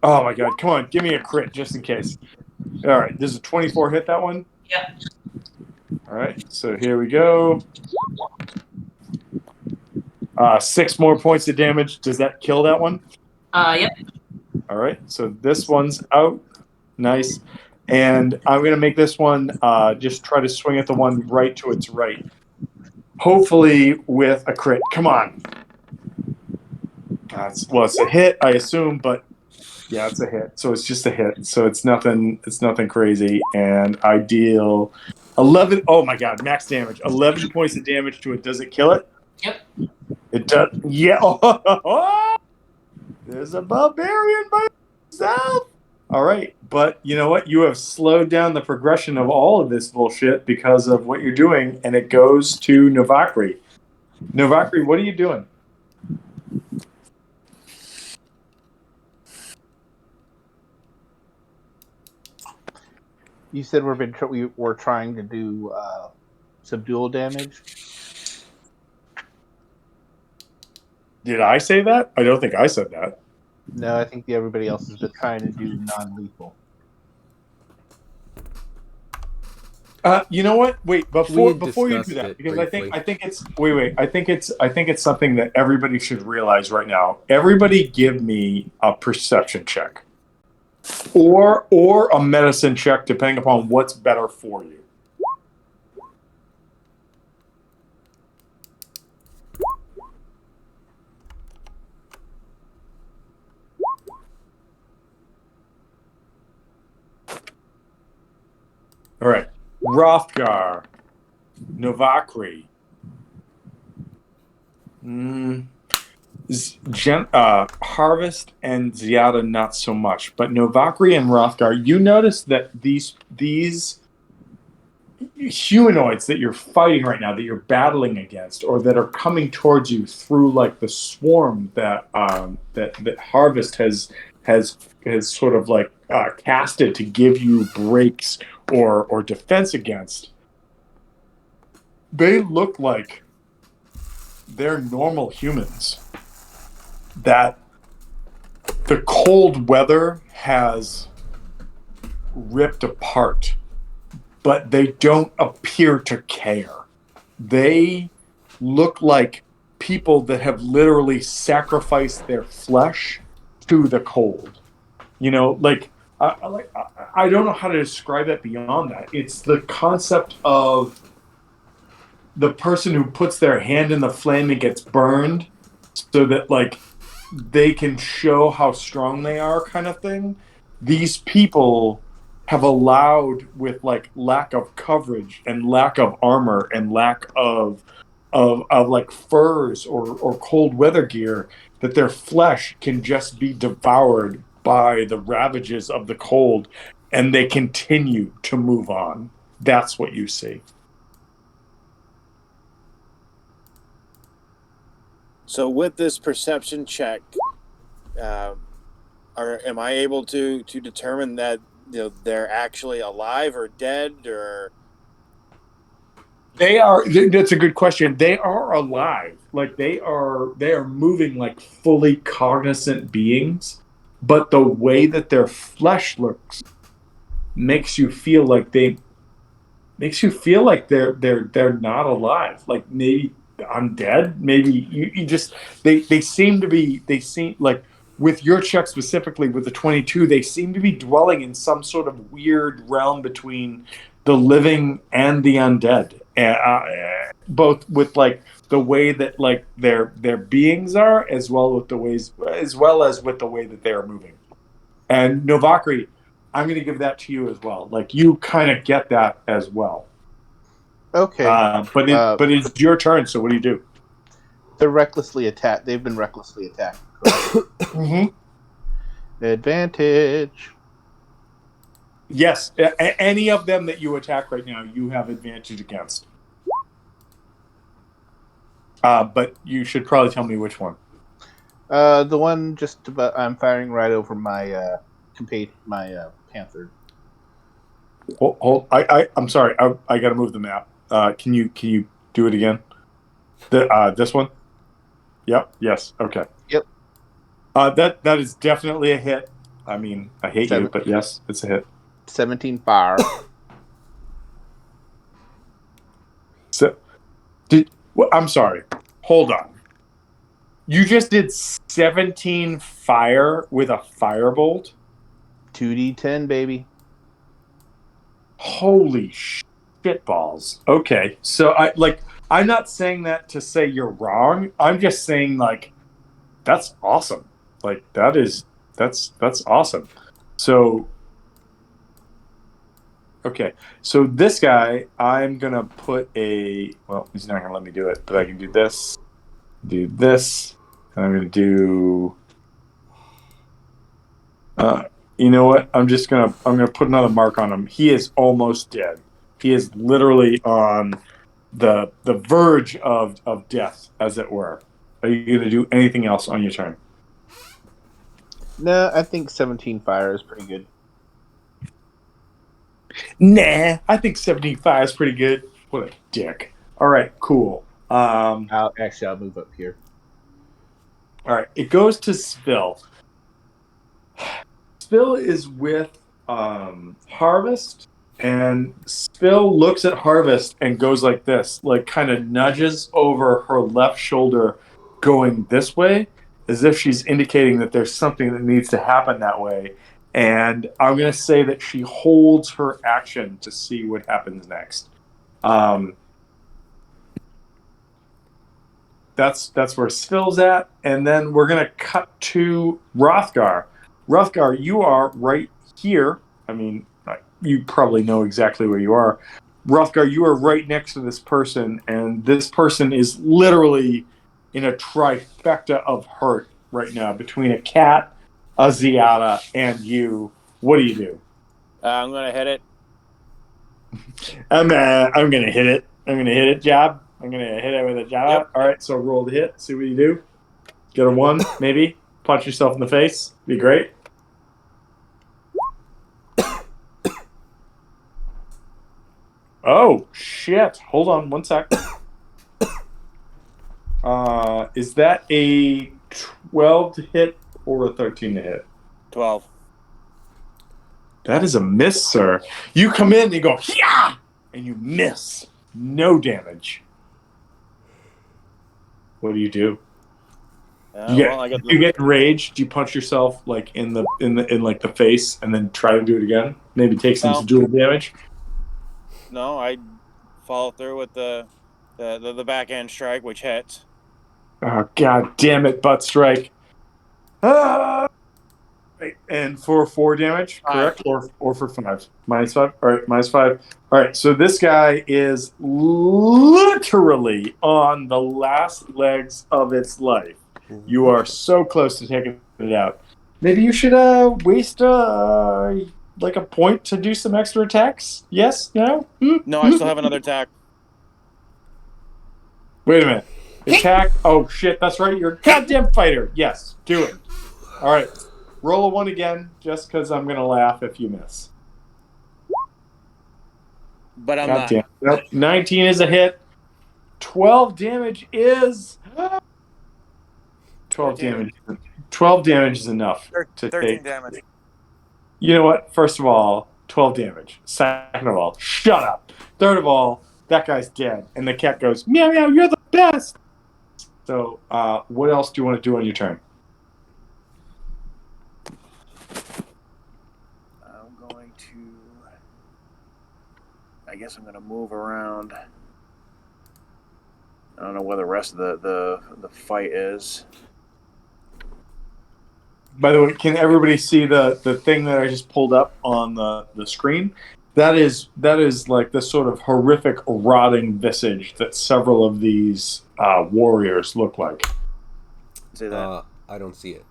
E: Oh my god! Come on, give me a crit just in case. All right, this is a 24 hit that one.
C: Yep.
E: All right, so here we go. 6 more points of damage. Does that kill that one?
C: Yep.
E: All right, so this one's out. Nice. And I'm going to make this one just try to swing at the one right to its right. Hopefully with a crit. Come on. It's a hit, I assume, but yeah, it's a hit. So it's just a hit. So it's nothing crazy. And I deal 11. Oh my god, max damage. 11 points of damage to it. Does it kill it?
C: Yep.
E: It does. Yeah. There's a barbarian by himself. All right. But you know what? You have slowed down the progression of all of this bullshit because of what you're doing, and it goes to Novakri. Novakri, what are you doing?
B: You said we were trying to do subdual damage.
E: Did I say that? I don't think I said that.
B: No, I think everybody else has been trying to do non-lethal.
E: You know what? Wait, before you do that,
D: it
E: because
D: briefly.
E: I think it's something that everybody should realize right now. Everybody, give me a perception check, or a medicine check, depending upon what's better for you. All right. Rothgar, Novakri, Harvest, and Ziada not so much, but Novakri and Rothgar, you notice that these humanoids that you're fighting right now, that you're battling against, or that are coming towards you through like the swarm that that Harvest has sort of like casted to give you breaks or defense against, they look like they're normal humans that the cold weather has ripped apart, but they don't appear to care. They look like people that have literally sacrificed their flesh to the cold. You know, like I don't know how to describe it beyond that. It's the concept of the person who puts their hand in the flame and gets burned, so that like they can show how strong they are, kind of thing. These people have allowed, with like lack of coverage and lack of armor and lack of like furs or cold weather gear, that their flesh can just be devoured by the ravages of the cold, and they continue to move on. That's what you see.
A: So with this perception check, am I able to determine that they're actually alive or dead or?
E: They are. That's a good question. They are alive. Like they are moving like fully cognizant beings, but the way that their flesh looks makes you feel like they're not alive. Like maybe I'm dead. Maybe you just they seem to be they seem like, with your check specifically with the 22, they seem to be dwelling in some sort of weird realm between the living and the undead. Both with like the way that like their beings are, as well as with the way that they are moving. And Novakri, I'm going to give that to you as well. Like you kind of get that as well.
B: Okay.
E: But it's your turn. So what do you do?
B: They're recklessly attacked. They've been recklessly attacked. Correct?
E: Mm-hmm.
B: Advantage.
E: Yes, any of them that you attack right now, you have advantage against. But you should probably tell me which one.
B: The one just about. I'm firing right over my panther.
E: Hold. I'm sorry. I got to move the map. Can you do it again? This one. Yep. Yes. Okay.
B: Yep.
E: That is definitely a hit. I mean, I hate you, but yes, it's a hit.
B: 17 fire.
E: So, I'm sorry. Hold on. You just did 17 fire with a firebolt?
B: 2d10, baby.
E: Holy shitballs. Okay. So I'm not saying that to say you're wrong. I'm just saying like that's awesome. Like that's awesome. So okay. So this guy, I'm going to put he's not going to let me do it, but I can do this, and I'm going to do you know what? I'm gonna put another mark on him. He is almost dead. He is literally on the verge of death, as it were. Are you gonna do anything else on your turn?
B: No, I think 17 fire is pretty good.
E: Nah, I think 75 is pretty good. What a dick. All right, cool.
B: I'll move up here.
E: All right, it goes to Spill. Spill is with Harvest, and Spill looks at Harvest and goes like this, like kind of nudges over her left shoulder going this way, as if she's indicating that there's something that needs to happen that way. And I'm going to say that she holds her action to see what happens next. That's where Spill's at. And then we're going to cut to Rothgar. Rothgar, you are right here. I mean, you probably know exactly where you are. Rothgar, you are right next to this person, and this person is literally in a trifecta of hurt right now between a cat, a Ziada, and you. What do you do?
A: I'm gonna hit it.
E: I'm gonna hit it. I'm gonna hit it, jab. I'm gonna hit it with a jab.
A: Yep.
E: All right, so roll the hit. See what you do. Get a 1, maybe. Punch yourself in the face. Be great. Oh, shit. Hold on 1 sec. Is that a 12 to hit or a 13 to hit?
A: 12.
E: That is a miss, sir. You come in and you go, yeah, and you miss. No damage. What do? You get enraged. Do you punch yourself like in the face and then try to do it again? Maybe take some dual damage.
A: No, I follow through with the backhand strike, which hits.
E: Oh, god damn it, butt strike. Ah! Right, and for 4 damage,
A: 5.
E: correct? Or for 5? -5? All right, -5. All right, so this guy is literally on the last legs of its life. You are so close to taking it out. Maybe you should waste like a point to do some extra attacks? Yes? No?
A: No, I still have another attack.
E: Wait a minute. Attack. Oh, shit. That's right. You're a goddamn fighter. Yes. Do it. All right. Roll a 1 again, just because I'm going to laugh if you miss.
A: But I'm not.
E: Goddamn. Nope. 19 is a hit. 12 damage is. 12
A: 13.
E: damage. 12 damage is enough to
A: 13
E: take.
A: damage.
E: You know what? First of all, 12 damage. Second of all, shut up. Third of all, that guy's dead. And the cat goes, meow, meow, you're the best. So, what else do you want to do on your turn?
A: I'm going to. I guess I'm going to move around. I don't know where the rest of the fight is.
E: By the way, can everybody see the thing that I just pulled up on the screen? That is like the sort of horrific rotting visage that several of these warriors look like.
A: See that?
D: I don't see it.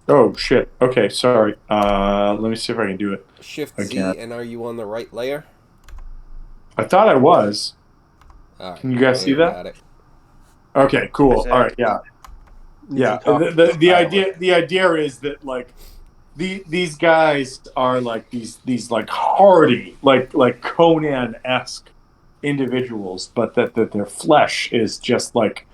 E: Oh shit. Okay, sorry. Let me see if I can do it.
D: Shift Z,
E: Okay.
D: and are you on the right layer?
E: I thought I was.
D: All right,
E: Can you guys see
D: there,
E: that?
D: got it.
E: Okay, cool.
A: Is it-
E: All right, yeah. Yeah. The idea is that like these guys are like these like hardy, like Conan-esque individuals, but that their flesh is just like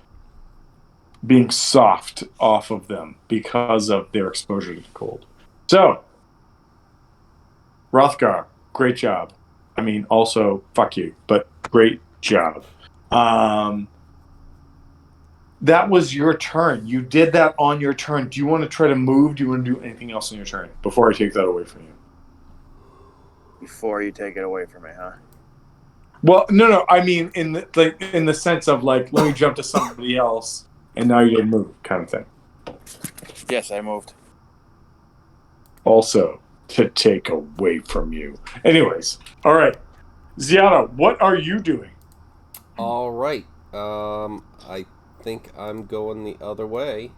E: being soft off of them because of their exposure to the cold. So, Rothgar, great job. I mean, also fuck you, but great job. That was your turn. You did that on your turn. Do you want to try to move? Do you want to do anything else on your turn before I take that away from you?
A: Before you take it away from me, huh?
E: Well, no. I mean, in the sense of like, let me jump to somebody else, and now you didn't move, kind of thing.
A: Yes, I moved.
E: Also, to take away from you. Anyways, all right, Ziana, what are you doing?
D: All right. I think I'm going the other way.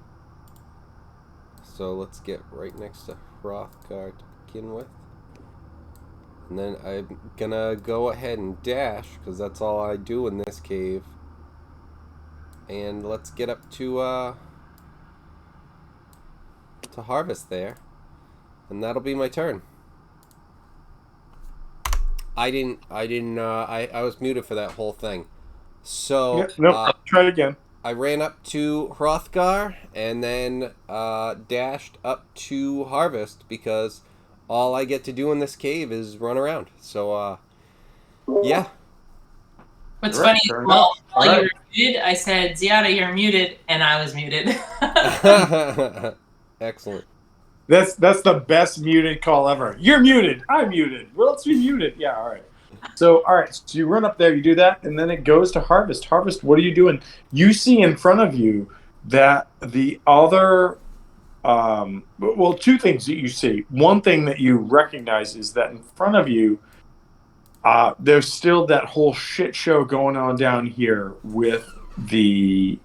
D: So let's get right next to Hrothgar to begin with. And then I'm gonna go ahead and dash, because that's all I do in this cave. And let's get up to harvest there. And that'll be my turn. I was muted for that whole thing. So
E: Yeah, nope. Try it again.
D: I ran up to Hrothgar and then dashed up to Harvest, because all I get to do in this cave is run around. So, yeah.
C: What's
E: All right,
C: funny
E: fair
C: is, while
E: enough.
C: you
E: All
C: were muted, I said, Ziada, you're muted, and I was muted.
D: Excellent.
E: That's the best muted call ever. You're muted. I'm muted. Well, let's be muted. Yeah, all right. So you run up there, you do that, and then it goes to Harvest. Harvest, what are you doing? You see in front of you that the other, well, two things that you see. One thing that you recognize is that in front of you, there's still that whole shit show going on down here with the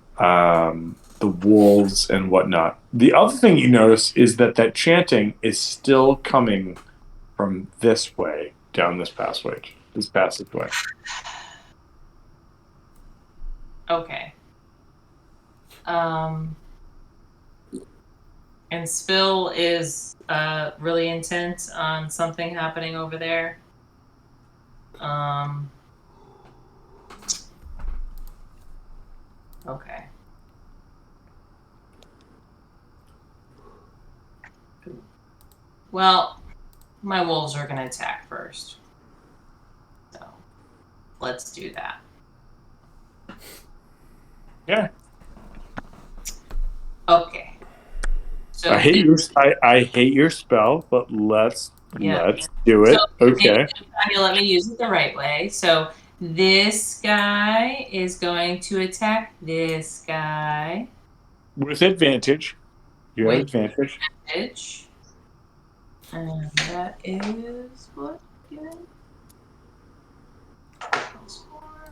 E: wolves and whatnot. The other thing you notice is that chanting is still coming from this way, down this passageway.
C: Okay. And Spill is really intent on something happening over there. Okay. Well, my wolves are going to attack first. So, let's do that.
E: Yeah.
C: Okay. So
E: I hate your spell, but let's do it.
C: So,
E: Okay.
C: you let me use it the right way. So this guy is going to attack this guy.
E: With advantage. You have
C: With
E: advantage.
C: advantage. And that is what again? +4.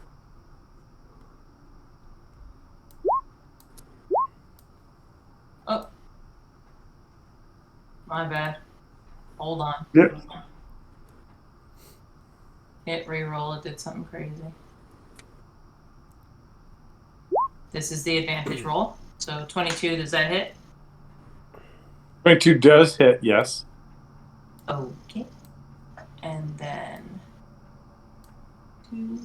C: Oh. My bad. Hold on.
E: Yep.
C: Hit reroll, it did something crazy. This is the advantage roll. So 22, does that hit?
E: 22 does hit, yes.
C: Okay. And then 2.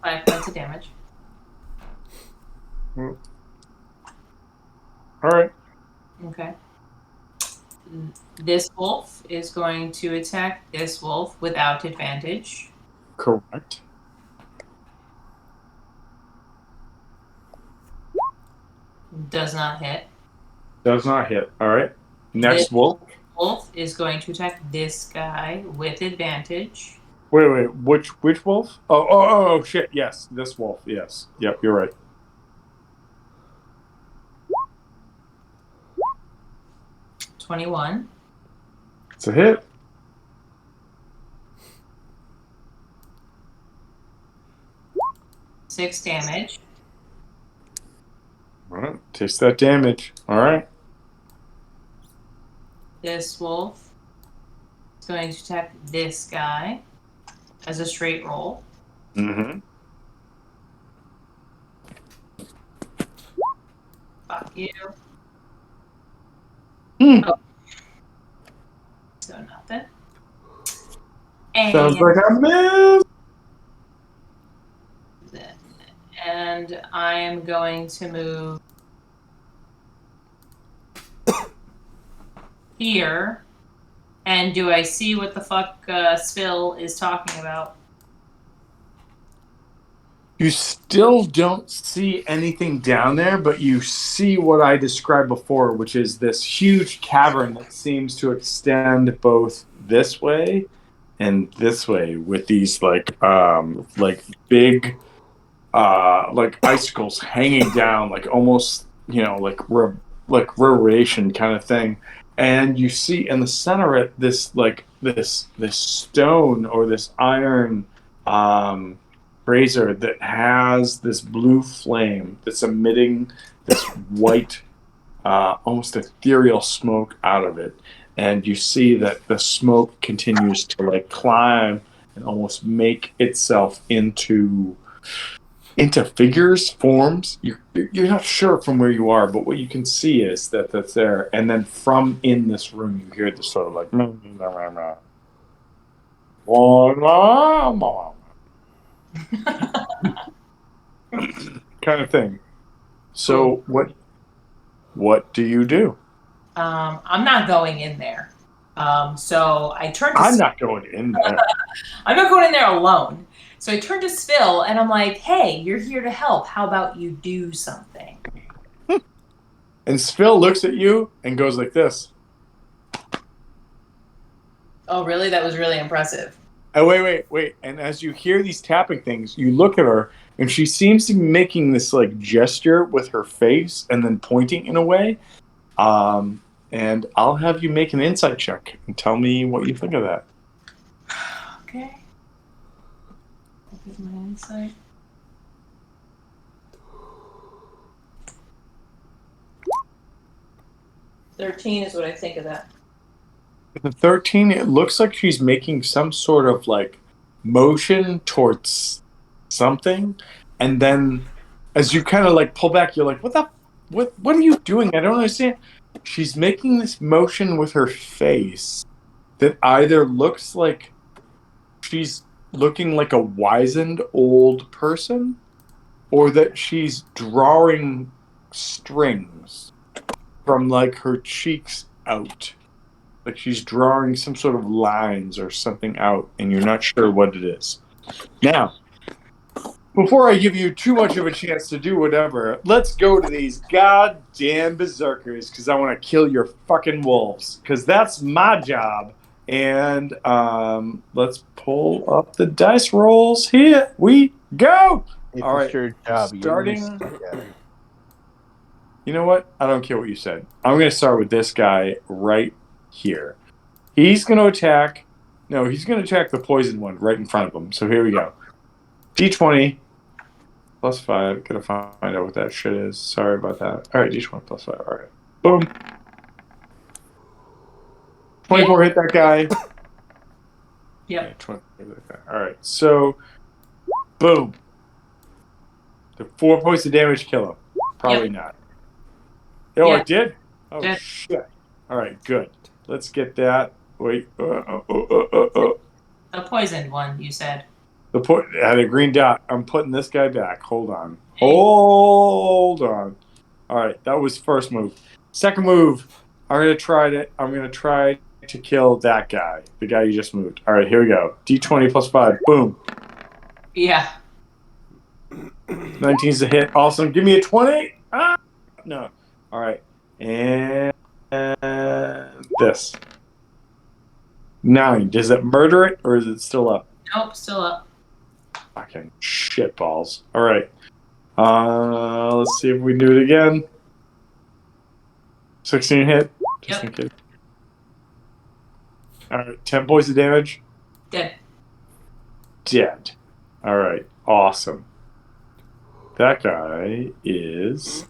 C: Five points of damage.
E: All right.
C: Okay. This wolf is going to attack this wolf without advantage.
E: Correct.
C: Does not hit.
E: Does not hit. All right. Next
C: This
E: wolf.
C: wolf is going to attack this guy with advantage.
E: Wait. Which wolf? Oh, shit. Yes. This wolf. Yes. Yep, you're right.
C: 21.
E: It's a hit.
C: Six damage.
E: All right. Takes that damage. All right.
C: This wolf is going to attack this guy as a straight roll.
E: Mm-hmm.
C: Fuck you.
E: Hmm.
C: Oh. So nothing. And,
E: Sounds like I missed.
C: and I am going to move here. And do I see what the fuck Svill is talking about?
E: You still don't see anything down there, but you see what I described before, which is this huge cavern that seems to extend both this way and this way, with these like big like icicles hanging down, like almost like reverberation kind of thing. And you see in the center of it this stone or this iron brazier that has this blue flame that's emitting this white almost ethereal smoke out of it. And you see that the smoke continues to like climb and almost make itself into figures, forms. You're not sure from where you are, but what you can see is that that's there. And then from in this room, you hear this sort of like kind of thing. So what do you do?
C: I'm not going in there. So I turn to
E: I'm not going in there.
C: I'm not going in there alone. So I turn to Svill and I'm like, hey, you're here to help. How about you do something?
E: And Svill looks at you and goes like this.
C: Oh, really? That was really impressive.
E: Oh, wait. And as you hear these tapping things, you look at her and she seems to be making this like gesture with her face and then pointing in a way. And I'll have you make an insight check and tell me what you think of that.
C: Okay. What is my insight? $13 is what I think of that.
E: The 13, it looks like she's making some sort of like motion towards something. And then as you kind of like pull back, you're like, what are you doing? I don't understand. She's making this motion with her face that either looks like she's looking like a wizened old person or that she's drawing strings from like her cheeks out. Like she's drawing some sort of lines or something out, and you're not sure what it is. Now, before I give you too much of a chance to do whatever, let's go to these goddamn berserkers because I want to kill your fucking wolves because that's my job. And let's pull up the dice rolls. Here we go.
B: If
E: All
B: it's
E: right,
B: your job,
E: starting. You know what? I don't care what you said. I'm going to start with this guy right here. He's going to attack. No, he's going to attack the poison one right in front of him. So here we go. D20 plus 5. Gotta find out what that shit is. Sorry about that. All right, D20 plus 5. All right. Boom. 24 hit that guy.
C: Yep.
E: Yeah, 20 hit that guy. All right. So, boom. The 4 points of damage kill him. Probably not. Oh,
C: Yeah.
E: it did? Oh,
C: Did.
E: shit. All right, good. Let's get that. Wait.
C: The poisoned one, you said.
E: Had a green dot. I'm putting this guy back. Hold on. Hold on. All right, that was first move. Second move. I'm gonna try to kill that guy, the guy you just moved. All right, here we go. D20 plus 5. Boom.
C: Yeah.
E: 19's a hit. Awesome. Give me a 20. Ah, no. All right, and this 9. Does it murder it or is it still up?
C: Nope, still up.
E: Fucking shit balls. All right. Let's see if we do it again. 16 hit. Just in case. All right. 10 points of damage.
C: Dead.
E: Dead. All right. Awesome. That guy is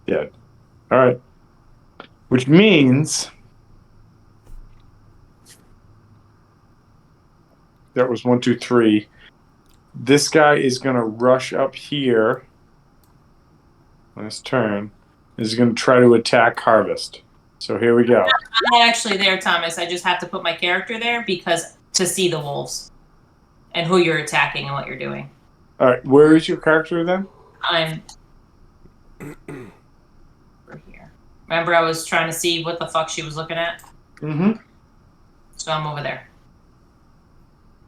E: dead. All right. Which means that was 1, 2, 3. This guy is going to rush up here on his turn. Is going to try to attack Harvest. So here we go.
C: I'm not actually there, Thomas. I just have to put my character there because to see the wolves and who you're attacking and what you're doing.
E: All right. Where is your character then?
C: I'm over here. Remember, I was trying to see what the fuck she was looking at?
E: Mm-hmm.
C: So I'm over there.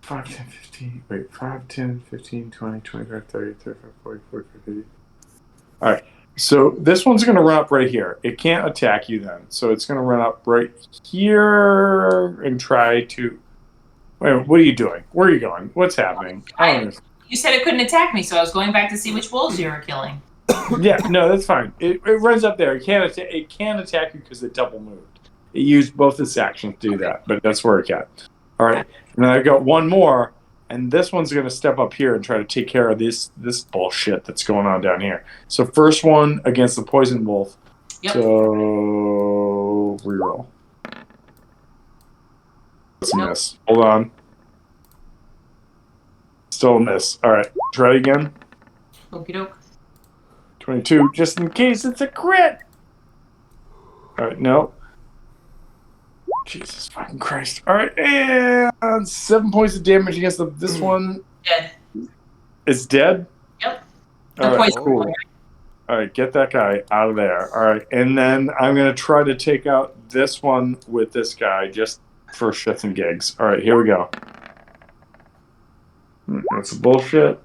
E: 5, 10, 15. Wait, 5, 10, 15, 20, 25, 30, 35, 40, 50. All right. So this one's going to run up right here. It can't attack you then. So it's going to run up right here and try to... Wait, what are you doing? Where are you going? What's happening? I don't understand.
C: You said it couldn't attack me, so I was going back to see which wolves you were killing.
E: Yeah, no, that's fine. It runs up there. It can't attack you because it double moved. It used both its actions to do that, but that's where it got. All right. And then I got one more, and this one's going to step up here and try to take care of this bullshit that's going on down here. So first one against the poison wolf.
C: Yep.
E: So reroll. That's a miss. Hold on. Still a miss. All right. Try it again.
C: Okie doke.
E: 22, just in case it's a crit. All right, no. Jesus fucking Christ. All right, and 7 points of damage against this one.
C: Dead.
E: It's dead?
C: Yep.
E: All
C: The
E: right,
C: poison
E: cool.
C: one.
E: All right, get that guy out of there. All right, and then I'm going to try to take out this one with this guy just for shits and gigs. All right, here we go. That's bullshit.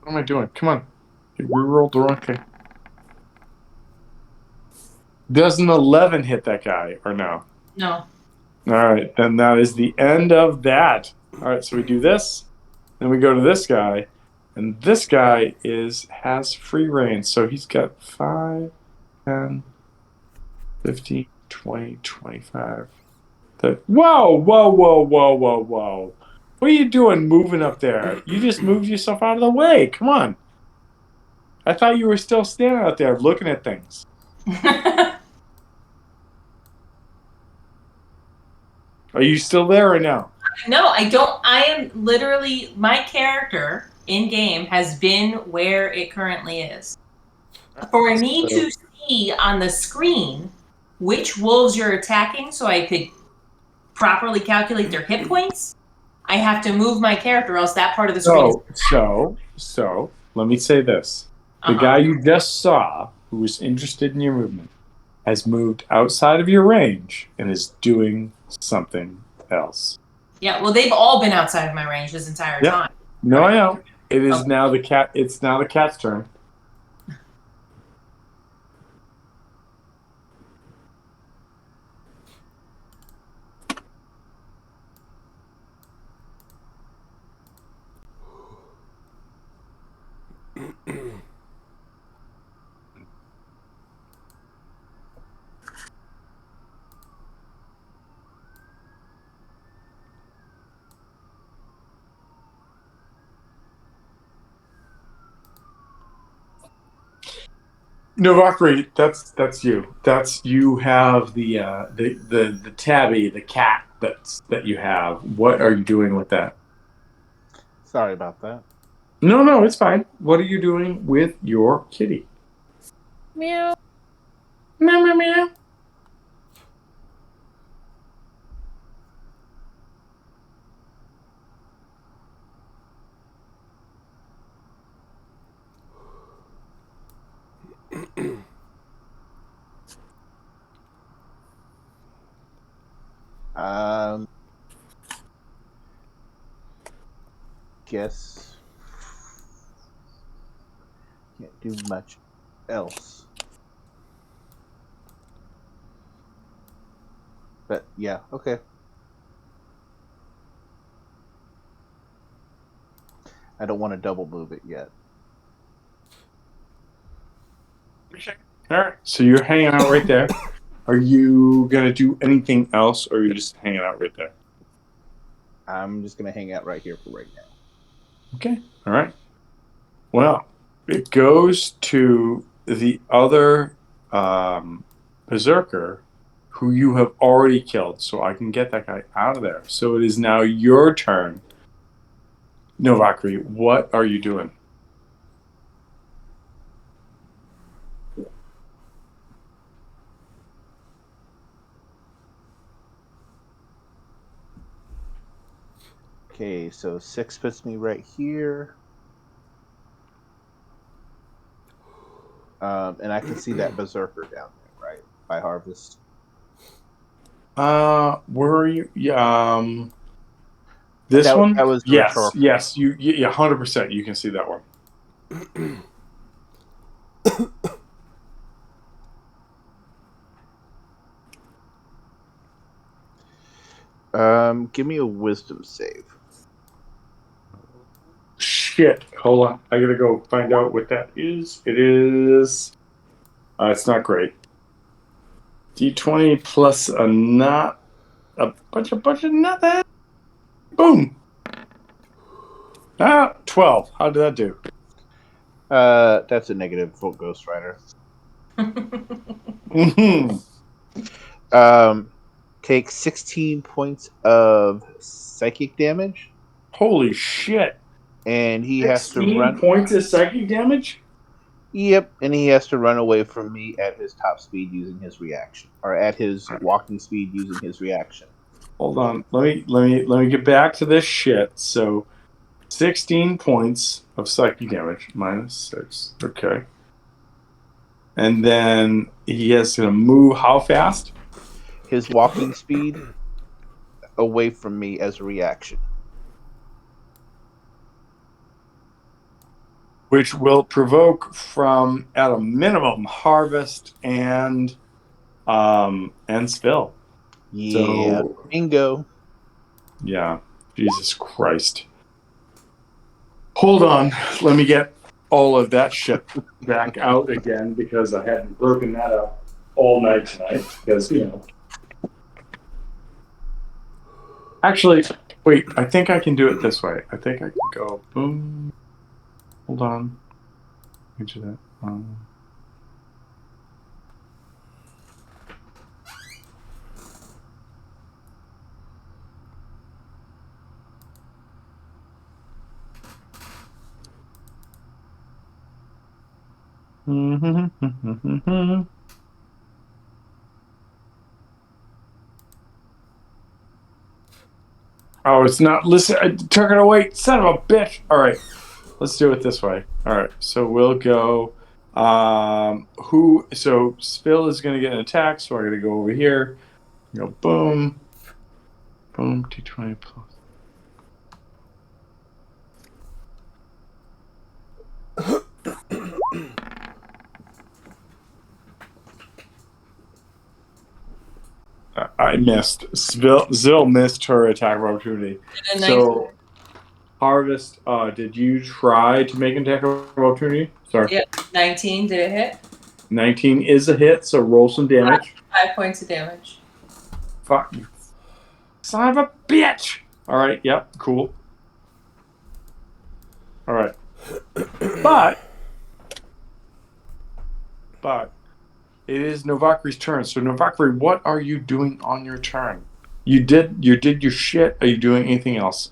E: What am I doing? Come on. We rolled the wrong thing. Does an 11 hit that guy or no?
C: No.
E: All right, then that is the end of that. All right, so we do this, then we go to this guy, and this guy has free reign. So he's got 5, 10, 15, 20, 25. Whoa. What are you doing moving up there? You just moved yourself out of the way. Come on. I thought you were still standing out there looking at things. Are you still there or no?
C: No, I don't. I am literally, my character in game has been where it currently is. For me to see on the screen which wolves you're attacking so I could properly calculate their hit points, I have to move my character, else that part of the screen is...
E: So, let me say this. The guy you just saw, who was interested in your movement, has moved outside of your range and is doing something else.
C: Yeah, well, they've all been outside of my range this entire
E: Yeah.
C: time.
E: No, I know. It is
C: Okay.
E: now the cat. It's now the cat's turn. No, Valkyrie, that's you. That's you have the tabby, the cat that you have. What are you doing with that?
B: Sorry about that.
E: No, it's fine. What are you doing with your kitty?
C: Meow.
E: Meow meow meow.
B: Guess can't do much else. But yeah, okay. I don't want to double move it yet.
E: All right. So you're hanging out right there. Are you gonna do anything else, or are you just hanging out right there?
B: I'm just gonna hang out right here for right now.
E: Okay. All right. Well, it goes to the other berserker who you have already killed, so I can get that guy out of there. So it is now your turn. No, Valkyrie, what are you doing?
B: Okay, so 6 puts me right here. And I can see that berserker down there, right? By harvest.
E: Where are you? Yeah, this
B: That
E: one?
B: was the
E: Yes,
B: rhetorical.
E: yes, yeah, 100%. You can see that one.
B: Give me a wisdom save.
E: Shit, hold on. I gotta go find out what that is. It is. It's not great. D20 plus a not a bunch of nothing. Boom. 12. How did that do?
B: That's a negative for Ghost Rider.
E: Mm-hmm.
B: Take 16 points of psychic damage,
E: Holy shit.
B: and he has to
E: 16
B: run.
E: points of psychic damage?
B: Yep, and he has to run away from me at his top speed using his reaction, or at his walking speed using his reaction.
E: Hold on. Let me get back to this shit. So 16 points of psychic damage minus 6. Okay. And then he has to move how fast?
B: His walking speed away from me as a reaction.
E: Which will provoke from at a minimum harvest and spill.
B: Yeah,
E: So
B: bingo.
E: yeah, Jesus Christ. Hold on, let me get all of that shit back out again because I hadn't broken that up all night tonight. Because actually, wait, I think I can do it this way. I think I can go boom. Hold on. Let me do that. Oh, it's not. Listen, I took it away. Son of a bitch. All right, let's do it this way. All right, so we'll go. So Spill is going to get an attack, so I'm going to go over here. Go boom, boom, D20 plus. I missed. Zill missed her attack of opportunity.
C: And a
E: So, Harvest, did you try to make an attack of opportunity? Sorry.
C: Yeah, 19. Did it hit?
E: 19 is a hit, so roll some damage.
C: 5 points of damage.
E: Fuck you. Son of a bitch! Alright, yep, cool. Alright. But it is Novakri's turn. So Novakri, what are you doing on your turn? You did your shit. Are you doing anything else?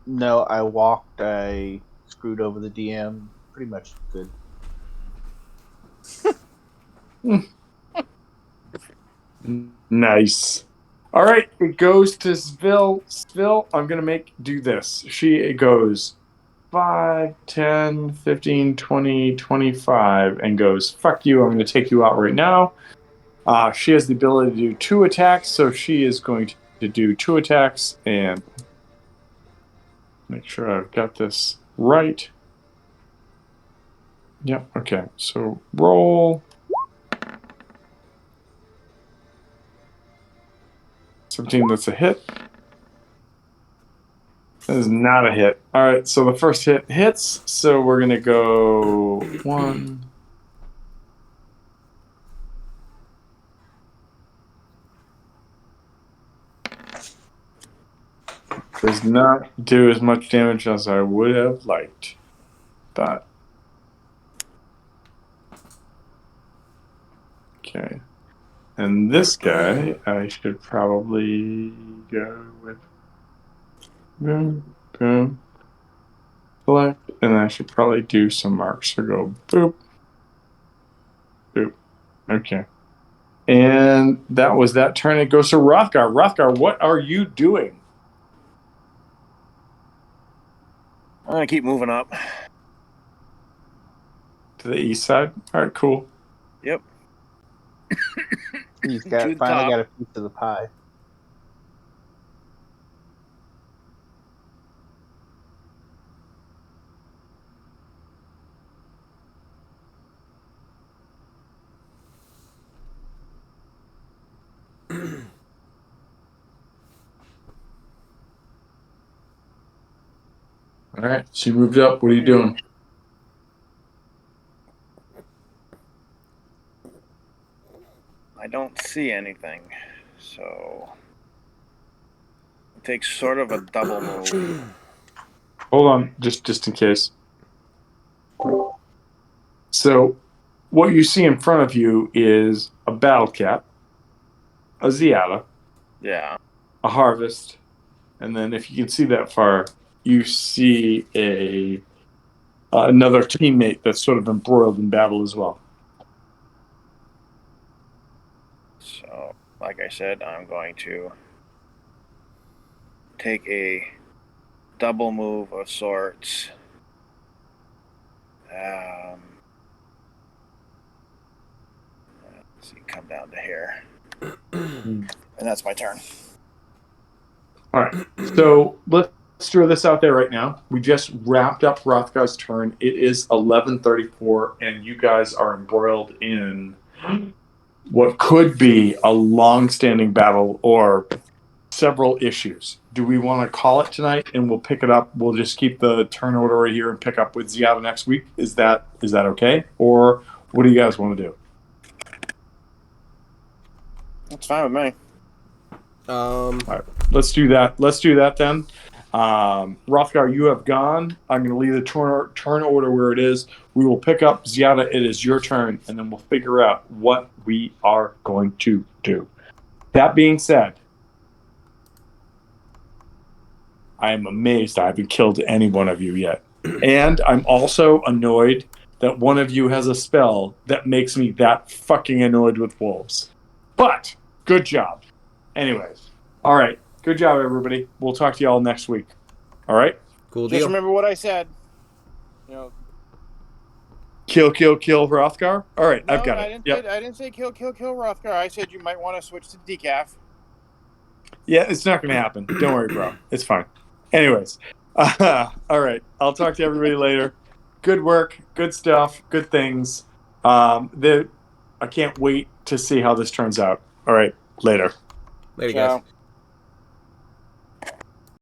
B: No, I walked. I screwed over the DM. Pretty much good.
E: Nice. All right, it goes to Svil. Svil, I'm going to do this. It goes 5, 10, 15, 20, 25, and goes, fuck you, I'm going to take you out right now. She has the ability to do 2 attacks, so she is going to do 2 attacks, and make sure I've got this right. Yep, okay, so roll. 17, that's a hit. That is not a hit. All right, so the first hit hits. So we're going to go 1. Does not do as much damage as I would have liked. But. Okay. And this guy, I should probably go with. Boom, boom. Select, and I should probably do some marks. So go boop, boop. Okay. And that was that turn. It goes to Rothgar. Rothgar, what are you doing?
A: I'm gonna keep moving up.
E: To the east side? All right, cool.
A: Yep.
B: He's
A: To the
B: finally
A: top.
B: got a piece of the pie.
E: All right, she moved up. What are you doing?
A: I don't see anything, so it takes sort of a double move.
E: Hold on, just in case. So, what you see in front of you is a battle cat, a Ziada,
A: Yeah.
E: a harvest, and then if you can see that far, you see another teammate that's sort of embroiled in battle as well.
A: So, like I said, I'm going to take a double move of sorts. Let's see, come down to here. And that's my turn.
E: All right, so let's throw this out there right now. We just wrapped up Rothgar's turn. It is 11:34, and you guys are embroiled in what could be a long-standing battle or several issues. Do we want to call it tonight, and we'll pick it up? We'll just keep the turn order right here and pick up with Ziada next week. Is that okay, or what do you guys want to do?
A: That's fine with me.
E: All right, let's do that. Let's do that then. Rothgar, you have gone. I'm going to leave the turn order where it is. We will pick up Ziada. It is your turn, and then we'll figure out what we are going to do. That being said, I am amazed I haven't killed any one of you yet. And I'm also annoyed that one of you has a spell that makes me that fucking annoyed with wolves. But, good job. Anyways, all right. Good job, everybody. We'll talk to you all next week. All right?
D: Cool
A: Just
D: deal.
A: remember what I said. You know,
E: Kill, Hrothgar. All right,
A: no,
E: I've got
A: I
E: it.
A: didn't say kill, Rothgar. I said you might want to switch to decaf.
E: Yeah, it's not going to happen. Don't worry, bro. It's fine. Anyways, all right. I'll talk to everybody later. Good work. Good stuff. Good things. I can't wait to see how this turns out. All right. Later.
D: Later,
A: Ciao.
D: guys.